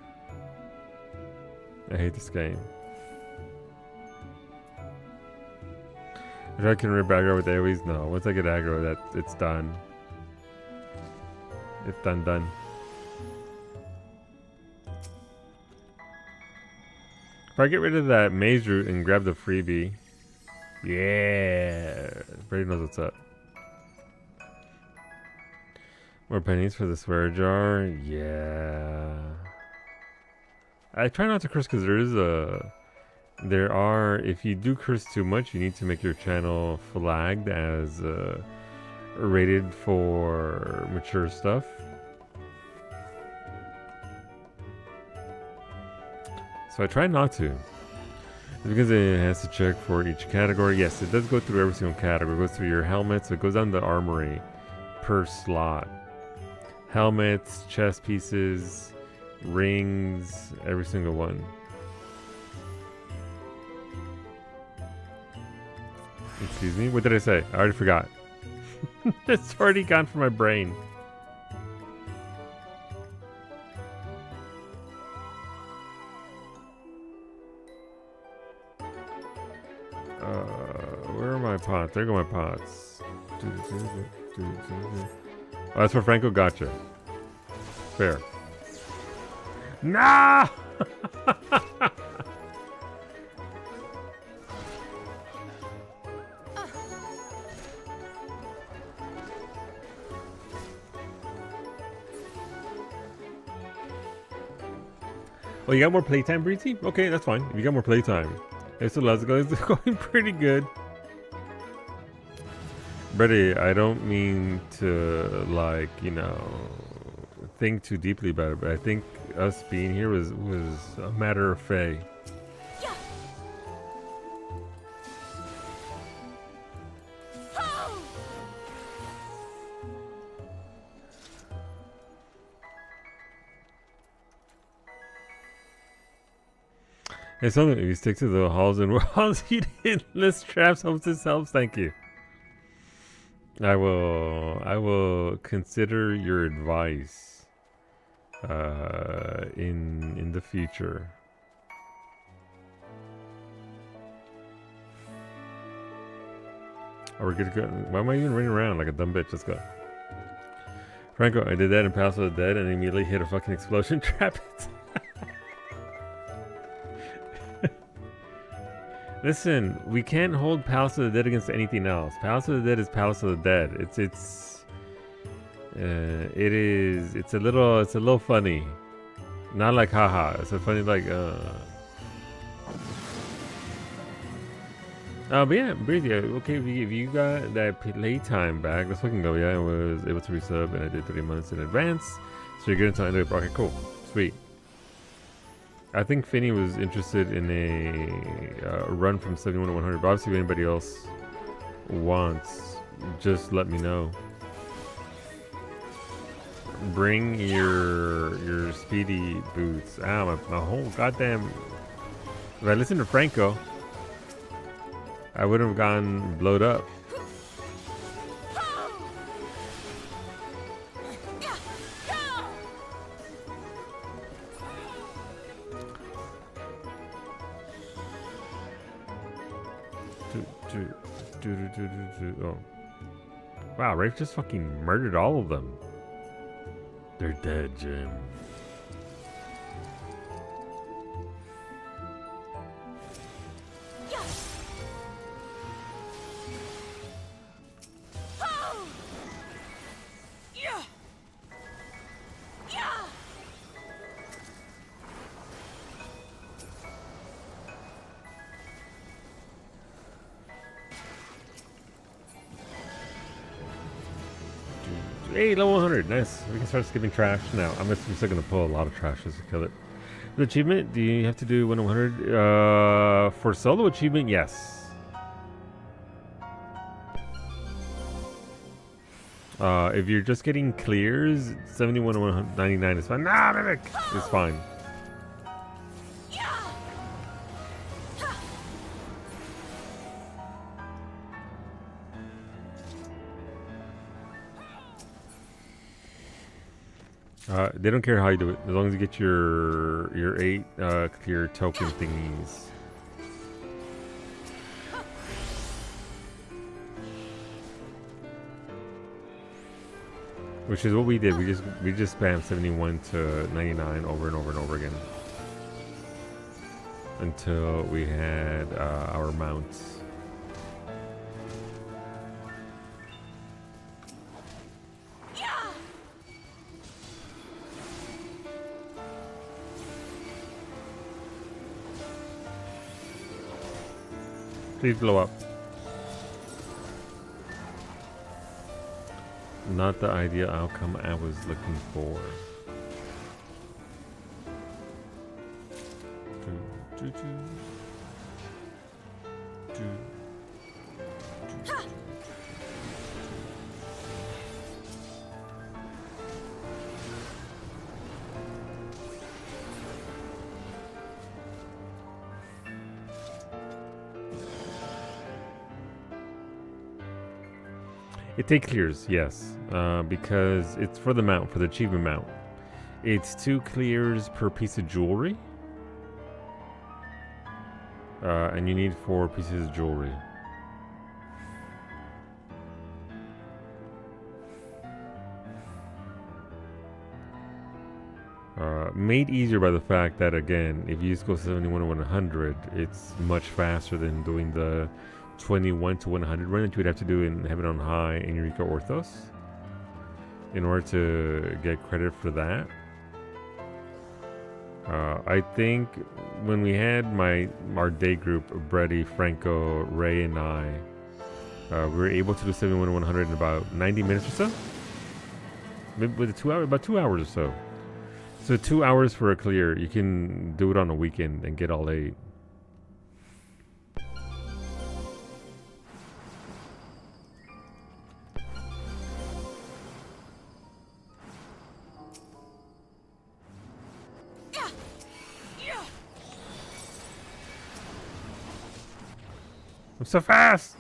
I hate this game. If I can rip aggro with AoEs, no. Once I get aggro, it's done. It's done. If I get rid of that maze route and grab the freebie, yeah, Brady knows what's up. More pennies for the swear jar, yeah. I try not to curse because if you do curse too much, you need to make your channel flagged as rated for mature stuff. So I try not to. Because it has to check for each category. Yes, it does go through every single category. It goes through your helmets. It goes down the armory per slot. Helmets, chest pieces, rings, every single one. Excuse me? What did I say? I already forgot. It's already gone from my brain. Where are my pots? There go my pots. Oh, that's where Franco gotcha. Fair. Nah! Oh, you got more playtime, Breezy? Okay, that's fine. If you got more playtime. Hey, so let's go. It's going pretty good. Brady, I don't mean to, like, you know, think too deeply about it, but I think us being here was a matter of fae. Hey, something, if you stick to the halls and walls, you didn't list traps, hostess helps, thank you. I will consider your advice in the future. Are we good to go? Why am I even running around like a dumb bitch? Let's go. Franco, I did that in Pass of the Dead and immediately hit a fucking explosion trap. Listen, we can't hold Palace of the Dead against anything else. Palace of the Dead is Palace of the Dead. It's a little funny. Not like haha. It's a funny like but yeah, Breezy, okay, if you got that playtime back, let's fucking go. Yeah, I was able to resub and I did 3 months in advance. So you're good until end of it. Okay, cool. Sweet. I think Finny was interested in a run from 71 to 100, but obviously if anybody else wants, just let me know. Bring your speedy boots. Ow, my whole goddamn... If I listened to Franco, I would have gotten blowed up. Oh. Wow, Rafe just fucking murdered all of them. They're dead, Jim. Hey, level 100, nice. We can start skipping trash now. I'm still gonna pull a lot of trash just to kill it. The achievement, do you have to do 1 to 100? For solo achievement, yes. If you're just getting clears, 71 to 199 is fine. Nah, Mimic! It's fine. They don't care how you do it, as long as you get your 8 clear token thingies. Which is what we did. We just spammed 71 to 99 over and over and over again until we had our mounts. Please blow up. Not the ideal outcome I was looking for. It takes clears, yes, because it's for the mount, for the achievement mount. It's 2 clears per piece of jewelry, and you need 4 pieces of jewelry. Made easier by the fact that, again, if you just go 71 to 100, it's much faster than doing the 21 to 100 run that you would have to do in Heaven on High in Eureka Orthos in order to get credit for that. I think when we had our day group, Brady, Franco, Ray, and I, we were able to do 71 to 100 in about 90 minutes or so. Maybe with about 2 hours or so. So 2 hours for a clear. You can do it on a weekend and get all 8. I'm so fast!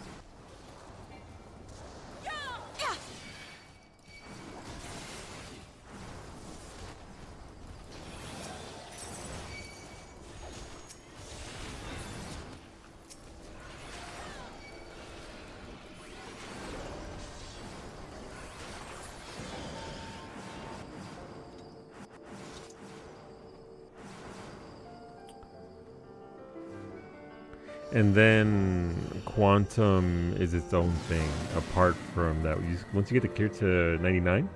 And then Quantum is its own thing, apart from that. Once you get the clear to 99,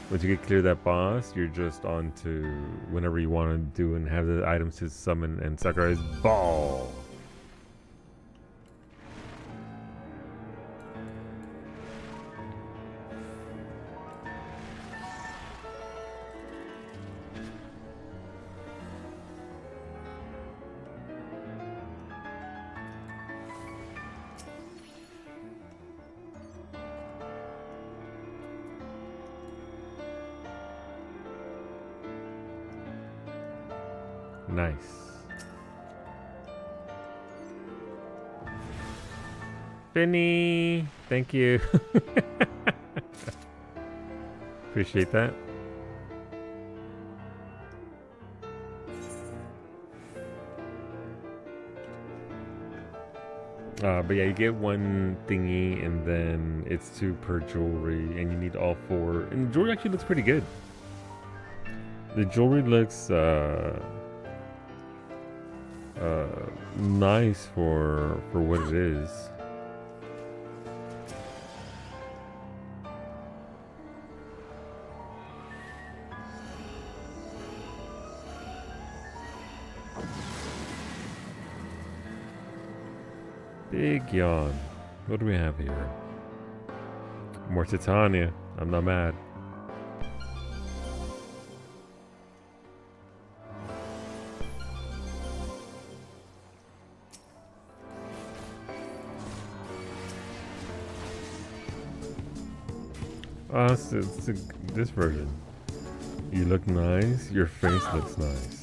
once you get clear that boss, you're just on to whenever you want to do and have the items to summon and Sakurai's ball. Nice. Finny, thank you. Appreciate that. But yeah, you get 1 thingy and then it's 2 per jewelry and you need all 4. And the jewelry actually looks pretty good. The jewelry looks nice for what it is. Big yawn. What do we have here? More Titania. I'm not mad. This version. You look nice. Your face looks nice.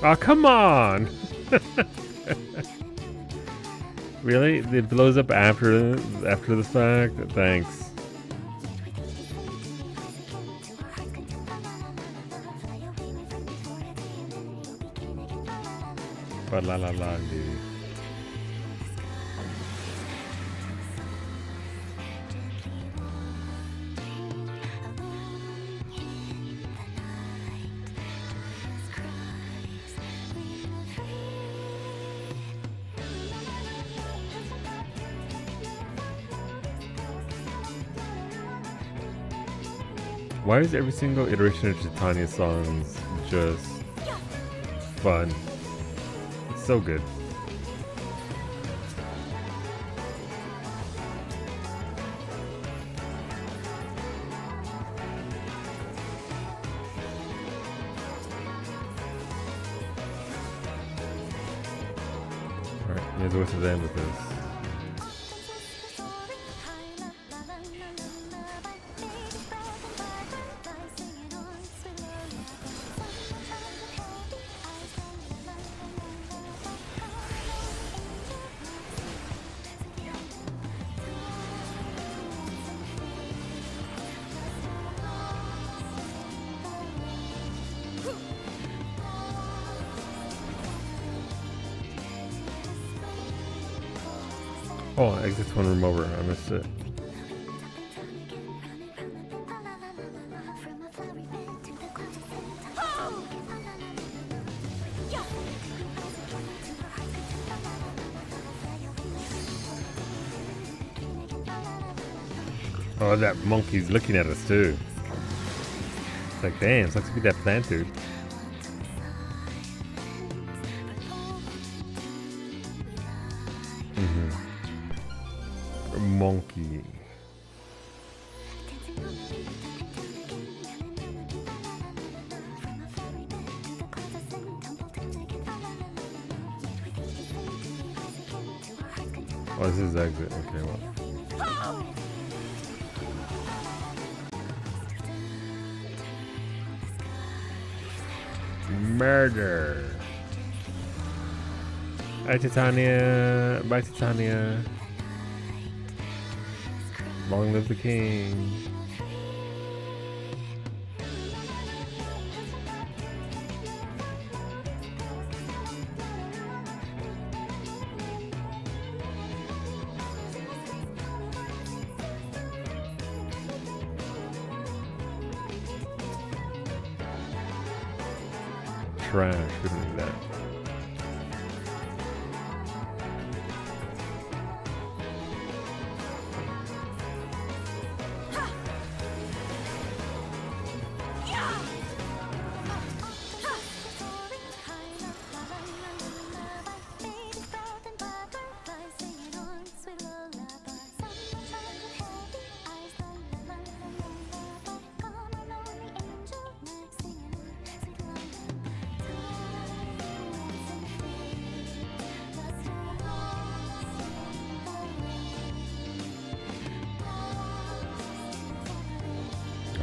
Oh, come on! Really? It blows up after the fact? Thanks. But la la la, dude. Why is every single iteration of Titania songs just fun? It's so good. Alright, here's what's the end with this. Oh, exit one room over. I missed it. Oh, that monkey's looking at us too. It's like, damn, sucks to be that plant dude. Monkey. Oh, this is exit. Okay, well. Murder. Hi, Titania. Bye, Titania. Long live the king. Trash, couldn't do that.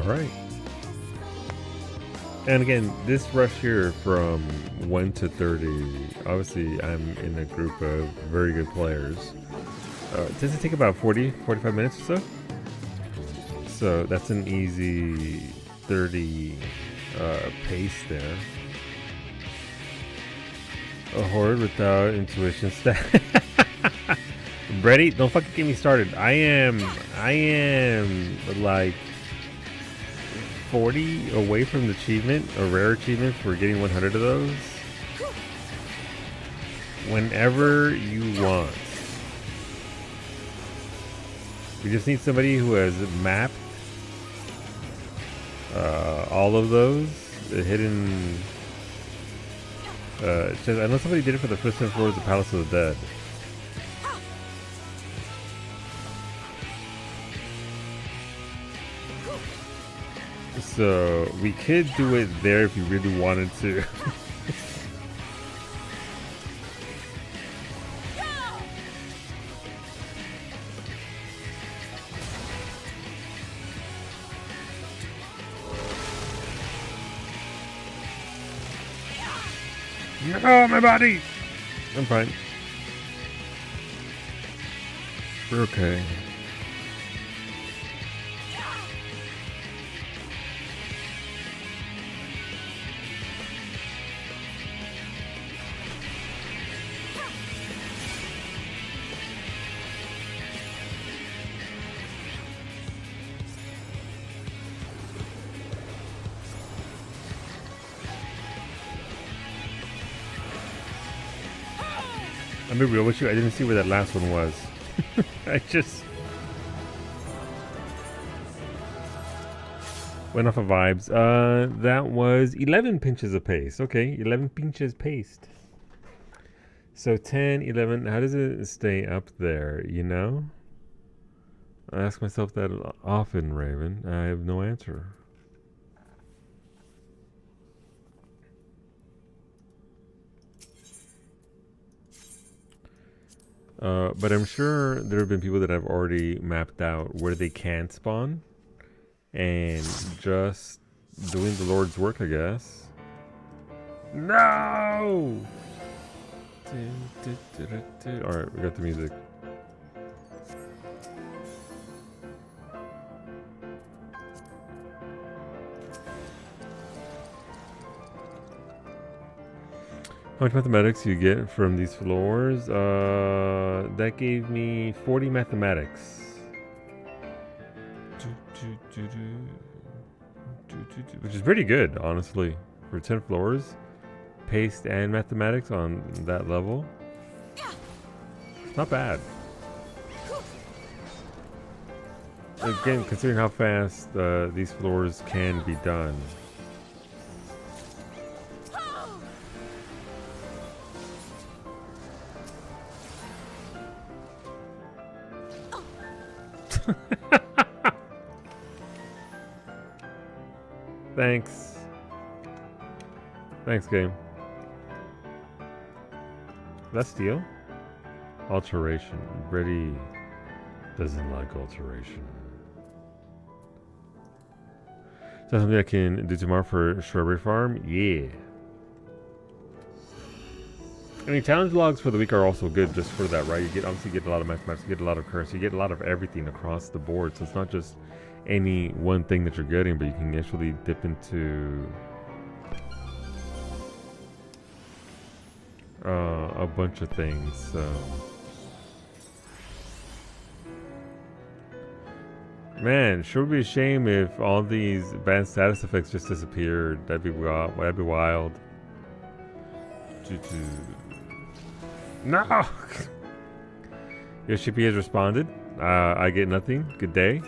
Alright. And again, this rush here from 1 to 30, obviously I'm in a group of very good players. Does it take about 45 minutes or so? So that's an easy 30 pace there. A horde without intuition stat. Brady, don't fucking get me started. I am like 40 away from the achievement, a rare achievement for getting 100 of those. Whenever you want. We just need somebody who has mapped all of those hidden. I know somebody did it for the first 10 floors of the Palace of the Dead. So we could do it there if you really wanted to. Oh, my body! I'm fine. We're okay. I'm gonna be real with you, I didn't see where that last one was. I just went off of vibes. That was 11 pinches of paste. Okay, 11 pinches paste. So 10, 11, how does it stay up there, you know? I ask myself that often, Raven. I have no answer. But I'm sure there have been people that have already mapped out where they can spawn and just doing the Lord's work, I guess. No! Alright, we got the music. How much mathematics you get from these floors? That gave me 40 mathematics. Which is pretty good, honestly. For 10 floors. Paste and mathematics on that level. It's not bad. Again, considering how fast these floors can be done. Thanks. Thanks, game. That's steel? Alteration. Brady doesn't like alteration. Is that something I can do tomorrow for Strawberry Farm? Yeah. I mean, challenge logs for the week are also good just for that, right? You get obviously get a lot of mathematics, you get a lot of currency, you get a lot of everything across the board. So it's not just any one thing that you're getting, but you can actually dip into a bunch of things. So man, sure would be a shame if all these bad status effects just disappeared. That'd be wild. That'd be wild. No! Your shippy has responded. I get nothing. Good day.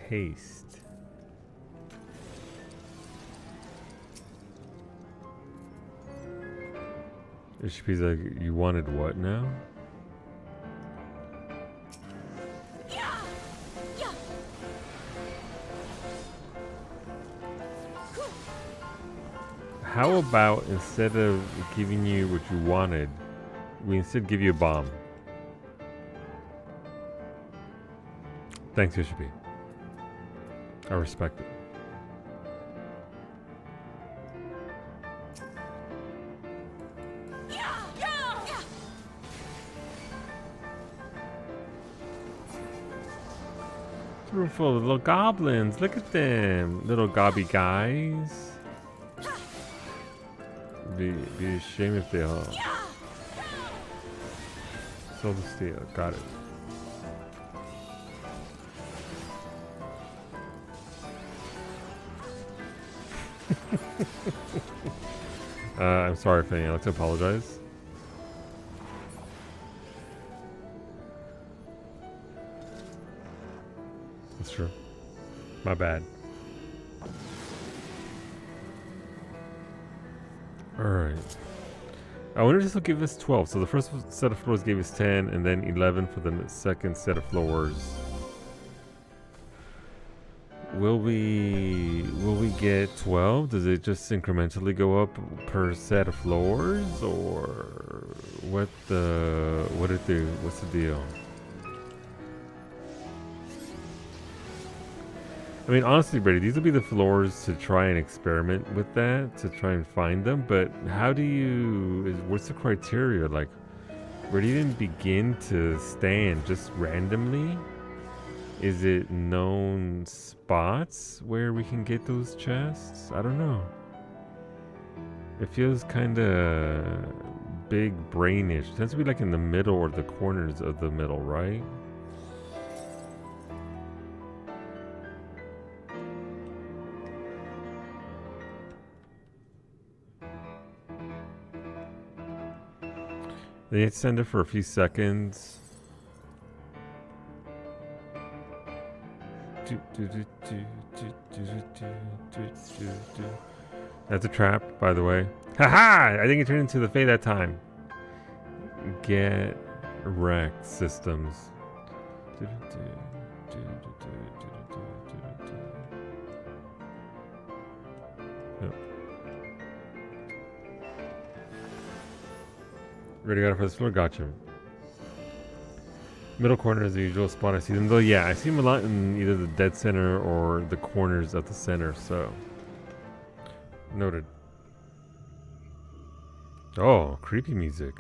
Haste. Your shippy's like, you wanted what now? How about instead of giving you what you wanted, we instead give you a bomb? Thanks, Yoshimi. I respect it. It's a room full of little goblins. Look at them, little gobby guys. Be a shame if they all sold the steel. Got it. I'm sorry, Fanny. I'd like to apologize. That's true. My bad. Alright. I wonder if this will give us 12. So the first set of floors gave us 10, and then 11 for the second set of floors. Will we get 12? Does it just incrementally go up per set of floors, or what it do? What's the deal? I mean, honestly, Brady, these will be the floors to try and experiment with that, to try and find them. But how do you? What's the criteria? Like, where do you even begin to stand? Just randomly? Is it known spots where we can get those chests? I don't know. It feels kind of big brainish. It tends to be like in the middle or the corners of the middle, right? They send it for a few seconds. That's a trap, by the way. Haha! I think it turned into the Fae that time. Get wrecked systems. Yep. Ready, got it for this floor? Gotcha. Middle corner is the usual spot I see them. Though, yeah, I see them a lot in either the dead center or the corners of the center, so. Noted. Oh, creepy music.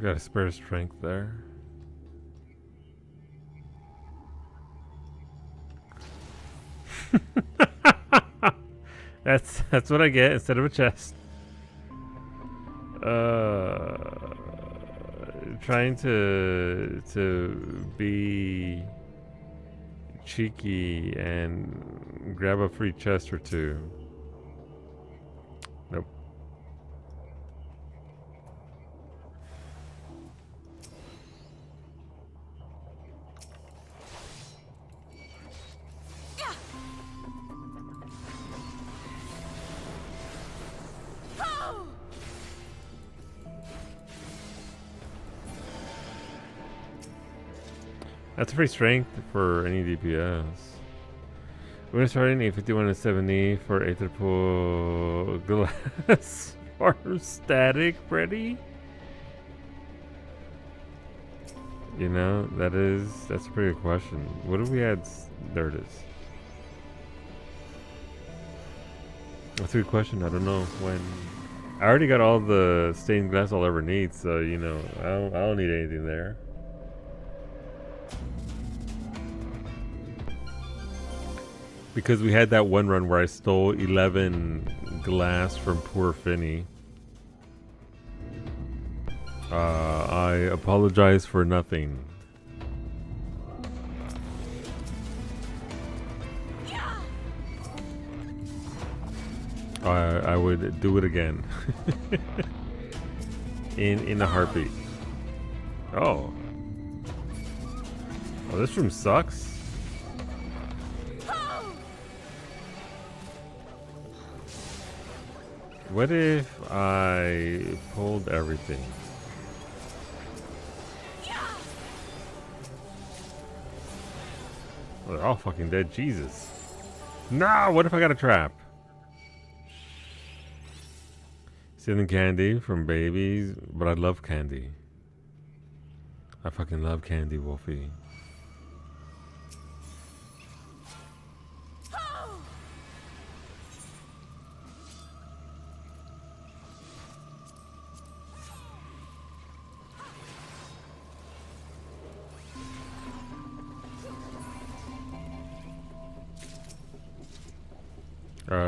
Got a spare strength there. That's what I get instead of a chest. Trying to be cheeky and grab a free chest or two. Nope. That's free strength for any DPS. We're starting a 51 and 70 for Aether Pool Glass Farm Static, Freddy. You know, that's a pretty good question. What do we add? There it is. That's a good question. I don't know when. I already got all the stained glass I'll ever need, so you know, I don't need anything there. Because we had that one run where I stole 11 glass from poor Finny. I apologize for nothing. I would do it again. in a heartbeat. Oh. Oh, this room sucks. What if I pulled everything? Oh, they're all fucking dead. Jesus. Nah, what if I got a trap? Stealing candy from babies, but I love candy. I fucking love candy, Wolfie.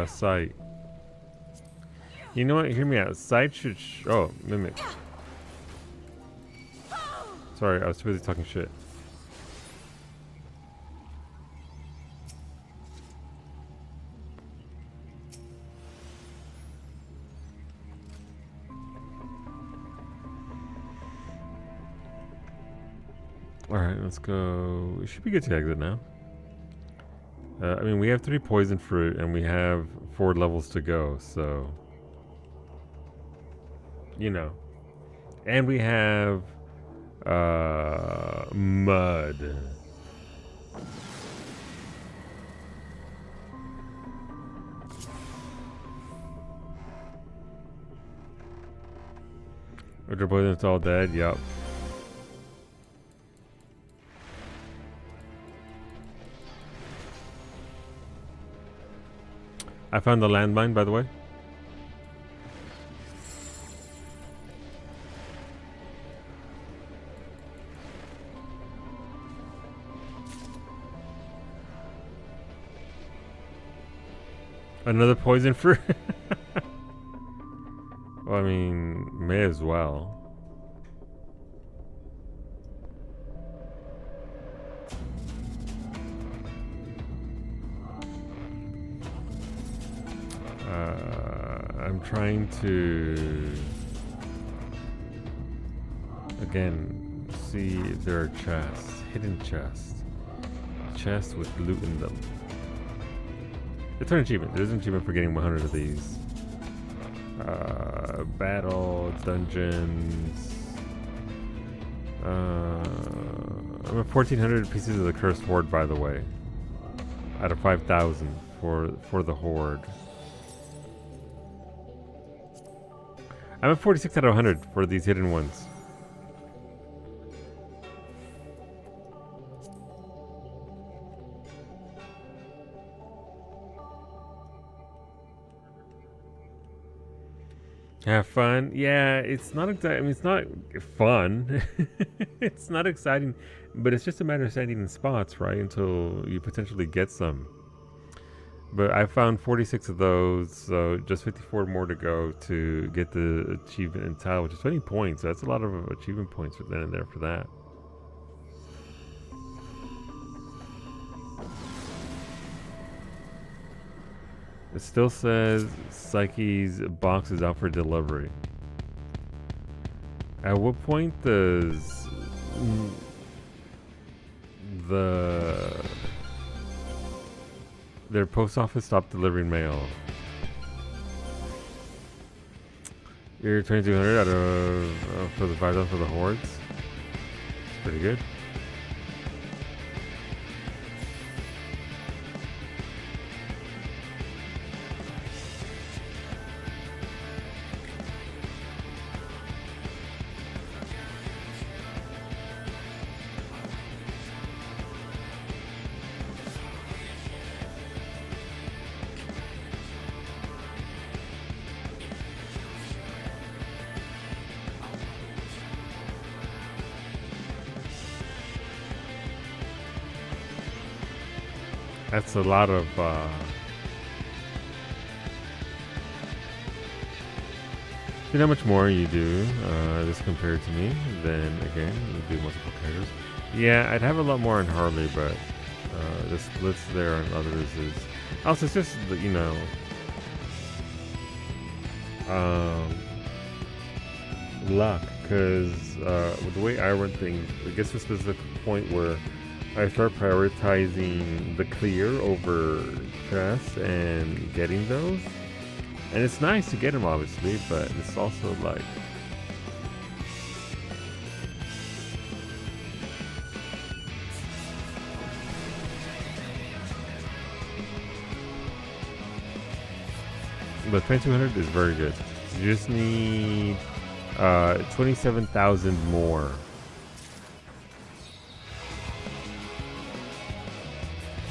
Sight. You know what? Hear me out. Sight should. Oh, mimic. Sorry, I was too busy talking shit. Alright, let's go. We should be good to exit now. I mean, we have 3 poison fruit and we have 4 levels to go, so. You know. And we have mud. Ultra poison's all dead, yup. I found the landmine, by the way. Another poison fruit? Well, I mean, may as well. I'm trying to again see if there are chests, hidden chests with loot in them. It's an achievement. There's an achievement for getting 100 of these. Battle dungeons. I'm at 1,400 pieces of the cursed horde, by the way, out of 5,000 for the horde. I'm at 46 out of 100 for these hidden ones. Have fun? Yeah, it's not exactly. I mean, it's not fun. It's not exciting, but it's just a matter of standing in spots, right? Until you potentially get some. But I found 46 of those, so just 54 more to go to get the achievement in tile, which is 20 points. So that's a lot of achievement points then and there for that. It still says Psyche's box is out for delivery. At what point does their post office stop delivering mail? You're 2,200 out of for the 5,000 for the hordes. It's pretty good. That's a lot of you know how much more you do this compared to me, then again you do multiple characters. Yeah, I'd have a lot more on Harley, but the splits there on others is also, it's just, you know, luck, because with the way I run things, it gets to a specific point where I start prioritizing the clear over chests and getting those. And it's nice to get them, obviously, but it's also like... But 2,200 is very good. You just need 27,000 more.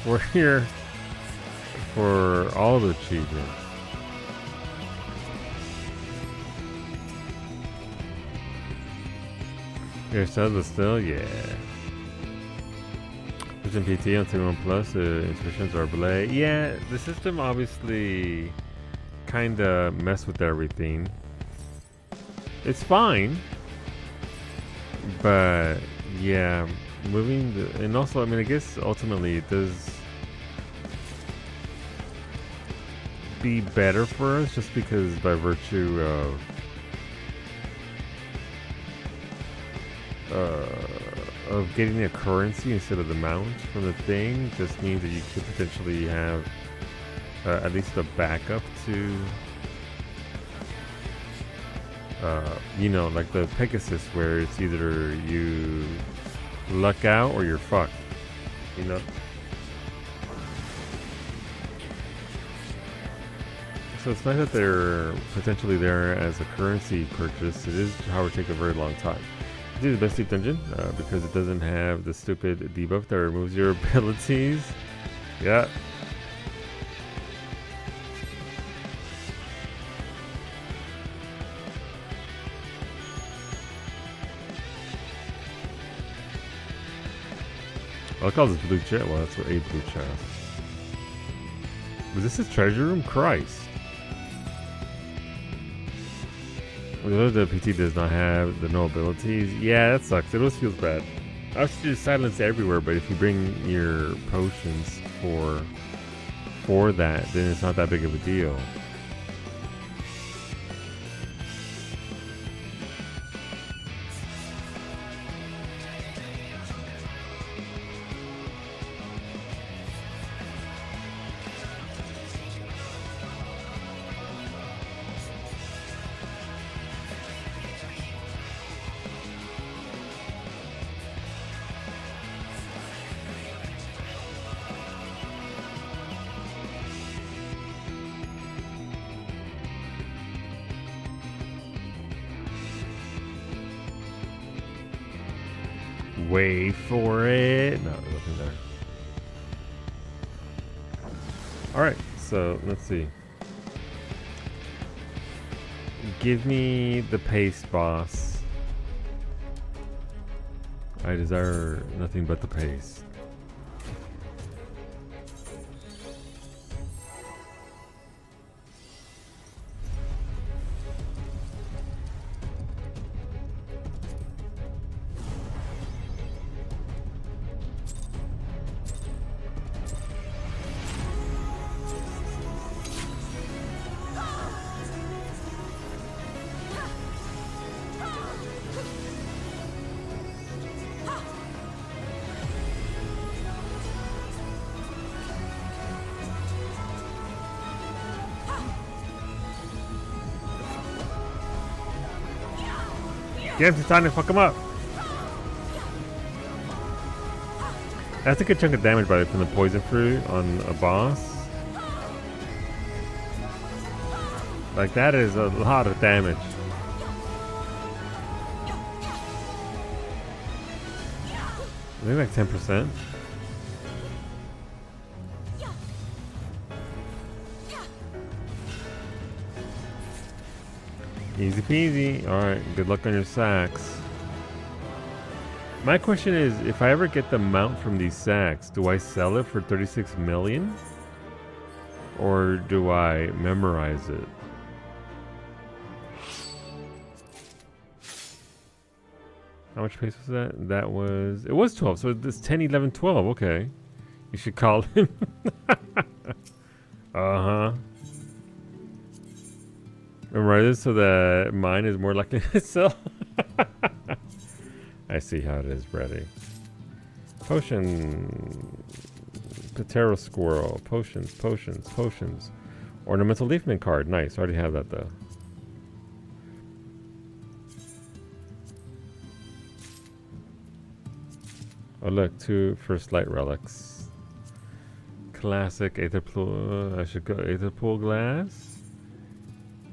We're here for all the achievements. Your subs is still, yeah. Vision PT on 2-1 Plus, intuitions are belay. Yeah, the system obviously kind of mess with everything. It's fine, but yeah, and also, I mean, I guess ultimately it does be better for us just because by virtue of getting a currency instead of the mount from the thing just means that you could potentially have at least a backup to you know, like the Pegasus, where it's either you luck out or you're fucked, you know. So it's nice that they're potentially there as a currency purchase. It is, however, take a very long time. This is the best sleep dungeon because it doesn't have the stupid debuff that removes your abilities. Yeah. I like all this blue chest. Well, that's what a blue chest. Was this his treasure room? Christ. Although the PT does not have the no abilities. Yeah, that sucks. It always feels bad. I was just silence everywhere, but if you bring your potions for that, then it's not that big of a deal. Wait for it. No, nothing there. Alright, so let's see. Give me the paste, boss. I desire nothing but the paste. Get him to time to fuck him up. That's a good chunk of damage, by the way, from the poison fruit on a boss. Like, that is a lot of damage. Maybe like 10%. Easy peasy. Alright, good luck on your sacks. My question is, if I ever get the mount from these sacks, do I sell it for 36 million? Or do I memorize it? How much pace was that? That was... It was 12, so it's 10, 11, 12. Okay. You should call him. Uh-huh. Memorize it so that mine is more likely to sell. I see how it is, Brady. Potion. Patero squirrel. Potions, potions, potions. Ornamental leaf mint card. Nice. I already have that, though. Oh, look. 2 first light relics. Classic aether pool. I should go aether pool glass.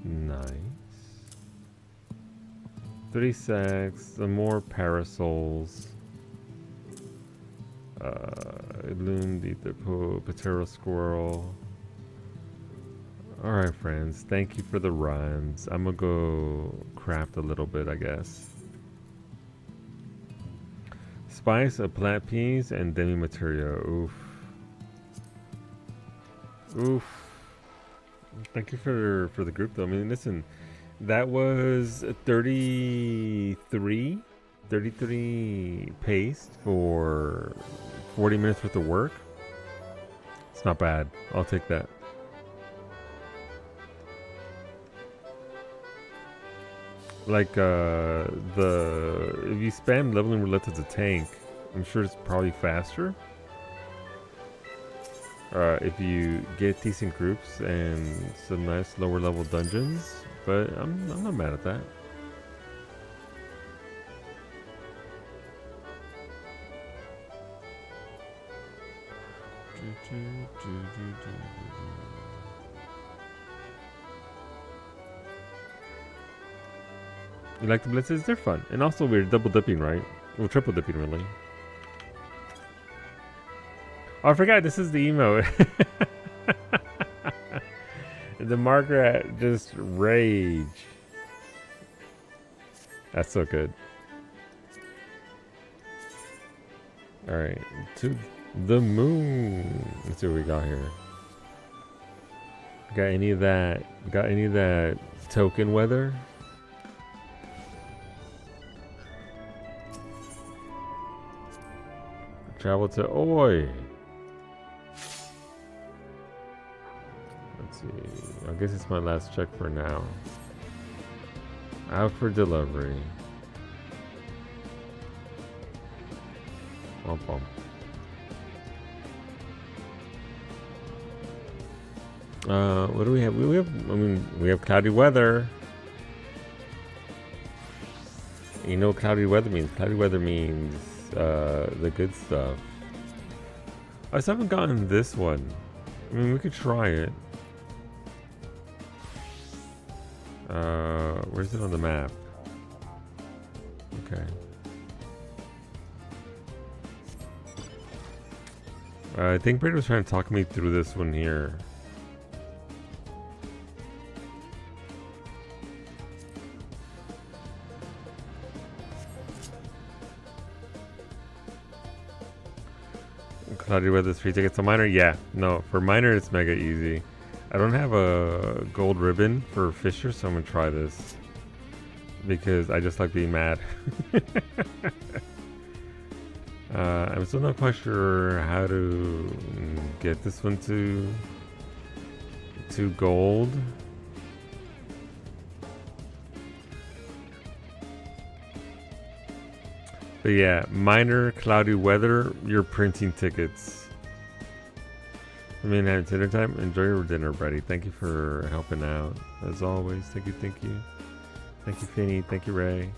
Nice. 36, some more parasols. Illumined ether pool, Patero squirrel. Alright, friends, thank you for the runs. I'm gonna go craft a little bit, I guess. Spice of plant peas and demi materia. Oof. Oof. Thank you for the group though. I mean, listen, that was 33 paste for 40 minutes worth of work. It's not bad. I'll take that. Like if you spam leveling roulette as a tank, I'm sure it's probably faster. If you get decent groups and some nice lower level dungeons, but I'm not mad at that. You like the blitzes? They're fun. And also we're double dipping, right? Well, triple dipping, really. Oh, I forgot, this is the emo. The Margaret just rage. That's so good. Alright, to the moon. Let's see what we got here. Got any of that token weather? Travel to Oi. Let's see. I guess it's my last check for now. Out for delivery. Bump bump. What do we have? We have cloudy weather. You know what cloudy weather means? Cloudy weather means the good stuff. I still haven't gotten this one. I mean, we could try it. Where's it on the map? Okay. I think Brady was trying to talk me through this one here. Cloudy weather, 3 tickets. A minor? Yeah. No, for minor it's mega easy. I don't have a gold ribbon for Fisher, so I'm gonna try this. Because I just like being mad. I'm still not quite sure how to get this one to gold. But yeah, minor cloudy weather, you're printing tickets. I mean, have dinner time. Enjoy your dinner, buddy. Thank you for helping out. As always, thank you, thank you. Thank you, Finny. Thank you, Ray.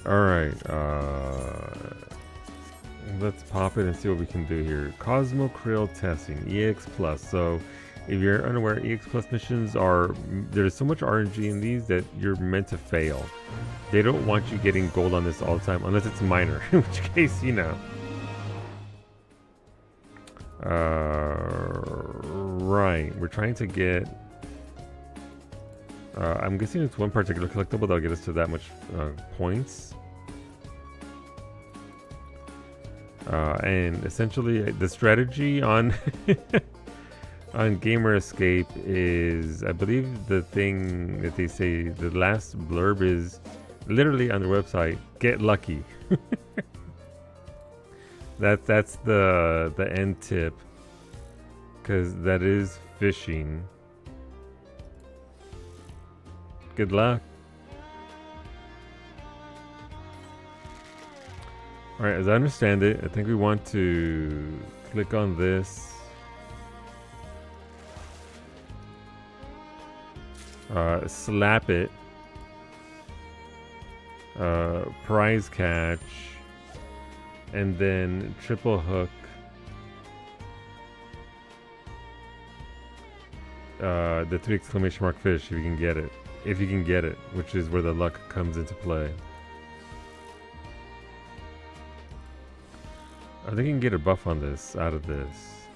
Alright, let's pop it and see what we can do here. Cosmo Krill testing, EX Plus. So, if you're unaware, EX Plus missions there's so much RNG in these that you're meant to fail. They don't want you getting gold on this all the time, unless it's minor, in which case, you know. Right, we're trying to get... I'm guessing it's one particular collectible that'll get us to that much points. And essentially, the strategy on on Gamer Escape is, I believe the thing that they say, the last blurb is literally on their website, get lucky. That's the end tip, because that is fishing. Good luck. Alright, as I understand it, I think we want to click on this. Slap it. Prize catch. And then triple hook. The 3 exclamation mark fish if you can get it. If you can get it, which is where the luck comes into play. I think you can get a buff on this, out of this.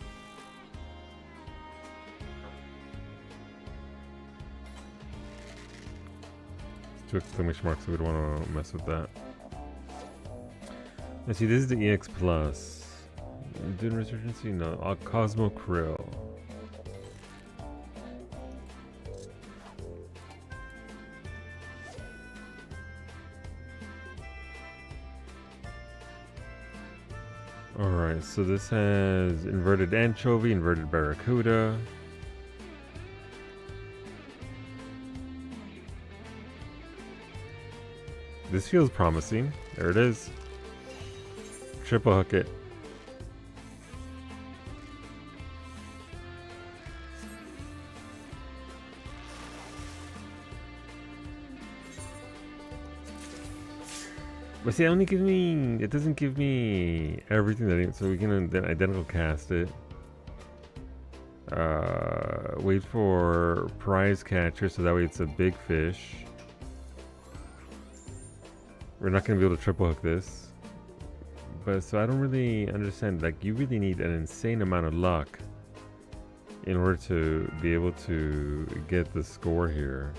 It's 2 exclamation marks, so we don't want to mess with that. Let's see, this is the EX Plus. Doing Resurgency? No. Cosmo Krill. Alright, so this has inverted anchovy, inverted barracuda. This feels promising. There it is. Triple hook it. But see, it doesn't give me everything that so we can then identical cast it. Wait for prize catcher so that way it's a big fish. We're not going to be able to triple hook this. But so I don't really understand, like you really need an insane amount of luck in order to be able to get the score here.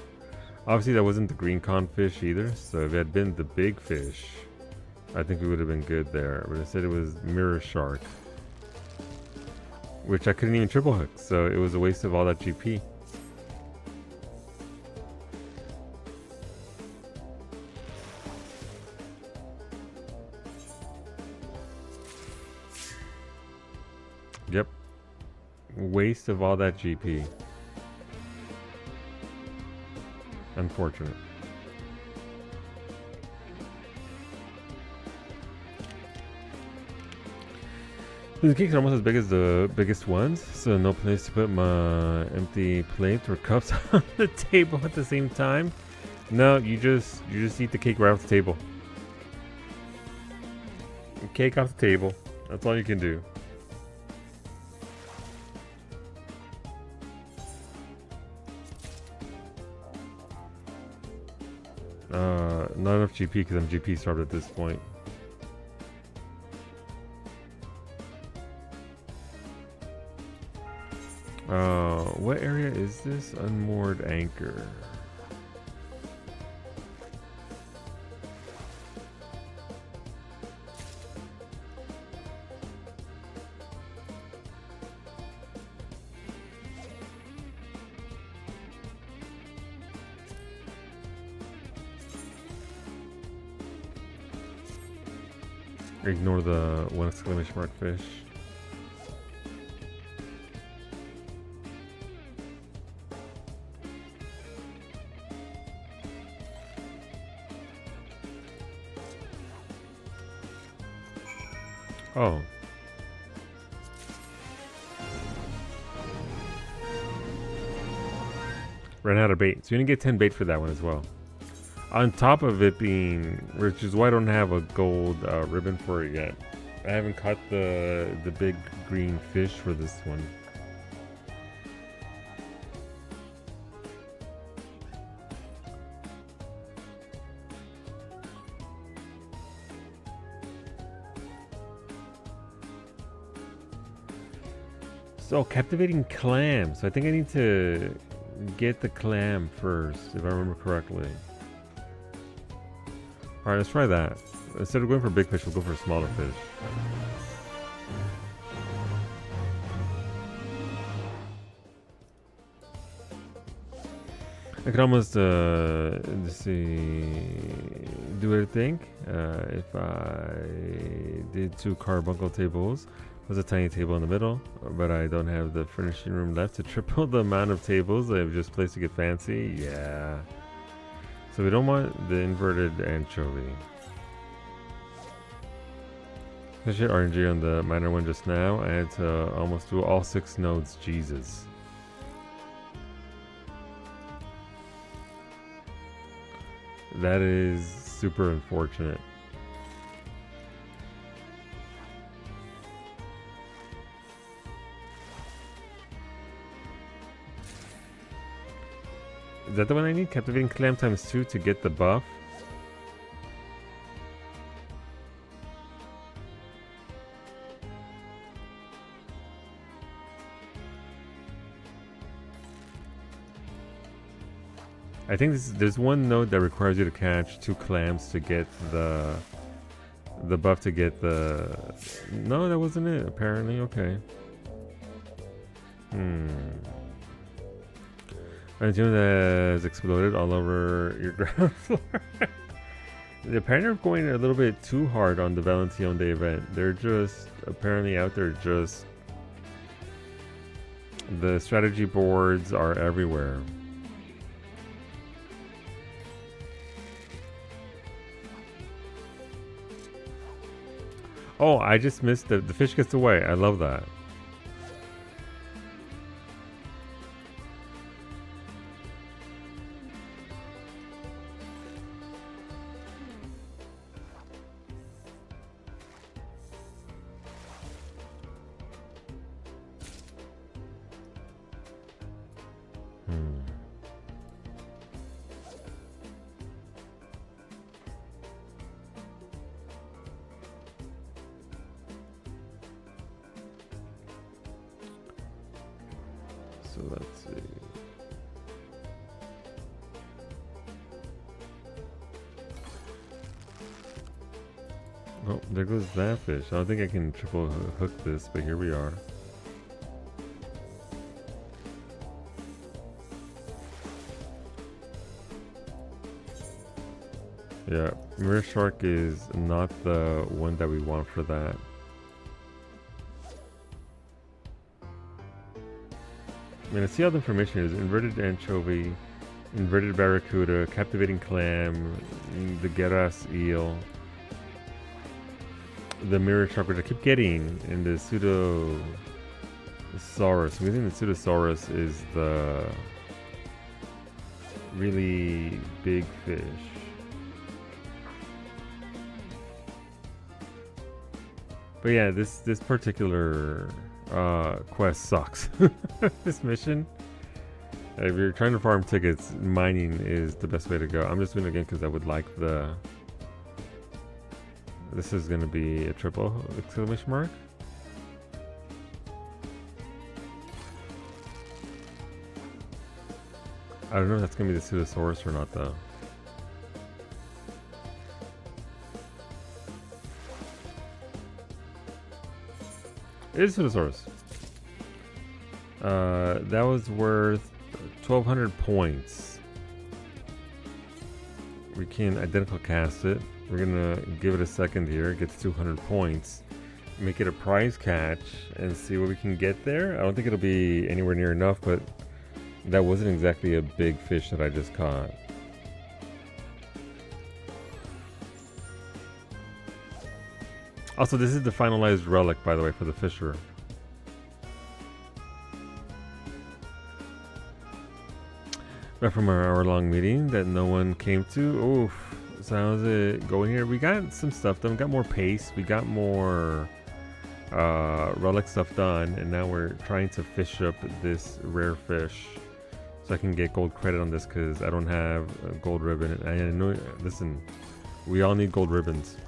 Obviously that wasn't the green con fish either, so if it had been the big fish, I think we would have been good there. But instead it was mirror shark, which I couldn't even triple hook, so it was a waste of all that GP. Yep. Waste of all that GP. Unfortunate. The cakes are almost as big as the biggest ones, so no place to put my empty plate or cups on the table at the same time. No, you just eat the cake right off the table. Cake off the table. That's all you can do. Not enough GP because I'm GP starved at this point. What area is this? Unmoored anchor. Ignore the 1 exclamation mark fish. Oh. Ran out of bait. So you're gonna get 10 bait for that one as well. On top of it being, which is why I don't have a gold ribbon for it yet. I haven't caught the big green fish for this one. So captivating clam. So I think I need to get the clam first, if I remember correctly. Alright, let's try that. Instead of going for big fish, we'll go for a smaller fish. I could almost, let's see, do what I think. If I did 2 carbuncle tables, there's a tiny table in the middle, but I don't have the furnishing room left to triple the amount of tables I've just placed to get fancy. Yeah. So we don't want the inverted anchovy. I should RNG on the minor one just now. I had to almost do all 6 nodes. Jesus. That is super unfortunate. Is that the one I need? Captivating clam times 2 to get the buff. I think there's one node that requires you to catch 2 clams to get the buff to get the... No, that wasn't it, apparently. Okay. A gym that has exploded all over your ground floor. Apparently they're going a little bit too hard on the Valentine Day event. They're just apparently out there just... The strategy boards are everywhere. Oh, I just missed the fish gets away. I love that. So let's see. Oh, there goes that fish. I don't think I can triple hook this, but here we are. Yeah, Mirror Shark is not the one that we want for that. I mean, I see all the information is inverted anchovy, inverted barracuda, captivating clam, the Geras eel, the mirror shark, which I keep getting, and the pseudosaurus. We think the pseudosaurus is the really big fish. But yeah, this particular quest sucks. This mission, if you're trying to farm tickets, mining is the best way to go. I'm just doing it again because I would like the... This is going to be a triple exclamation mark. I don't know if that's going to be the pseudosaurus or not though. It is pseudosaurus. That was worth 1,200 points. We can identical cast it. We're gonna give it a second here. It gets 200 points. Make it a prize catch and see what we can get there. I don't think it'll be anywhere near enough, but that wasn't exactly a big fish that I just caught. Also, this is the finalized relic, by the way, for the fisher. Back from our hour-long meeting that no one came to. Oof. So how's it going here? We got some stuff done. We got more pace. We got more relic stuff done. And now we're trying to fish up this rare fish. So I can get gold credit on this because I don't have a gold ribbon. I know, listen, we all need gold ribbons.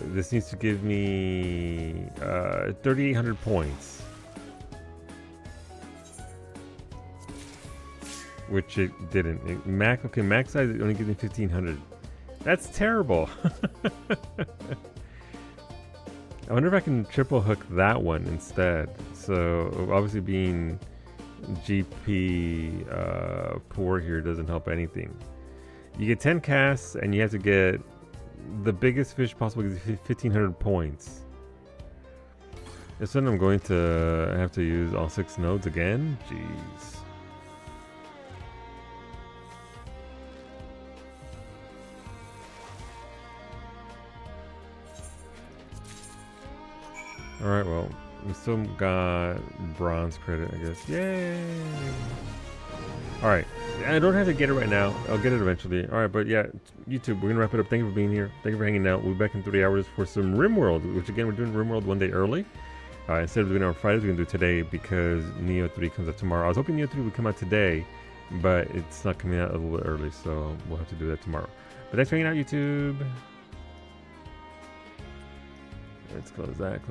This needs to give me 3,800 points, which it didn't. Max size it only gives me 1,500. That's terrible. I wonder if I can triple hook that one instead. So obviously being GP poor here doesn't help anything. You get 10 casts and you have to get the biggest fish possible gives you 1,500 points. This one I'm going to have to use all 6 nodes again. Jeez. Alright, well, we still got bronze credit, I guess. Yay! Alright, I don't have to get it right now. I'll get it eventually. Alright, but yeah, YouTube, we're going to wrap it up. Thank you for being here. Thank you for hanging out. We'll be back in 3 hours for some RimWorld, which again, we're doing RimWorld one day early. Instead of doing it on Fridays, we're going to do it today because Neo 3 comes out tomorrow. I was hoping Neo 3 would come out today, but it's not coming out a little bit early, so we'll have to do that tomorrow. But thanks for hanging out, YouTube. Let's close that.